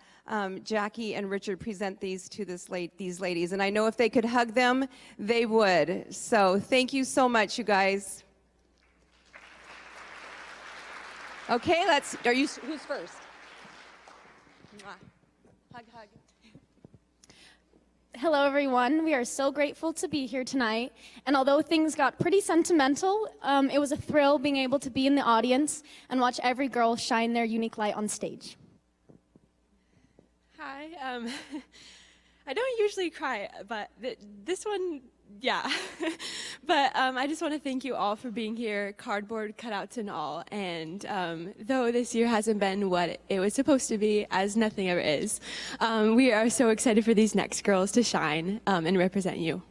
Jackie and Richard present these to these ladies, and I know if they could hug them, they would. So thank you so much, you guys. Okay, who's first? Hug, hug. Hello, everyone. We are so grateful to be here tonight. And although things got pretty sentimental, it was a thrill being able to be in the audience and watch every girl shine their unique light on stage. Hi. I don't usually cry, but this one, yeah. But I just want to thank you all for being here, cardboard cutouts and all. And though this year hasn't been what it was supposed to be, as nothing ever is, we are so excited for these next girls to shine and represent you.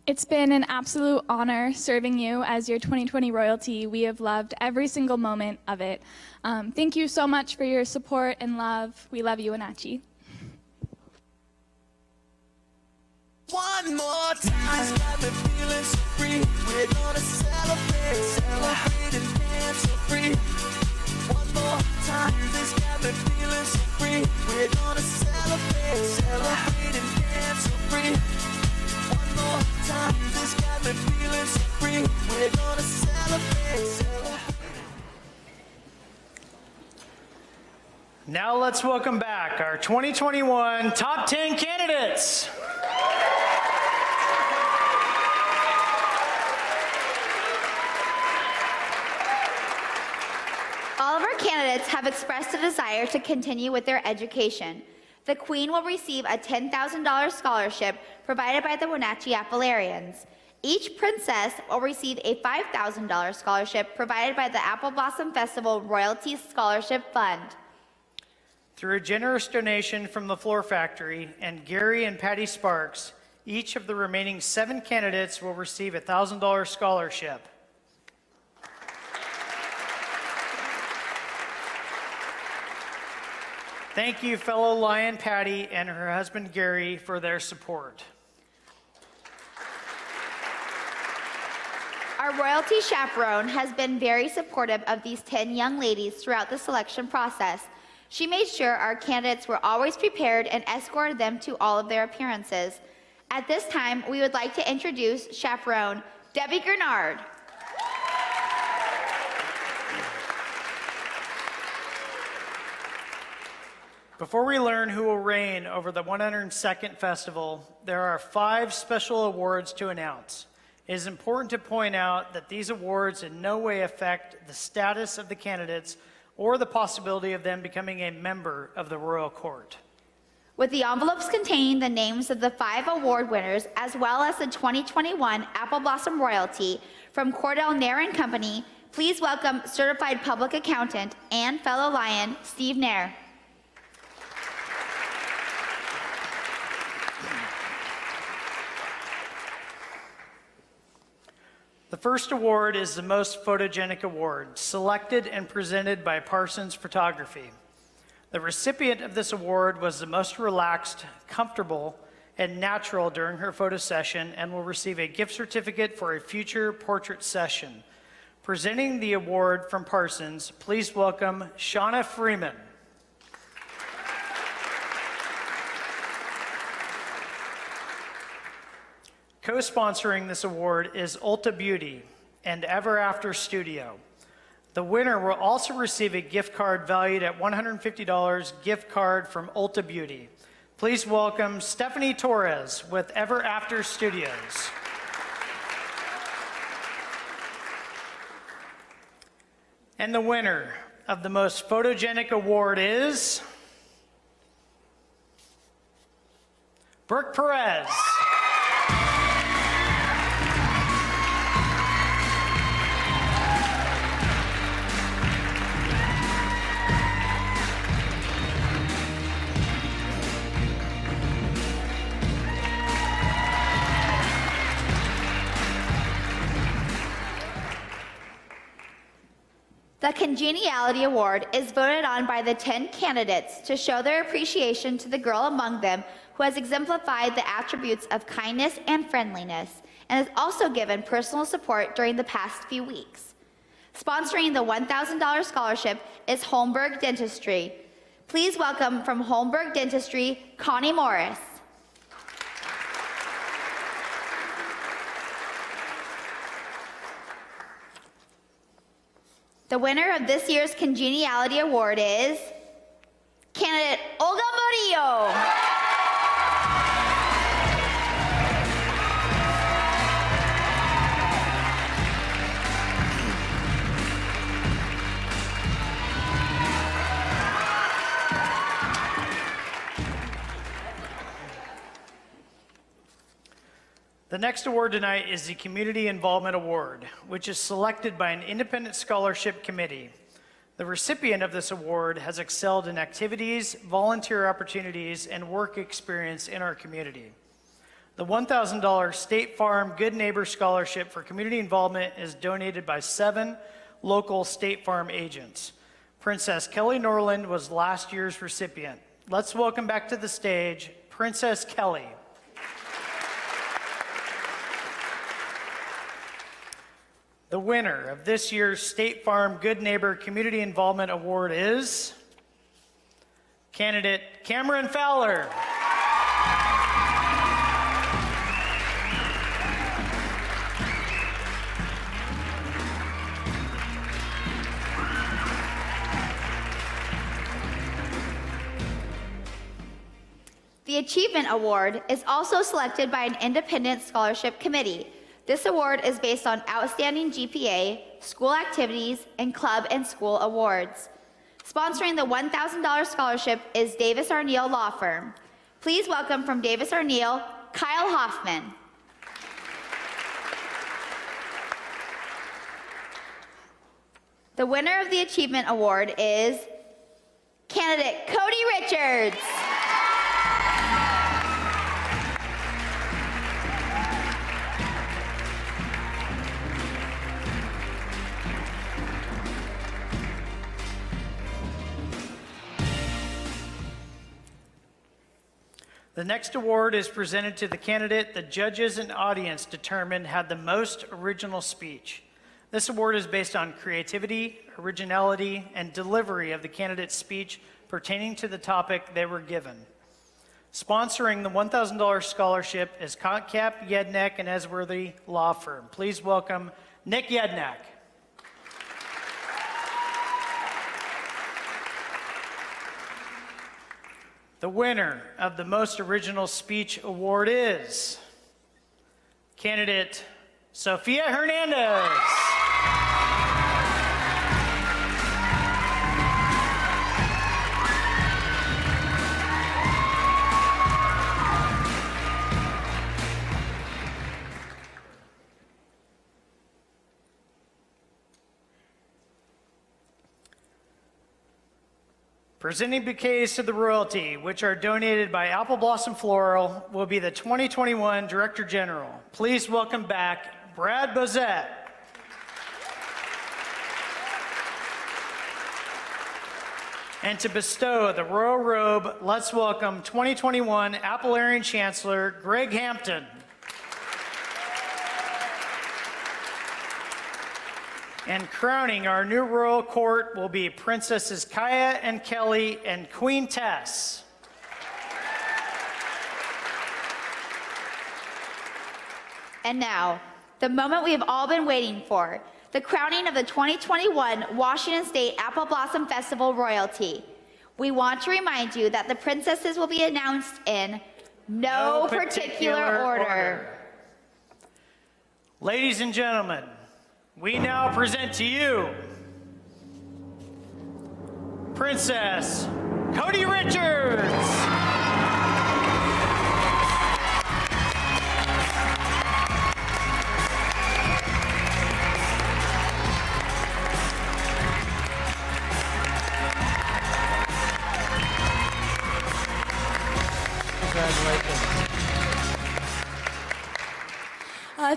It's been an absolute honor serving you as your 2020 royalty. We have loved every single moment of it. Thank you so much for your support and love. We love you, Wenatchee. One more time, got me feeling so free. We're gonna celebrate and dance so free. One more time, this got me feeling so free. We're gonna celebrate and dance so free. One more time, this got me feeling so free. We're gonna celebrate. Now let's welcome back our 2021 Top 10 candidates. All of our candidates have expressed a desire to continue with their education. The Queen will receive a $10,000 scholarship provided by the Wenatchee Applearians. Each princess will receive a $5,000 scholarship provided by the Apple Blossom Festival Royalty Scholarship Fund. Through a generous donation from the Floor Factory and Gary and Patty Sparks, each of the remaining 7 candidates will receive a $1,000 scholarship. Thank you, fellow Lion Patty and her husband Gary, for their support. Our royalty chaperone has been very supportive of these 10 young ladies throughout the selection process. She made sure our candidates were always prepared and escorted them to all of their appearances. At this time, we would like to introduce chaperone Debbie Gernard. Before we learn who will reign over the 102nd Festival, there are 5 special awards to announce. It is important to point out that these awards in no way affect the status of the candidates or the possibility of them becoming a member of the royal court. With the envelopes containing the names of the 5 award winners, as well as the 2021 Apple Blossom Royalty from Cordell Nair & Company, please welcome Certified Public Accountant and fellow Lion, Steve Nair. The first award is the Most Photogenic Award, selected and presented by Parsons Photography. The recipient of this award was the most relaxed, comfortable, and natural during her photo session and will receive a gift certificate for a future portrait session. Presenting the award from Parsons, please welcome Shauna Freeman. Co-sponsoring this award is Ulta Beauty and Ever After Studio. The winner will also receive a gift card valued at $150 gift card from Ulta Beauty. Please welcome Stephanie Torres with Ever After Studios. And the winner of the Most Photogenic Award is Brooke Perez. The Congeniality Award is voted on by the 10 candidates to show their appreciation to the girl among them who has exemplified the attributes of kindness and friendliness, and has also given personal support during the past few weeks. Sponsoring the $1,000 scholarship is Holmberg Dentistry. Please welcome from Holmberg Dentistry, Connie Morris. The winner of this year's Congeniality Award is candidate Olga Murillo. The next award tonight is the Community Involvement Award, which is selected by an independent scholarship committee. The recipient of this award has excelled in activities, volunteer opportunities, and work experience in our community. The $1,000 State Farm Good Neighbor Scholarship for community involvement is donated by 7 local State Farm agents. Princess Kelly Norland was last year's recipient. Let's welcome back to the stage, Princess Kelly. The winner of this year's State Farm Good Neighbor Community Involvement Award is candidate Cameron Fowler. The Achievement Award is also selected by an independent scholarship committee. This award is based on outstanding GPA, school activities, and club and school awards. Sponsoring the $1,000 scholarship is Davis Arneal Law Firm. Please welcome from Davis Arneal, Kyle Hoffman. The winner of the Achievement Award is candidate Cody Richards. The next award is presented to the candidate the judges and audience determined had the most original speech. This award is based on creativity, originality, and delivery of the candidate's speech pertaining to the topic they were given. Sponsoring the $1,000 scholarship is Kontcap, Yednek, and Esworthy Law Firm. Please welcome Nick Yednek. The winner of the Most Original Speech Award is candidate Sofia Hernandez. Presenting bouquets to the royalty, which are donated by Apple Blossom Floral, will be the 2021 Director General. Please welcome back Brad Bozette. And to bestow the royal robe, let's welcome 2021 Appellarian Chancellor Greg Hampton. And crowning our new royal court will be Princesses Kaya and Kelly and Queen Tess. And now, the moment we have all been waiting for, the crowning of the 2021 Washington State Apple Blossom Festival royalty. We want to remind you that the princesses will be announced in no particular order. Ladies and gentlemen, we now present to you Princess Cody Richards.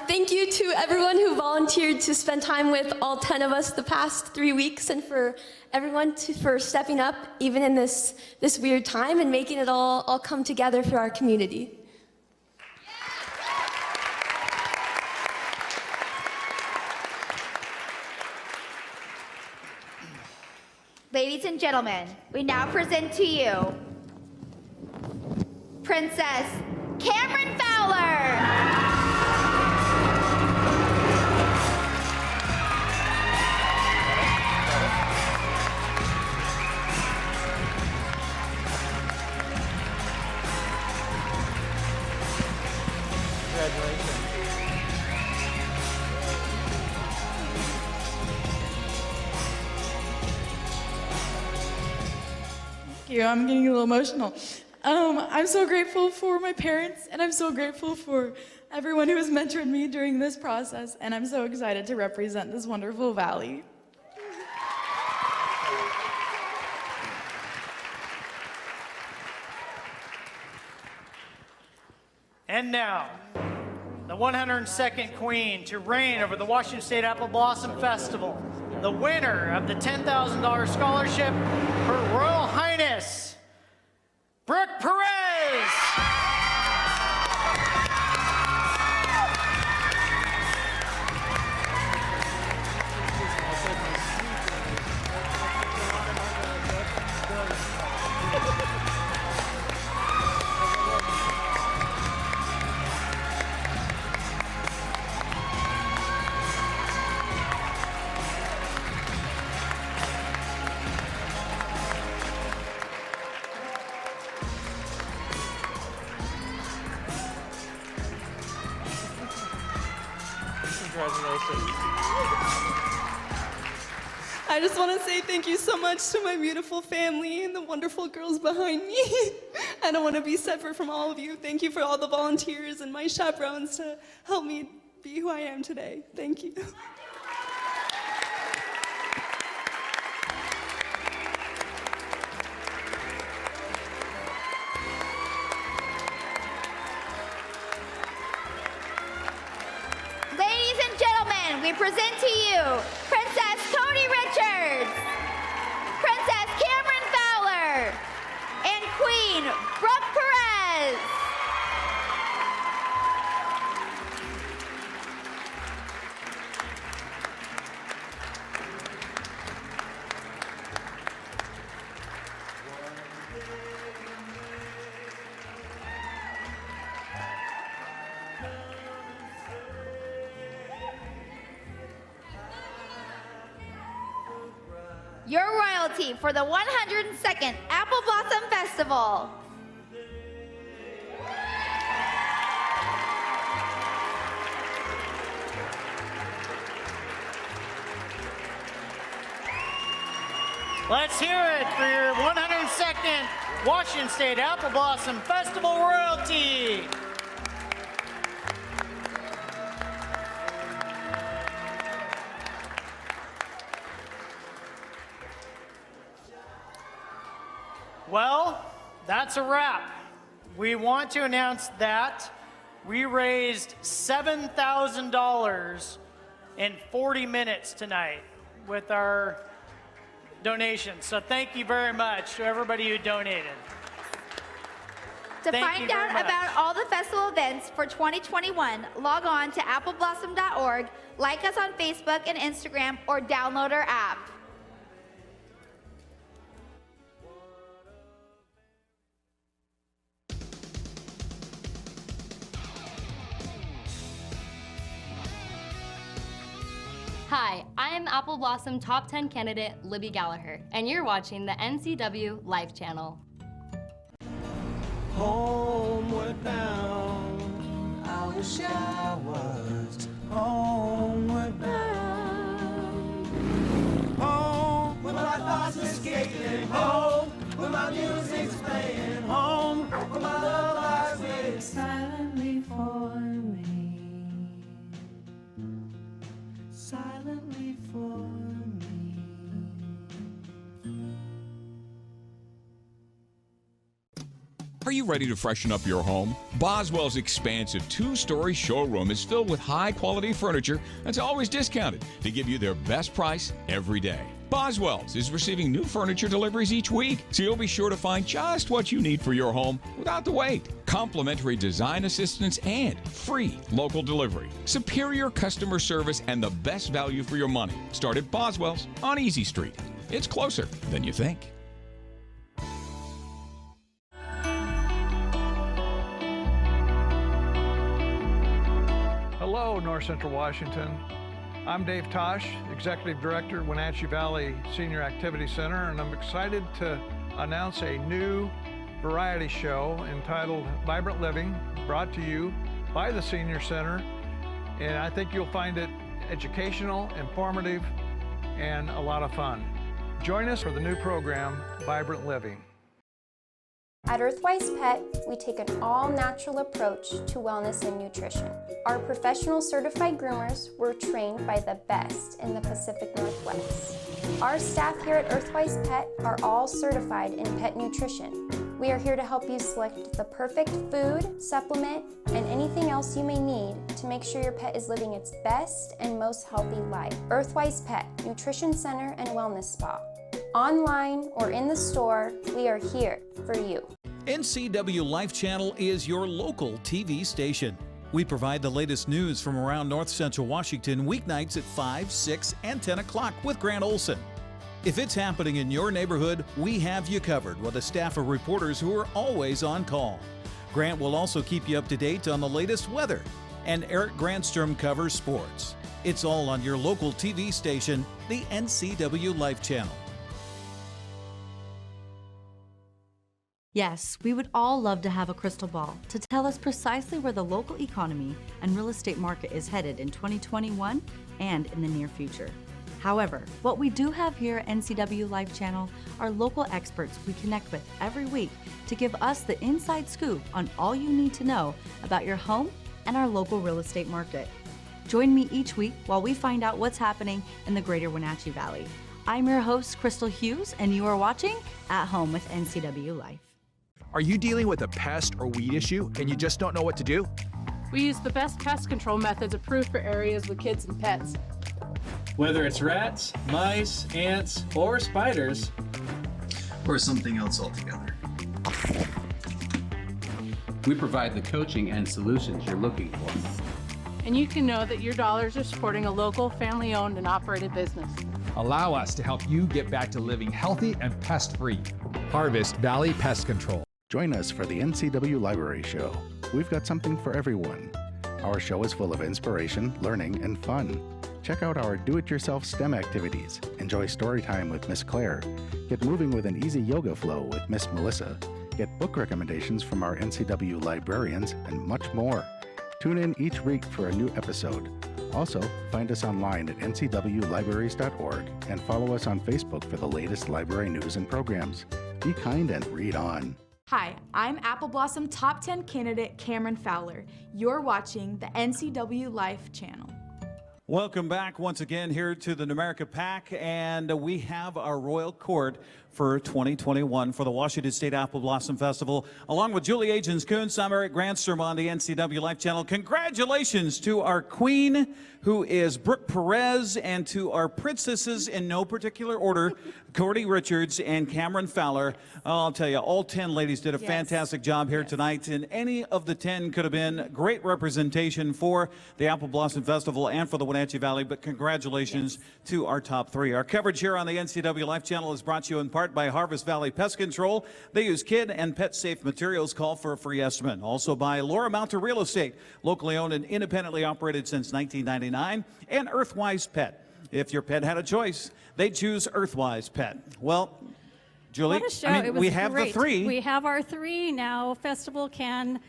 Thank you to everyone who volunteered to spend time with all 10 of us the past 3 weeks, and for everyone for stepping up even in this weird time and making it all come together for our community. Ladies and gentlemen, we now present to you Princess Cameron Fowler. Thank you. I'm getting a little emotional. I'm so grateful for my parents, and I'm so grateful for everyone who has mentored me during this process, and I'm so excited to represent this wonderful valley. And now, the 102nd Queen to reign over the Washington State Apple Blossom Festival, the winner of the $10,000 scholarship, Her Royal Highness, Brooke Perez. I just want to say thank you so much to my beautiful family and the wonderful girls behind me. I don't want to be separate from all of you. Thank you for all the volunteers and my chaperones to help me be who I am today. Thank you. Ladies and gentlemen, we present to you Princess Cody Richards, Princess Cameron Fowler, and Queen Brooke Perez. your royalty for the 102nd Apple Blossom Festival. Let's hear it for your 102nd Washington State Apple Blossom Festival royalty. Well, that's a wrap. We want to announce that we raised $7,000 in 40 minutes tonight with our donations. So thank you very much to everybody who donated. To find out about all the festival events for 2021, log on to appleblossom.org, like us on Facebook and Instagram, or download our app. Hi, I'm Apple Blossom Top 10 candidate Libby Gallagher, and you're watching the NCWLIFE channel. Homeward bound, I wish I was homeward bound. Home, where my thoughts are skating. Home, where my music's playing. Home, where my love lies waiting silently for me. Silently for me. Are you ready to freshen up your home? Boswell's expansive two-story showroom is filled with high-quality furniture that's always discounted to give you their best price every day. Boswell's is receiving new furniture deliveries each week, so you'll be sure to find just what you need for your home without the wait. Complimentary design assistance and free local delivery. Superior customer service and the best value for your money. Start at Boswell's on Easy Street. It's closer than you think. Hello, North Central Washington. I'm Dave Tosh, Executive Director at Wenatchee Valley Senior Activity Center, and I'm excited to announce a new variety show entitled Vibrant Living, brought to you by the Senior Center. And I think you'll find it educational, informative, and a lot of fun. Join us for the new program, Vibrant Living. At Earthwise Pet, we take an all-natural approach to wellness and nutrition. Our professional certified groomers were trained by the best in the Pacific Northwest. Our staff here at Earthwise Pet are all certified in pet nutrition. We are here to help you select the perfect food, supplement, and anything else you may need to make sure your pet is living its best and most healthy life. Earthwise Pet, Nutrition Center and Wellness Spa. Online or in the store, we are here for you. NCWLIFE Channel is your local TV station. We provide the latest news from around North Central Washington weeknights at 5, 6, and 10 o'clock with Grant Olson. If it's happening in your neighborhood, we have you covered with a staff of reporters who are always on call. Grant will also keep you up to date on the latest weather, and Eric Grandstrom covers sports. It's all on your local TV station, the NCWLIFE Channel. Yes, we would all love to have a crystal ball to tell us precisely where the local economy and real estate market is headed in 2021 and in the near future. However, what we do have here at NCWLIFE Channel are local experts we connect with every week to give us the inside scoop on all you need to know about your home and our local real estate market. Join me each week while we find out what's happening in the greater Wenatchee Valley. I'm your host, Crystal Hughes, and you are watching At Home with NCWLIFE. Are you dealing with a pest or weed issue and you just don't know what to do? We use the best pest control methods approved for areas with kids and pets. Whether it's rats, mice, ants, or spiders, or something else altogether. We provide the coaching and solutions you're looking for. And you can know that your dollars are supporting a local, family-owned and operated business. Allow us to help you get back to living healthy and pest-free. Harvest Valley Pest Control. Join us for the NCW Library Show. We've got something for everyone. Our show is full of inspiration, learning, and fun. Check out our do-it-yourself STEM activities. Enjoy story time with Miss Claire. Get moving with an easy yoga flow with Miss Melissa. Get book recommendations from our NCW librarians, and much more. Tune in each week for a new episode. Also, find us online at ncwlibraries.org and follow us on Facebook for the latest library news and programs. Be kind and read on. Hi, I'm Apple Blossom Top 10 candidate Cameron Fowler. You're watching the NCWLIFE channel. Welcome back once again here to the Numerica PAC, and we have our Royal Court for 2021 for the Washington State Apple Blossom Festival. Along with Julie Agins-Kuntz, I'm Eric Grandstrom on the NCWLIFE channel. Congratulations to our queen, who is Brooke Perez, and to our princesses in no particular order, Cody Richards and Cameron Fowler. I'll tell you, all 10 ladies did a fantastic job here tonight, and any of the 10 could have been great representation for the Apple Blossom Festival and for the Wenatchee Valley, but congratulations to our top 3. Our coverage here on the NCWLIFE channel is brought to you in part by Harvest Valley Pest Control. They use kid and pet safe materials. Call for a free estimate. Also by Laura Mountain Real Estate, locally owned and independently operated since 1999, and Earthwise Pet. If your pet had a choice, they'd choose Earthwise Pet. Well, Julie, What a show. I mean, It was we have great. the 3. We have our 3 now. Festival can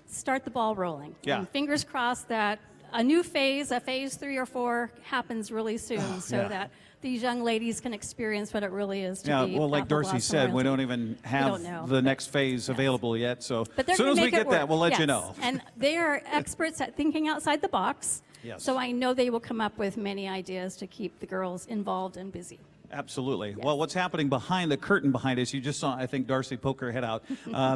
start the ball rolling. Yeah. And fingers crossed that a new phase, a phase 3 or 4, happens really soon, so that these young ladies can experience what it really is to be. Well, like Apple Darcy Blossom said, we royalty. don't even have know. the next phase available yet. So But they're as soon gonna as we make it get that, work. we'll let you Yes. know. And they are experts at thinking outside the box. Yes. So I know they will come up with many ideas to keep the girls involved and busy. Absolutely. Well, what's happening behind the curtain behind us, you just saw, I think, Darcy poke her head out.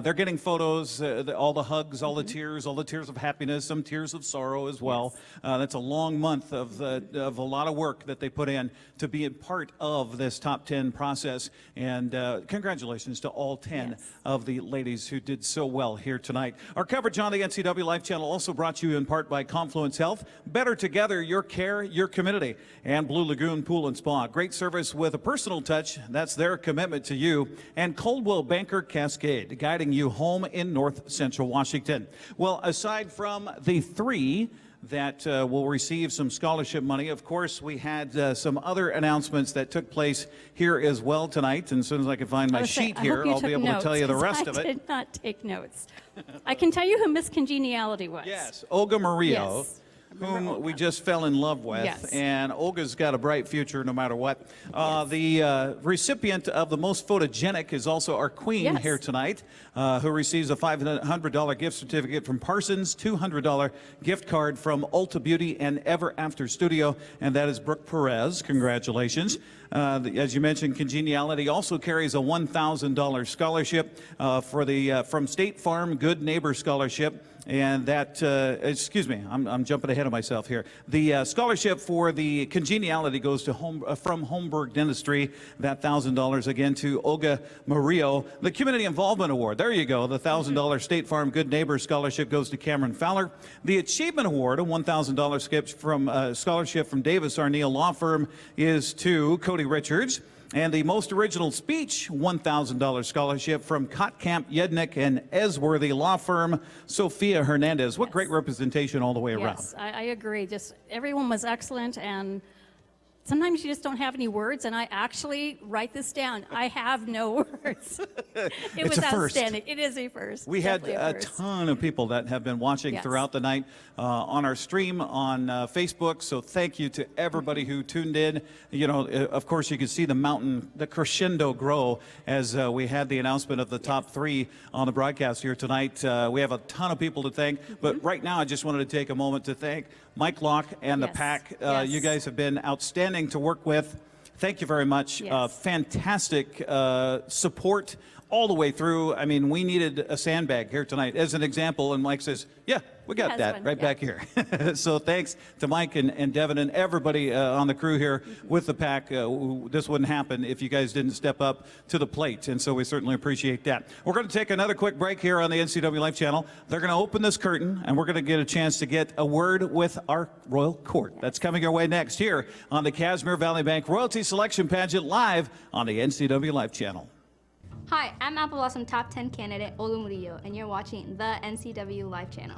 They're getting photos, all the hugs, all the tears of happiness, some tears of sorrow as well. That's a long month of a lot of work that they put in to be a part of this top 10 process. And congratulations to all 10 of the ladies who did so well here tonight. Our coverage on the NCWLIFE channel also brought to you in part by Confluence Health. Better together, your care, your community. And Blue Lagoon Pool and Spa. Great service with a personal touch. That's their commitment to you. And Coldwell Banker Cascade, guiding you home in North Central Washington. Well, aside from the 3 that will receive some scholarship money, of course, we had some other announcements that took place here as well tonight. And as soon as I can find my sheet here, I'll be able to tell you the rest of it. I did not take notes. I can tell you who Miss Congeniality was. Yes, Olga Murillo. Yes. Whom we just fell in love with, and Olga's got a bright future no matter what. The recipient of the most photogenic is also our queen here tonight, who receives a $500 gift certificate from Parsons, $200 gift card from Ulta Beauty and Ever After Studio, and that is Brooke Perez. Congratulations. As you mentioned, Congeniality also carries a $1,000 scholarship from State Farm Good Neighbor Scholarship. And that, excuse me, I'm jumping ahead of myself here. The scholarship for the Congeniality goes to from Holmberg Dentistry. That $1,000 again to Olga Murillo. The Community Involvement Award, there you go. The $1,000 State Farm Good Neighbor Scholarship goes to Cameron Fowler. The Achievement Award, a $1,000 scholarship from Davis Arneal Law Firm, is to Cody Richards. And the Most Original Speech, $1,000 scholarship from Kotkamp, Yednick, and Esworthy Law Firm, Sophia Hernandez. What great representation all the way around. Yes, I agree. Just everyone was excellent, and sometimes you just don't have any words, and I actually write this down. I have no words. It was outstanding. It is a first. We had a ton of people that have been watching throughout the night on our stream on Facebook, so thank you to everybody who tuned in. You know, of course, you could see the mountain, the crescendo grow as we had the announcement of the top 3 on the broadcast here tonight. We have a ton of people to thank, but right now I just wanted to take a moment to thank Mike Locke and the PAC. You guys have been outstanding to work with. Thank you very much. Fantastic support all the way through. I mean, we needed a sandbag here tonight as an example, and Mike says, yeah, we got that right back here. So thanks to Mike and Devin and everybody on the crew here with the PAC. This wouldn't happen if you guys didn't step up to the plate, and so we certainly appreciate that. We're going to take another quick break here on the NCWLIFE channel. They're going to open this curtain, and we're going to get a chance to get a word with our Royal Court. That's coming your way next here on the Casimir Valley Bank Royalty Selection Pageant live on the NCWLIFE channel. Hi, I'm Apple Blossom Top 10 candidate Olga Murillo, and you're watching the NCWLIFE channel.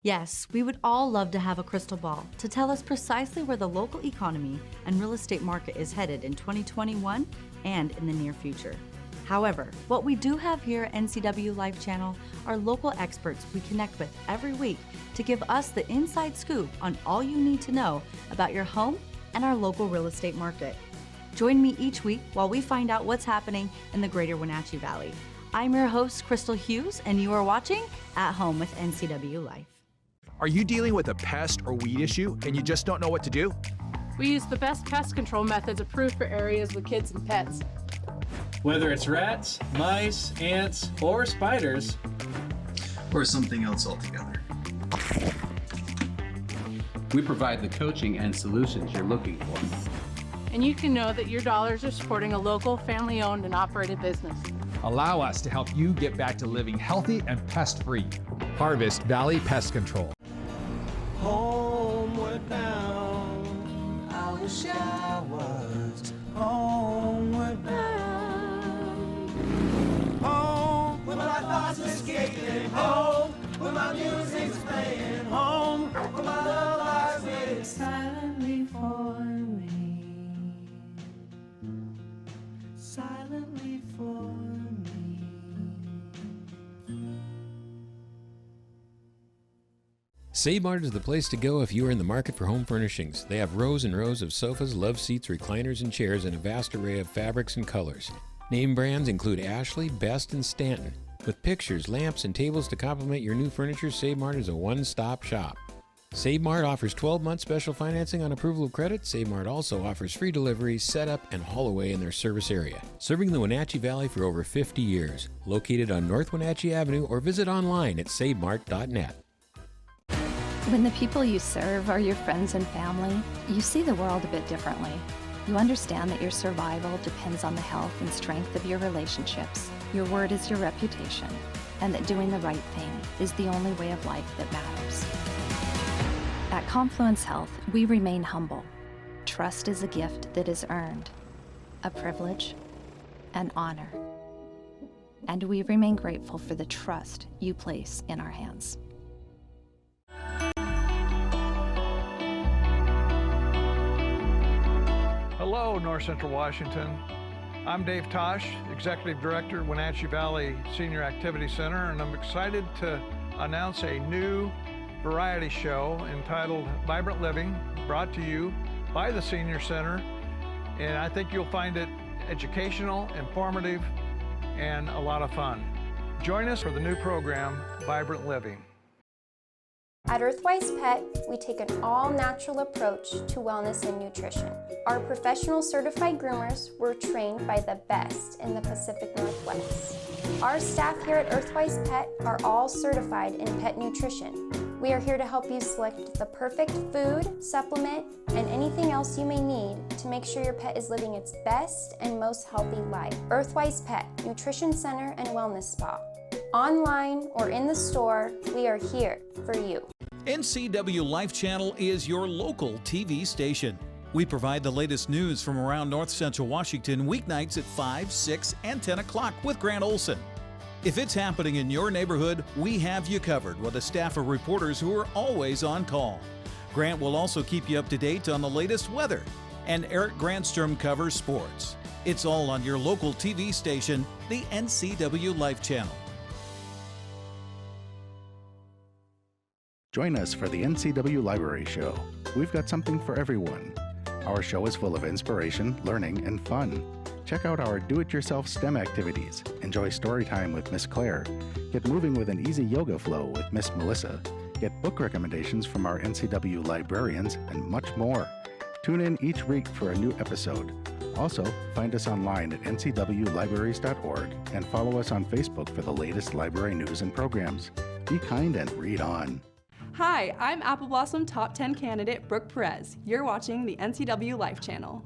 Yes, we would all love to have a crystal ball to tell us precisely where the local economy and real estate market is headed in 2021 and in the near future. However, what we do have here at NCW Life Channel are local experts we connect with every week to give us the inside scoop on all you need to know about your home and our local real estate market. Join me each week while we find out what's happening in the greater Wenatchee Valley. I'm your host, Crystal Hughes, and you are watching At Home with NCW Life. Are you dealing with a pest or weed issue and you just don't know what to do? We use the best pest control methods approved for areas with kids and pets. Whether it's rats, mice, ants, or spiders, or something else altogether. We provide the coaching and solutions you're looking for. And you can know that your dollars are supporting a local, family-owned and operated business. Allow us to help you get back to living healthy and pest-free. Harvest Valley Pest Control. Homeward bound, I wish I was homeward bound. Home, where my thoughts escaping. Home, where my music's playing. Home, where my love lies waiting silently for me. Silently for me. Save Mart is the place to go if you are in the market for home furnishings. They have rows and rows of sofas, love seats, recliners, and chairs, and a vast array of fabrics and colors. Name brands include Ashley, Best, and Stanton. With pictures, lamps, and tables to complement your new furniture, Save Mart is a one-stop shop. Save Mart offers 12-month special financing on approval of credit. Save Mart also offers free delivery, setup, and haul away in their service area. Serving the Wenatchee Valley for over 50 years. Located on North Wenatchee Avenue or visit online at savemart.net. When the people you serve are your friends and family, you see the world a bit differently. You understand that your survival depends on the health and strength of your relationships. Your word is your reputation, and that doing the right thing is the only way of life that matters. At Confluence Health, we remain humble. Trust is a gift that is earned, a privilege, an honor. And we remain grateful for the trust you place in our hands. Hello, North Central Washington. I'm Dave Tosh, Executive Director, Wenatchee Valley Senior Activity Center, and I'm excited to announce a new variety show entitled Vibrant Living, brought to you by the Senior Center. And I think you'll find it educational, informative, and a lot of fun. Join us for the new program, Vibrant Living. At Earthwise Pet, we take an all-natural approach to wellness and nutrition. Our professional certified groomers were trained by the best in the Pacific Northwest. Our staff here at Earthwise Pet are all certified in pet nutrition. We are here to help you select the perfect food, supplement, and anything else you may need to make sure your pet is living its best and most healthy life. Earthwise Pet, Nutrition Center and Wellness Spa. Online or in the store, we are here for you. NCW Life Channel is your local TV station. We provide the latest news from around North Central Washington weeknights at 5, 6, and 10 o'clock with Grant Olson. If it's happening in your neighborhood, we have you covered with a staff of reporters who are always on call. Grant will also keep you up to date on the latest weather, and Eric Grandstrom covers sports. It's all on your local TV station, the NCW Life Channel. Join us for the NCW Library Show. We've got something for everyone. Our show is full of inspiration, learning, and fun. Check out our do-it-yourself STEM activities. Enjoy story time with Miss Claire. Get moving with an easy yoga flow with Miss Melissa. Get book recommendations from our NCW librarians, and much more. Tune in each week for a new episode. Also, find us online at ncwlibraries.org and follow us on Facebook for the latest library news and programs. Be kind and read on. Hi, I'm Apple Blossom Top 10 candidate Brooke Perez. You're watching the NCW Life Channel.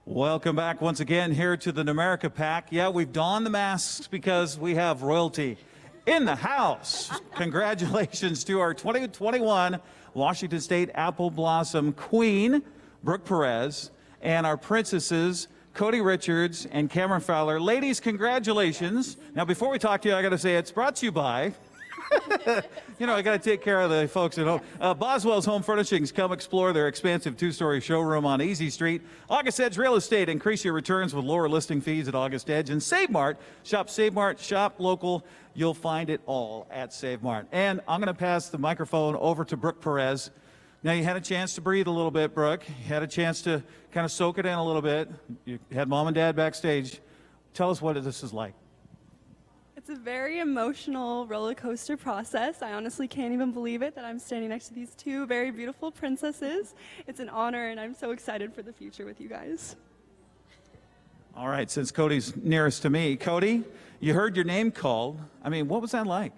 Welcome back once again here to the Namerica Pack. Yeah, we've donned the masks because we have royalty in the house. Congratulations to our 2021 Washington State Apple Blossom Queen, Brooke Perez, and our princesses, Cody Richards and Cameron Fowler. Ladies, congratulations. Now, before we talk to you, I got to say it's brought to you by You know, I got to take care of the folks at home. Boswell's Home Furnishings, come explore their expansive two-story showroom on Easy Street. August Edge Real Estate, increase your returns with lower listing fees at August Edge. And Save Mart, shop Save Mart, shop local. You'll find it all at Save Mart. And I'm going to pass the microphone over to Brooke Perez. Now, you had a chance to breathe a little bit, Brooke. You had a chance to kind of soak it in a little bit. You had Mom and Dad backstage. Tell us what this is like. It's a very emotional roller coaster process. I honestly can't even believe it that I'm standing next to these two very beautiful princesses. It's an honor, and I'm so excited for the future with you guys. All right, since Cody's nearest to me. Cody, you heard your name called. I mean, what was that like?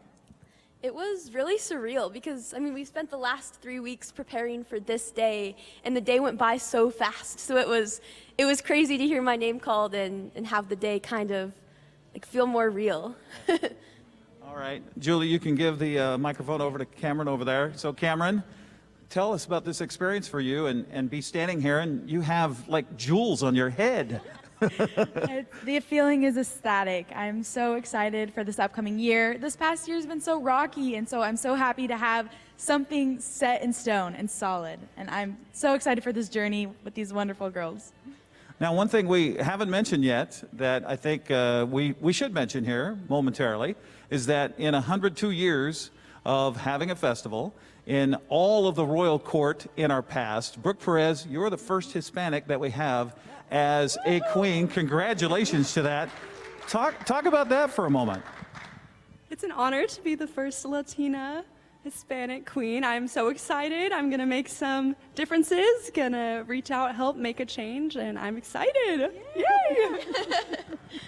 It was really surreal because, I mean, we spent the last 3 weeks preparing for this day, and the day went by so fast. So it was crazy to hear my name called and have the day kind of like feel more real. All right, Julie, you can give the microphone over to Cameron over there. So Cameron, tell us about this experience for you and be standing here and you have like jewels on your head. The feeling is ecstatic. I'm so excited for this upcoming year. This past year has been so rocky, and so I'm so happy to have something set in stone and solid. And I'm so excited for this journey with these wonderful girls. Now, one thing we haven't mentioned yet that I think we should mention here momentarily is that in 102 years of having a festival, in all of the royal court in our past, Brooke Perez, you're the first Hispanic that we have as a queen. Congratulations to that. Talk about that for a moment. It's an honor to be the first Latina Hispanic queen. I'm so excited. I'm going to make some differences, going to reach out, help make a change, and I'm excited. Yay!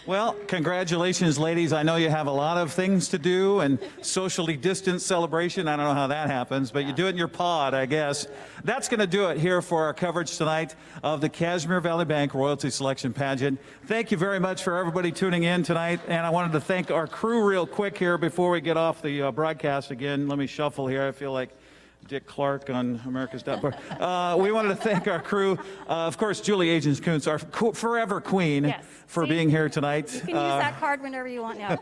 Well, congratulations, ladies. I know you have a lot of things to do and socially distanced celebration. I don't know how that happens, but you do it in your pod, I guess. That's going to do it here for our coverage tonight of the Cashmere Valley Bank Royalty Selection Pageant. Thank you very much for everybody tuning in tonight, and I wanted to thank our crew real quick here before we get off the broadcast again. Let me shuffle here. I feel like Dick Clark on America's Dot. We wanted to thank our crew. Of course, Julie Agins-Kuntz, our forever queen, for being here tonight. You can use that card whenever you want now.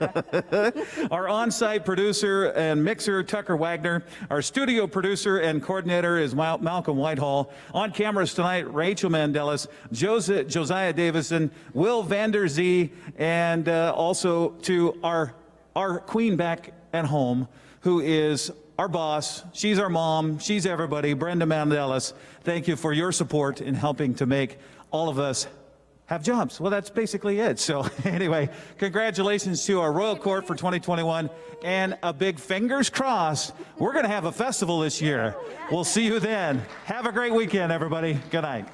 Our on-site producer and mixer, Tucker Wagner. Our studio producer and coordinator is Malcolm Whitehall. On cameras tonight, Rachel Mandelis, Josiah Davison, Will Vander Zee, and also to our queen back at home, who is our boss. She's our mom. She's everybody. Brenda Mandelis, thank you for your support in helping to make all of us have jobs. Well, that's basically it. So anyway, congratulations to our Royal Court for 2021, and a big fingers crossed, we're going to have a festival this year. We'll see you then. Have a great weekend, everybody. Good night.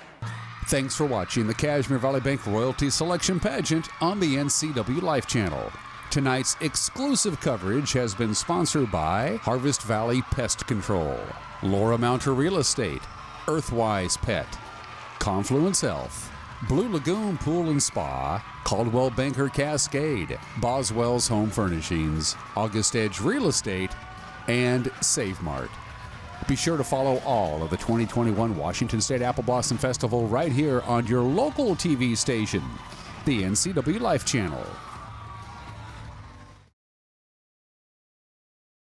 Thanks for watching the Cashmere Valley Bank Royalty Selection Pageant on the NCWLIFE channel. Tonight's exclusive coverage has been sponsored by Harvest Valley Pest Control, Laura Mounter Real Estate, Earthwise Pet, Confluence Health, Blue Lagoon Pool and Spa, Caldwell Banker Cascade, Boswell's Home Furnishings, August Edge Real Estate, and Save Mart. Be sure to follow all of the 2021 Washington State Apple Blossom Festival right here on your local TV station, the NCWLIFE channel.